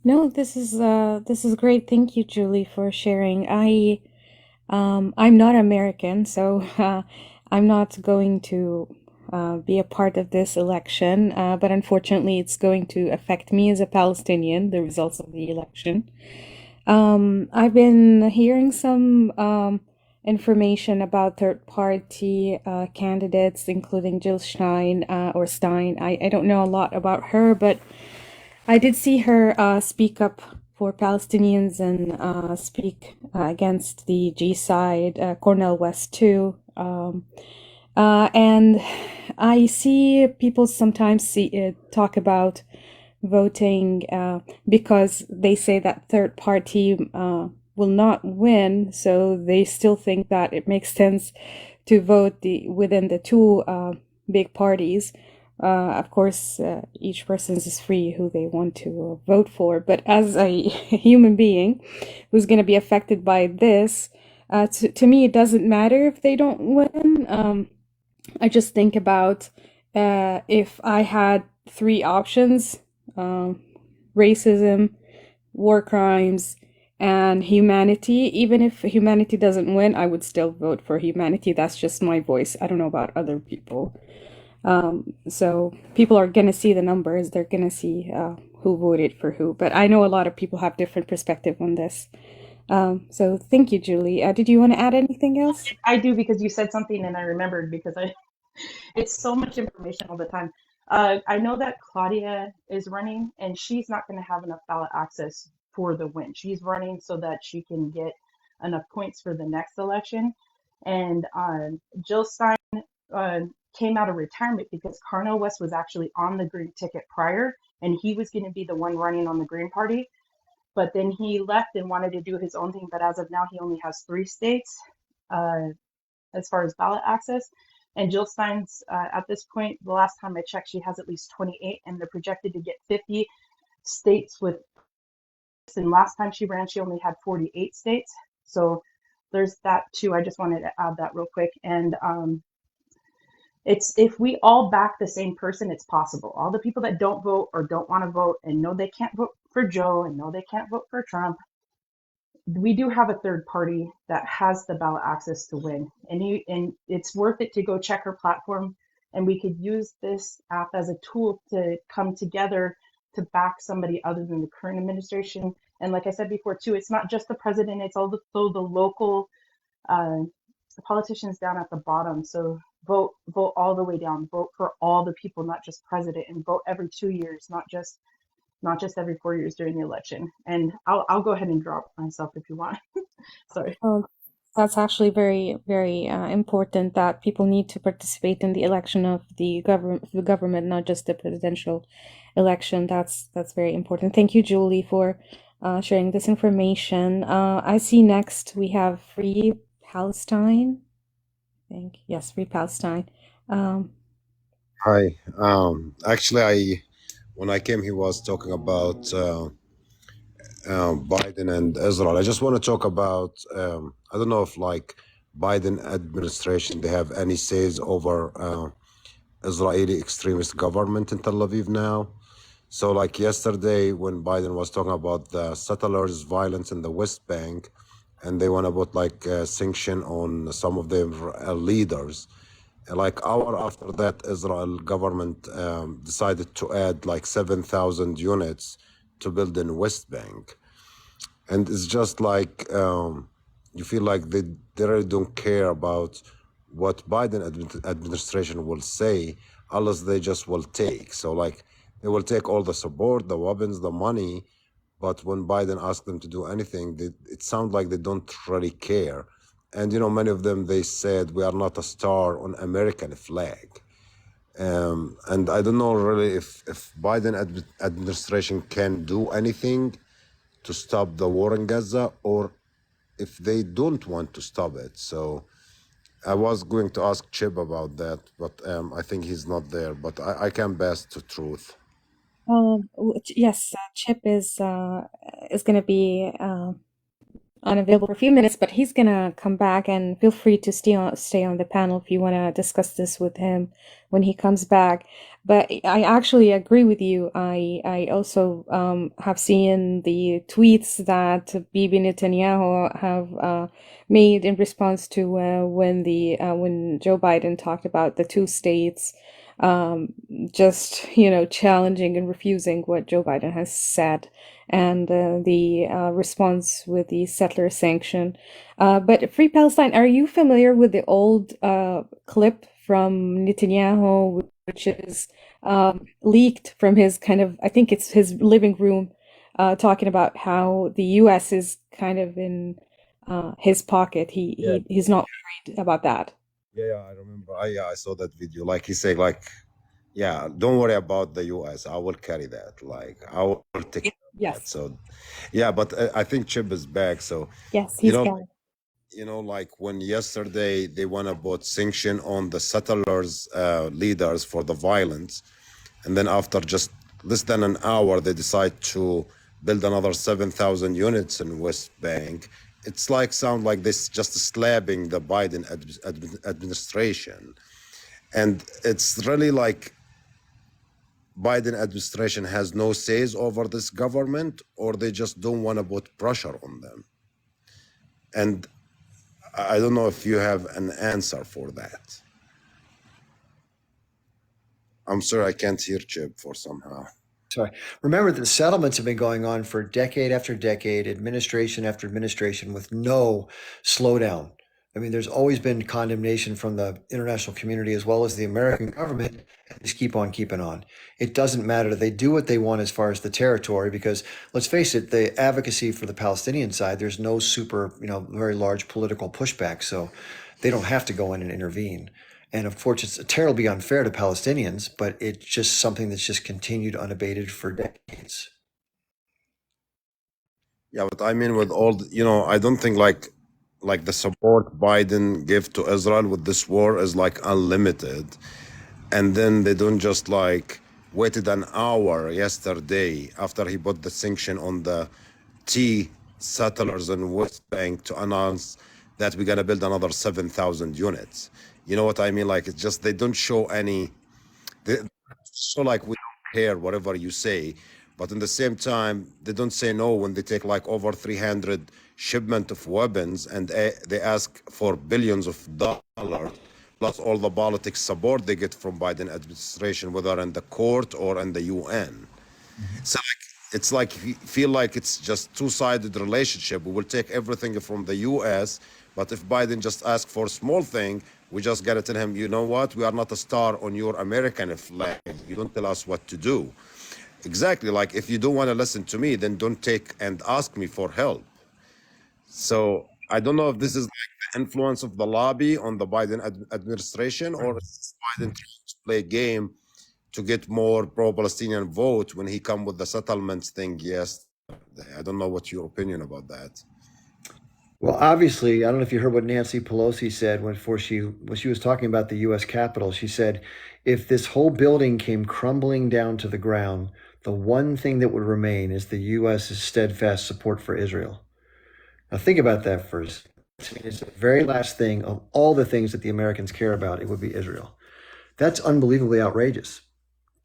No, this is great. Thank you, Julie, for sharing. I'm not American, so I'm not going to be a part of this election, but unfortunately, it's going to affect me as a Palestinian, the results of the election. I've been hearing some information about third-party candidates, including Jill Stein or Stein. I don't know a lot about her, but I did see her speak up for Palestinians and speak against the G side, Cornel West too. And I see people sometimes talk about voting because they say that third party will not win, so they still think that it makes sense to vote within the two big parties. Of course, each person is free who they want to vote for, but as a human being who's going to be affected by this, to me, it doesn't matter if they don't win. I just think about if I had three options, racism, war crimes, and humanity. Even if humanity doesn't win, I would still vote for humanity. That's just my voice. I don't know about other people. So people are going to see the numbers. They're going to see who voted for who. But I know a lot of people have different perspective on this. So thank you, Julie. Did you want to add anything else? I do, because you said something and I remembered, because it's so much information all the time. I know that Claudia is running, and she's not going to have enough ballot access for the win. She's running so that she can get enough points for the next election. And Jill Stein came out of retirement because Cornel West was actually on the Green ticket prior, and he was going to be the one running on the Green Party. But then he left and wanted to do his own thing. But as of now, he only has 3 states. as far as ballot access. And Jill Stein's, at this point, the last time I checked, she has at least 28, and they're projected to get 50 states with. And last time she ran, she only had 48 states. So there's that too. I just wanted to add that real quick. And it's, if we all back the same person, it's possible. All the people that don't vote or don't want to vote and know they can't vote for Joe and know they can't vote for Trump, we do have a third party that has the ballot access to win. And it's worth it to go check her platform. And we could use this app as a tool to come together to back somebody other than the current administration. And like I said before too, it's not just the president, it's also the local politicians down at the bottom. So vote all the way down, vote for all the people, not just president, and vote every 2 years, not just every 4 years during the election. And I'll go ahead and drop myself if you want. Sorry. That's actually very, very important that people need to participate in the election of the government, not just the presidential election. That's very important. Thank you, Julie, for sharing this information. I see next we have Free Palestine. Yes, Free Palestine. Hi. Actually, when I came, he was talking about Biden and Israel. I just want to talk about. I don't know if like Biden administration they have any says over Israeli extremist government in Tel Aviv now. So like yesterday when Biden was talking about the settlers' violence in the West Bank, and they want to put like sanction on some of their leaders. Like hour after that, Israel government decided to add like 7,000 units to build in West Bank. And it's just like, you feel like they really don't care about what Biden administration will say unless they just will take. So like they will take all the support, the weapons, the money, but when Biden asks them to do anything, it sounds like they don't really care. And you know, many of them, they said we are not a star on American flag. And I don't know really if Biden administration can do anything to stop the war in Gaza, or if they don't want to stop it. So I was going to ask Chip about that, but I think he's not there. But I can pass to Truth. Yes, Chip is going to be unavailable for a few minutes, but he's going to come back, and feel free to stay on the panel if you want to discuss this with him when he comes back. But I actually agree with you. I also have seen the tweets that Bibi Netanyahu have made in response to when Joe Biden talked about the two states, just challenging and refusing what Joe Biden has said, and the response with the settler sanction. But Free Palestine, are you familiar with the old clip from Netanyahu, which is leaked from his I think it's his living room, talking about how the U.S. is kind of in his pocket. He's not worried about that. Yeah, I remember. I saw that video. Like he said, like, yeah, don't worry about the U.S. I will carry that. Like, I will take care of Yes. that. So, yeah, but I think Chip is back. So, Yes, he's back. Like when yesterday they want to put sanction on the settlers' leaders for the violence, and then after just less than an hour, they decide to build another 7,000 units in West Bank. It's like sound like this just slapping the Biden administration. And it's really like Biden administration has no says over this government, or they just don't want to put pressure on them. And I don't know if you have an answer for that. I'm sorry, I can't hear Chip for somehow. Sorry. Remember, the settlements have been going on for decade after decade, administration after administration, with no slowdown. I mean, there's always been condemnation from the international community as well as the American government. Just keep on keeping on. It doesn't matter. They do what they want as far as the territory, because let's face it, the advocacy for the Palestinian side, there's no super, very large political pushback. So they don't have to go in and intervene. And of course, it's terribly unfair to Palestinians, but it's just something that's just continued unabated for decades. Yeah, but I mean, with all, I don't think like like the support Biden give to Israel with this war is like unlimited, and then they don't just like waited an hour yesterday after he put the sanction on the T settlers in West Bank to announce that we're gonna build another 7,000 units. You know what I mean? Like it's just they don't show any. They, so like we don't care whatever you say, but in the same time they don't say no when they take like over 300 shipment of weapons and they ask for billions of dollars plus all the politics support they get from Biden administration, whether in the court or in the UN. So like, it's like you feel like it's just two-sided relationship. We will take everything from the U.S., but if Biden just asks for a small thing, we just gotta tell him, you know what? We are not a star on your American flag. You don't tell us what to do. Exactly. Like if you don't want to listen to me, then don't take and ask me for help. So I don't know if this is like the influence of the lobby on the Biden administration, or is Biden trying to play a game to get more pro-Palestinian vote when he come with the settlements thing yesterday. I don't know what your opinion about that. Well, obviously, I don't know if you heard what Nancy Pelosi said when she was talking about the U.S. Capitol. She said, if this whole building came crumbling down to the ground, the one thing that would remain is the U.S.'s steadfast support for Israel. Now, think about that first. It's the very last thing of all the things that the Americans care about. It would be Israel. That's unbelievably outrageous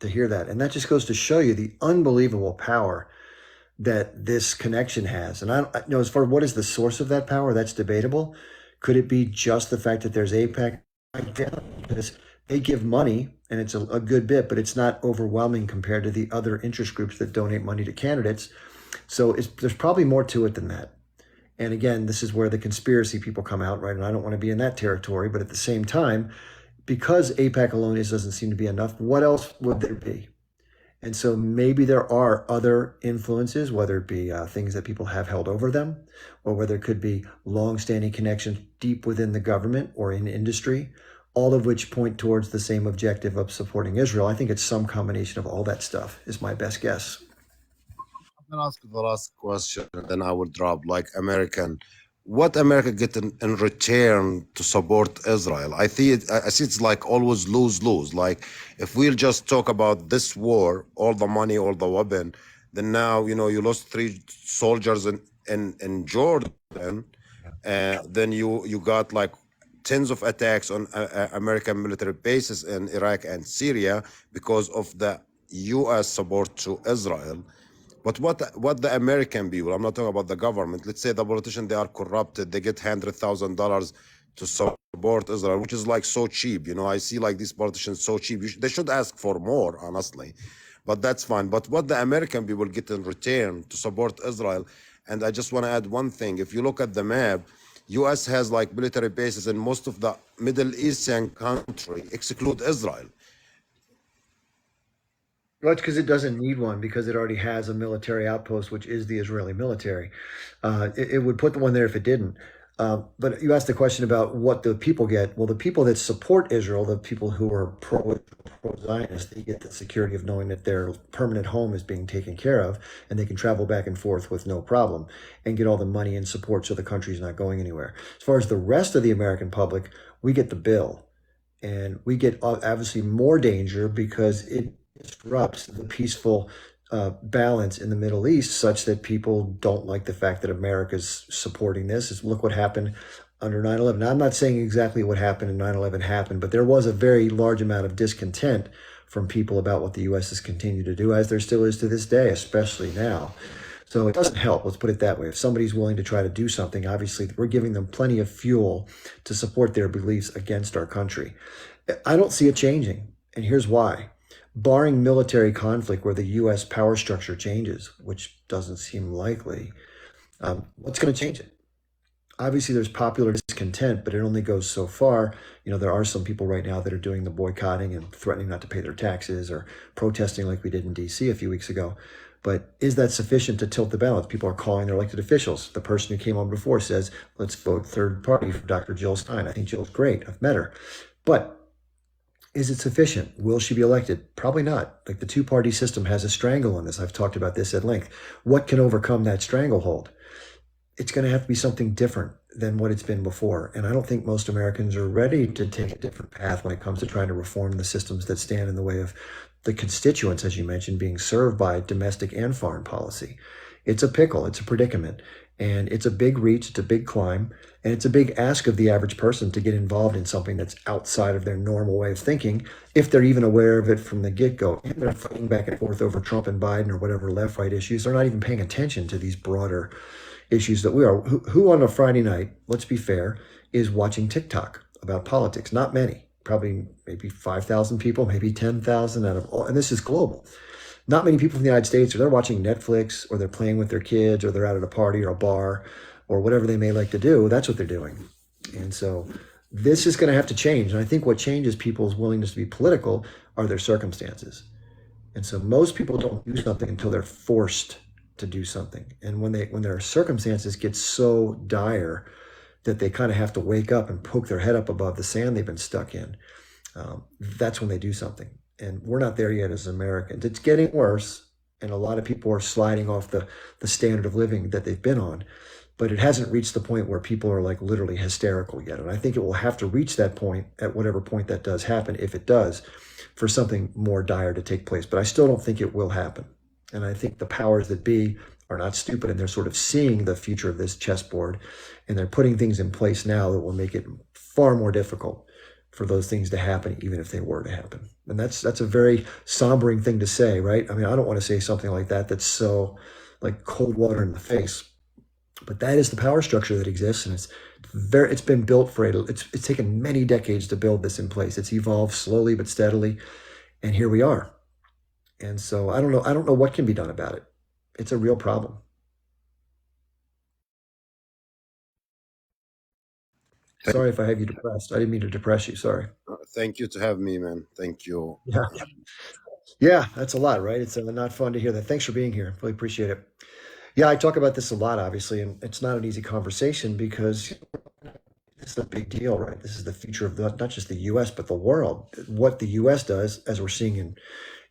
to hear that, and that just goes to show you the unbelievable power that this connection has. And I you know, as far as what is the source of that power, that's debatable. Could it be just the fact that there's AIPAC? I doubt it, because they give money and it's a good bit, but it's not overwhelming compared to the other interest groups that donate money to candidates. So there's probably more to it than that. And again, this is where the conspiracy people come out, right? And I don't want to be in that territory, but at the same time, because AIPAC alone doesn't seem to be enough, what else would there be? And so maybe there are other influences, whether it be things that people have held over them, or whether it could be long-standing connections deep within the government or in industry, all of which point towards the same objective of supporting Israel. I think it's some combination of all that stuff is my best guess. I'm gonna ask you the last question, and then I will drop like what America get in return to support Israel? I see it's like always lose. Like if we'll just talk about this war, all the money, all the weapon, then now you lost 3 soldiers in Jordan, then you got like tens of attacks on American military bases in Iraq and Syria because of the U.S. support to Israel. But what the American people, I'm not talking about the government, let's say the politicians, they are corrupted, they get $100,000 to support Israel, which is like so cheap. I see like these politicians so cheap. They should ask for more, honestly, but that's fine. But what the American people get in return to support Israel, and I just want to add one thing. If you look at the map, U.S. has like military bases in most of the Middle Eastern country, exclude Israel. Well, it's because it doesn't need one because it already has a military outpost, which is the Israeli military. It would put the one there if it didn't. But you asked the question about what the people get. Well, the people that support Israel, the people who are pro-Zionist, they get the security of knowing that their permanent home is being taken care of and they can travel back and forth with no problem and get all the money and support so the country's not going anywhere. As far as the rest of the American public, we get the bill. And we get obviously more danger because it disrupts the peaceful balance in the Middle East such that people don't like the fact that America's supporting this. Look what happened under 9/11. Now, I'm not saying exactly what happened in 9/11 happened, but there was a very large amount of discontent from people about what the U.S. has continued to do, as there still is to this day, especially now. So it doesn't help, let's put it that way. If somebody's willing to try to do something, obviously we're giving them plenty of fuel to support their beliefs against our country. I don't see it changing, and here's why. Barring military conflict where the U.S. power structure changes, which doesn't seem likely, what's going to change it? Obviously, there's popular discontent, but it only goes so far. There are some people right now that are doing the boycotting and threatening not to pay their taxes or protesting like we did in D.C. a few weeks ago. But is that sufficient to tilt the balance? People are calling their elected officials. The person who came on before says, let's vote third party for Dr. Jill Stein. I think Jill's great. I've met her. But is it sufficient? Will she be elected? Probably not. Like the two-party system has a strangle on this. I've talked about this at length. What can overcome that stranglehold? it's going to have to be something different than what it's been before. And I don't think most Americans are ready to take a different path when it comes to trying to reform the systems that stand in the way of the constituents, as you mentioned, being served by domestic and foreign policy. It's a pickle, it's a predicament, and it's a big reach, it's a big climb, and it's a big ask of the average person to get involved in something that's outside of their normal way of thinking, if they're even aware of it from the get-go. And they're fighting back and forth over Trump and Biden or whatever left-right issues. They're not even paying attention to these broader issues that we are. Who on a Friday night, let's be fair, is watching TikTok about politics? Not many. Probably maybe 5,000 people, maybe 10,000 out of all, and this is global. Not many people from the United States, or they're watching Netflix, or they're playing with their kids, or they're out at a party or a bar, or whatever they may like to do. That's what they're doing. And so this is going to have to change. And I think what changes people's willingness to be political are their circumstances. And so most people don't do something until they're forced to do something. And when their circumstances get so dire that they kind of have to wake up and poke their head up above the sand they've been stuck in, that's when they do something. And we're not there yet as Americans. It's getting worse, and a lot of people are sliding off the standard of living that they've been on, but it hasn't reached the point where people are like literally hysterical yet. And I think it will have to reach that point at whatever point that does happen, if it does, for something more dire to take place. But I still don't think it will happen. And I think the powers that be are not stupid, and they're sort of seeing the future of this chessboard, and they're putting things in place now that will make it far more difficult for those things to happen, even if they were to happen. And that's a very sombering thing to say, right? I mean, I don't want to say something like that that's so like cold water in the face, but that is the power structure that exists, and it's been built for it's taken many decades to build this in place. It's evolved slowly but steadily, and here we are. And so I don't know what can be done about it. It's a real problem. Sorry if I have you depressed. I didn't mean to depress you. Sorry. Thank you to have me, man. Thank you. Yeah. Yeah, that's a lot, right? It's not fun to hear that. Thanks for being here. Really appreciate it. Yeah, I talk about this a lot, obviously, and it's not an easy conversation because this is a big deal, right? This is the future of not just the U.S., but the world. What the U.S. does, as we're seeing in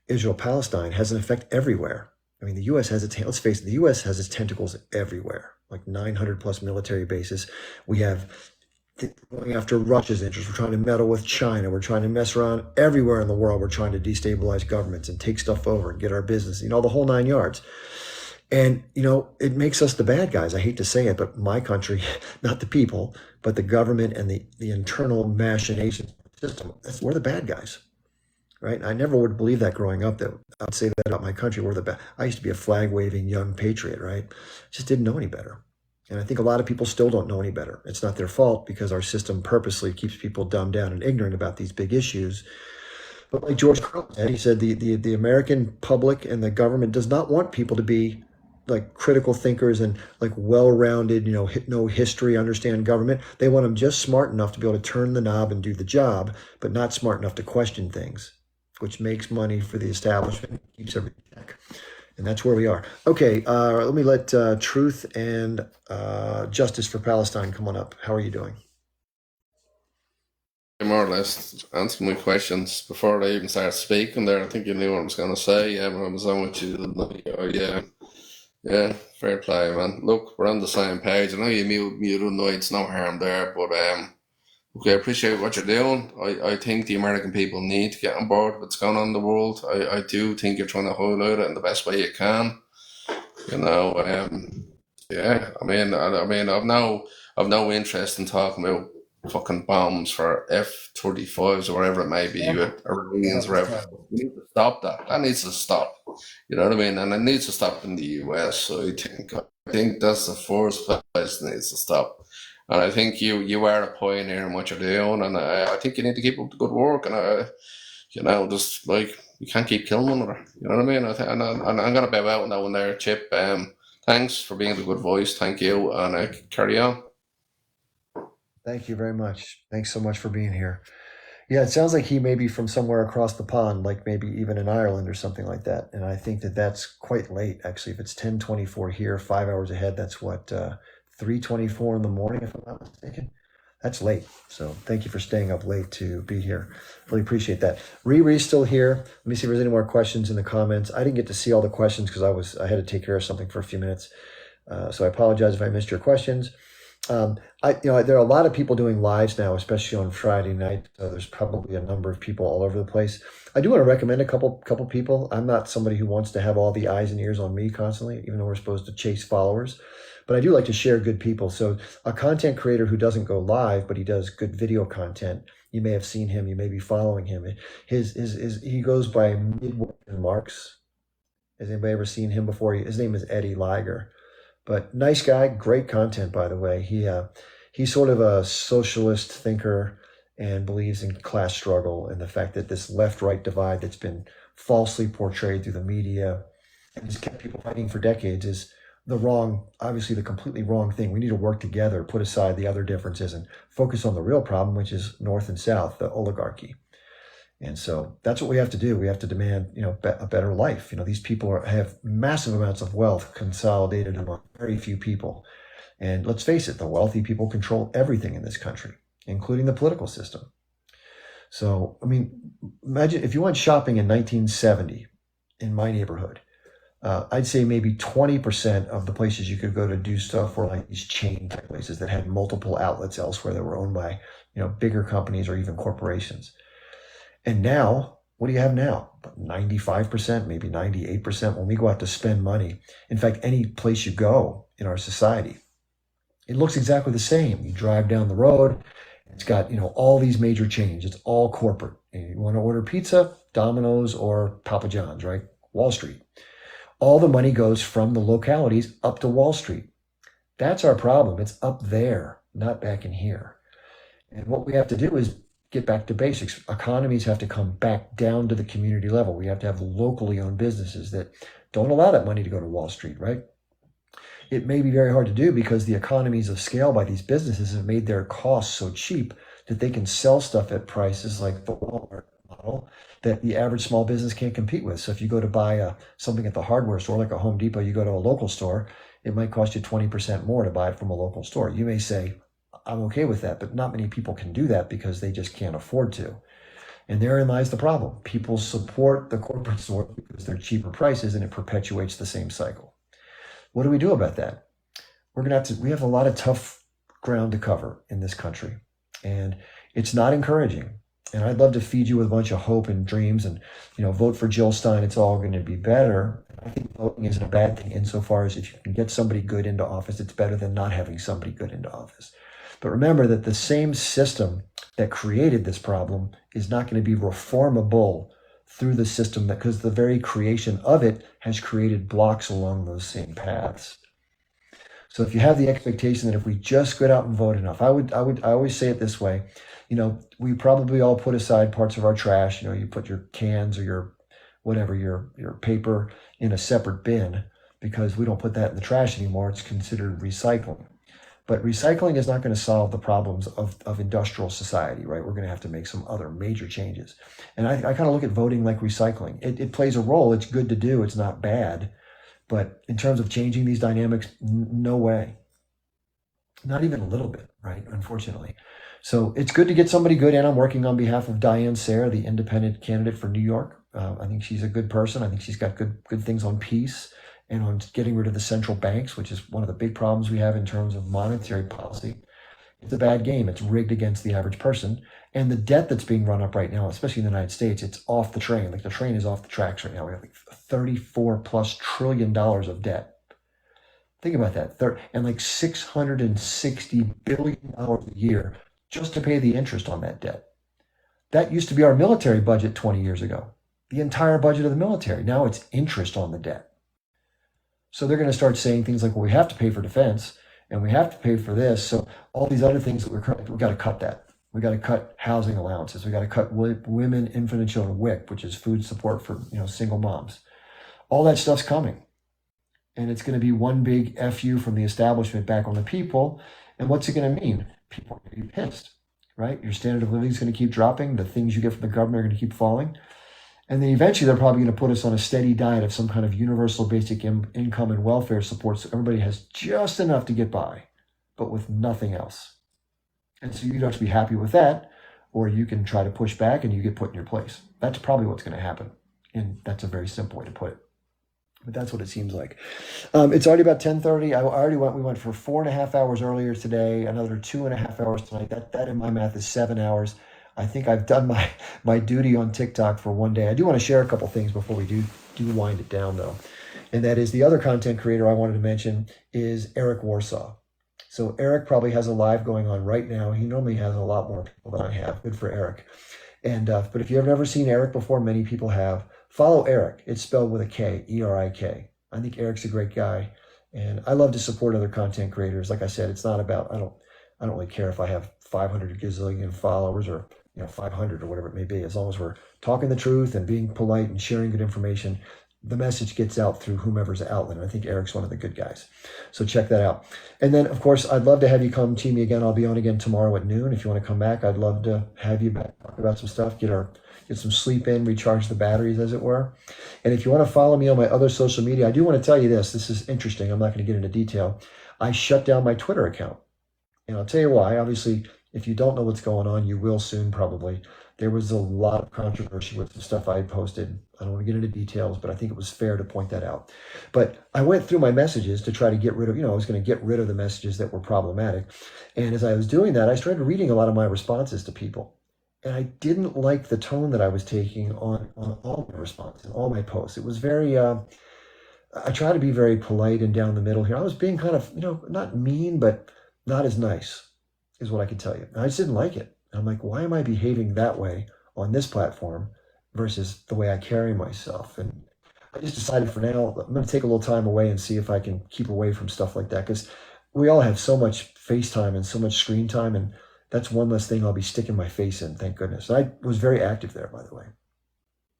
Israel-Palestine, has an effect everywhere. I mean, the U.S. has let's face it, the U.S. has its tentacles everywhere, like 900 plus military bases. We have going after Russia's interests. We're trying to meddle with China. We're trying to mess around everywhere in the world. We're trying to destabilize governments and take stuff over and get our business, the whole 9 yards. And, it makes us the bad guys. I hate to say it, but my country, not the people, but the government and the internal machination system, we're the bad guys, right? I never would believe that growing up, that I'd say that about my country. We're the bad. I used to be a flag-waving young patriot, right? Just didn't know any better. And I think a lot of people still don't know any better. It's not their fault, because our system purposely keeps people dumbed down and ignorant about these big issues. But like George Carlin said, he said the American public and the government does not want people to be like critical thinkers and like well-rounded, know history, understand government. They want them just smart enough to be able to turn the knob and do the job, but not smart enough to question things, which makes money for the establishment, keeps everything in check. And that's where we are. Okay, let me let Truth and Justice for Palestine come on up. How are you doing? More or less answer my questions before I even started speaking there. I think you knew what I was going to say. Yeah, when I was on with you. Yeah, fair play, man. Look, we're on the same page. I know you muted no, it's no harm there, but okay, I appreciate what you're doing. I think the American people need to get on board with what's going on in the world. I do think you're trying to highlight it in the best way you can. Yeah, I mean, I've no interest in talking about fucking bombs for F-35s or whatever it may be, with Iranians or whatever. We need to stop that. That needs to stop. You know what I mean? And it needs to stop in the US. So I think that's the first place that needs to stop. And I think you are a pioneer in what you're doing, and I think you need to keep up the good work. And just like you can't keep killing one another. You know what I mean? And I'm gonna bow out on that one there, Chip. Thanks for being the good voice. Thank you, and carry on. Thank you very much. Thanks so much for being here. Yeah, it sounds like he may be from somewhere across the pond, like maybe even in Ireland or something like that. And I think that that's quite late, actually. If it's 10:24 here, 5 hours ahead, that's what, 3:24 in the morning, if I'm not mistaken. That's late. So thank you for staying up late to be here. Really appreciate that. Riri's still here. Let me see if there's any more questions in the comments. I didn't get to see all the questions because I had to take care of something for a few minutes. So I apologize if I missed your questions. There are a lot of people doing lives now, especially on Friday night. So there's probably a number of people all over the place. I do want to recommend a couple people. I'm not somebody who wants to have all the eyes and ears on me constantly, even though we're supposed to chase followers. But I do like to share good people. So a content creator who doesn't go live, but he does good video content. You may have seen him. You may be following him. He goes by Midwestern Marks. Has anybody ever seen him before? His name is Eddie Liger. But nice guy, great content, by the way. He's sort of a socialist thinker and believes in class struggle and the fact that this left-right divide that's been falsely portrayed through the media and has kept people fighting for decades is obviously the completely wrong thing. We need to work together, put aside the other differences and focus on the real problem, which is North and South, the oligarchy. And so that's what we have to do. We have to demand, a better life. These people have massive amounts of wealth consolidated among very few people. And let's face it, the wealthy people control everything in this country, including the political system. So, imagine if you went shopping in 1970 in my neighborhood, I'd say maybe 20% of the places you could go to do stuff were like these chain type places that had multiple outlets elsewhere that were owned by, bigger companies or even corporations. And now, what do you have now? 95%, maybe 98% when we go out to spend money. In fact, any place you go in our society, it looks exactly the same. You drive down the road, it's got, all these major chains. It's all corporate. And you want to order pizza, Domino's or Papa John's, right? Wall Street. All the money goes from the localities up to Wall Street. That's our problem. It's up there, not back in here. And what we have to do is get back to basics. Economies have to come back down to the community level. We have to have locally owned businesses that don't allow that money to go to Wall Street, right? It may be very hard to do because the economies of scale by these businesses have made their costs so cheap that they can sell stuff at prices like the Walmart model that the average small business can't compete with. So if you go to buy something at the hardware store, like a Home Depot, you go to a local store, it might cost you 20% more to buy it from a local store. You may say, I'm okay with that, but not many people can do that because they just can't afford to. And therein lies the problem. People support the corporate store because they're cheaper prices and it perpetuates the same cycle. What do we do about that? We have a lot of tough ground to cover in this country, and it's not encouraging. And I'd love to feed you with a bunch of hope and dreams and, vote for Jill Stein. It's all going to be better. I think voting isn't a bad thing insofar as if you can get somebody good into office, it's better than not having somebody good into office. But remember that the same system that created this problem is not going to be reformable through the system because the very creation of it has created blocks along those same paths. So if you have the expectation that if we just get out and vote enough, I always say it this way, we probably all put aside parts of our trash, you put your cans or your whatever, your paper in a separate bin because we don't put that in the trash anymore. It's considered recycling. But recycling is not going to solve the problems of industrial society, right? We're going to have to make some other major changes. And I kind of look at voting like recycling. It plays a role. It's good to do. It's not bad. But in terms of changing these dynamics, no way. Not even a little bit, right? Unfortunately. So it's good to get somebody good. And I'm working on behalf of Diane Sayre, the independent candidate for New York. I think she's a good person. I think she's got good things on peace and on getting rid of the central banks, which is one of the big problems we have in terms of monetary policy. It's a bad game. It's rigged against the average person. And the debt that's being run up right now, especially in the United States, it's off the train. Like the train is off the tracks right now. We have like $34+ trillion of debt. Think about that. And like $660 billion a year just to pay the interest on that debt. That used to be our military budget 20 years ago. The entire budget of the military. Now it's interest on the debt. So they're going to start saying things like, well, we have to pay for defense and we have to pay for this. So all these other things that we've got to cut that. We got to cut housing allowances. We got to cut women, infant and children, WIC, which is food support for single moms. All that stuff's coming. And it's going to be one big FU from the establishment back on the people. And what's it going to mean? People are going to be pissed, right? Your standard of living is going to keep dropping. The things you get from the government are going to keep falling. And then eventually they're probably going to put us on a steady diet of some kind of universal basic income and welfare support so everybody has just enough to get by, but with nothing else. And so you don't have to be happy with that, or you can try to push back and you get put in your place. That's probably what's going to happen. And that's a very simple way to put it. But that's what it seems like. It's already about 10:30. We went for 4.5 hours earlier today, another 2.5 hours tonight. That in my math is 7 hours. I think I've done my duty on TikTok for one day. I do want to share a couple things before we do wind it down though. And that is the other content creator I wanted to mention is Eric Warsaw. So Eric probably has a live going on right now. He normally has a lot more people than I have. Good for Eric. And but if you've never seen Eric before, many people have. Follow Eric. It's spelled with a K, E-R-I-K. I think Eric's a great guy, and I love to support other content creators. Like I said, it's not about I don't really care if I have 500 gazillion followers or 500 or whatever it may be. As long as we're talking the truth and being polite and sharing good information, the message gets out through whomever's outlet. And I think Eric's one of the good guys. So check that out. And then, of course, I'd love to have you come to me again. I'll be on again tomorrow at noon. If you want to come back, I'd love to have you back, talk about some stuff, get some sleep in, recharge the batteries, as it were. And if you want to follow me on my other social media, I do want to tell you this. This is interesting. I'm not going to get into detail. I shut down my Twitter account. And I'll tell you why. Obviously, if you don't know what's going on, you will soon probably. There was a lot of controversy with some stuff I had posted. I don't want to get into details, but I think it was fair to point that out. But I went through my messages to try to get rid of, I was going to get rid of the messages that were problematic. And as I was doing that, I started reading a lot of my responses to people. And I didn't like the tone that I was taking on all my responses, all my posts. It was very, I try to be very polite and down the middle here. I was being kind of, not mean, but not as nice, is what I could tell you. And I just didn't like it. And I'm like, why am I behaving that way on this platform versus the way I carry myself? And I just decided for now, I'm going to take a little time away and see if I can keep away from stuff like that. Because we all have so much FaceTime and so much screen time. And that's one less thing I'll be sticking my face in, thank goodness. I was very active there, by the way.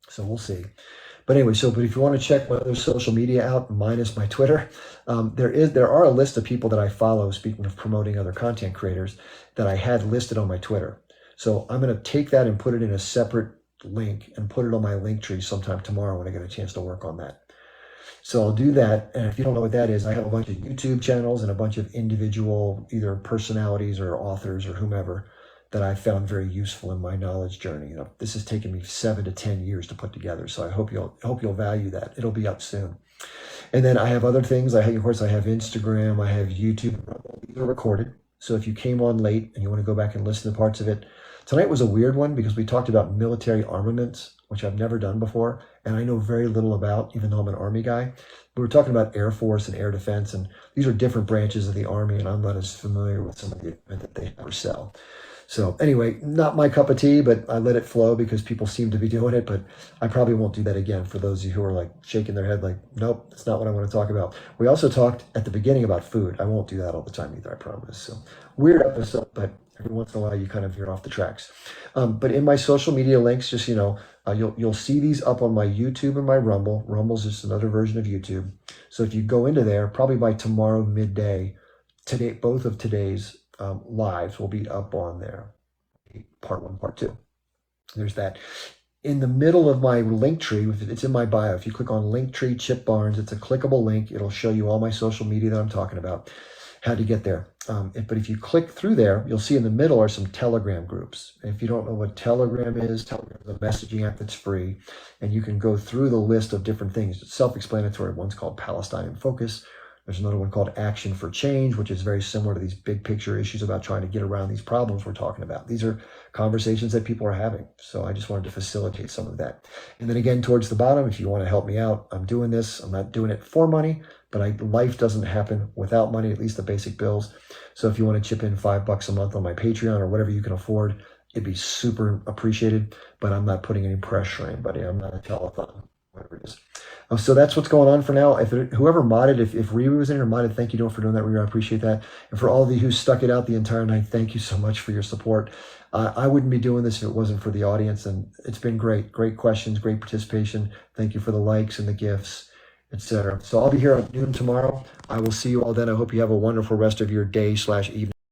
So we'll see. But anyway, but if you want to check my other social media out, minus my Twitter, there are a list of people that I follow, speaking of promoting other content creators, that I had listed on my Twitter. So I'm going to take that and put it in a separate link and put it on my Linktree sometime tomorrow when I get a chance to work on that. So I'll do that. And if you don't know what that is, I have a bunch of YouTube channels and a bunch of individual either personalities or authors or whomever that I found very useful in my knowledge journey. This has taken me 7 to 10 years to put together. So I hope you'll value that. It'll be up soon. And then I have other things. Of course, I have Instagram, I have YouTube. These are recorded. So if you came on late and you want to go back and listen to parts of it, tonight was a weird one because we talked about military armaments, which I've never done before, and I know very little about, even though I'm an Army guy. We were talking about Air Force and air defense, and these are different branches of the Army, and I'm not as familiar with some of the equipment that they ever sell. So anyway, not my cup of tea, but I let it flow because people seem to be doing it, but I probably won't do that again for those of you who are like shaking their head like, nope, that's not what I want to talk about. We also talked at the beginning about food. I won't do that all the time either, I promise. So weird episode, but every once in a while you kind of veer off the tracks. But in my social media links, just, you'll see these up on my YouTube and my Rumble. Rumble's just another version of YouTube. So if you go into there, probably by tomorrow midday, today, both of today's lives will be up on there. Part 1, part 2. There's that. In the middle of my Linktree, it's in my bio. If you click on Linktree Chip Barnes, it's a clickable link. It'll show you all my social media that I'm talking about, how to get there. But if you click through there, you'll see in the middle are some Telegram groups. And if you don't know what Telegram is a messaging app that's free, and you can go through the list of different things. It's self-explanatory. One's called Palestine in Focus. There's another one called Action for Change, which is very similar to these big picture issues about trying to get around these problems we're talking about. These are conversations that people are having. So I just wanted to facilitate some of that. And then again, towards the bottom, if you want to help me out, I'm doing this. I'm not doing it for money, but life doesn't happen without money, at least the basic bills. So if you want to chip in $5 a month on my Patreon or whatever you can afford, it'd be super appreciated, but I'm not putting any pressure on anybody. I'm not a telethon, whatever it is. So that's what's going on for now. Whoever modded, if Riri was in here modded, thank you for doing that, Riri. I appreciate that. And for all of you who stuck it out the entire night, thank you so much for your support. I wouldn't be doing this if it wasn't for the audience, and it's been great. Great questions, great participation. Thank you for the likes and the gifts, etc. So I'll be here at noon tomorrow. I will see you all then. I hope you have a wonderful rest of your day/evening.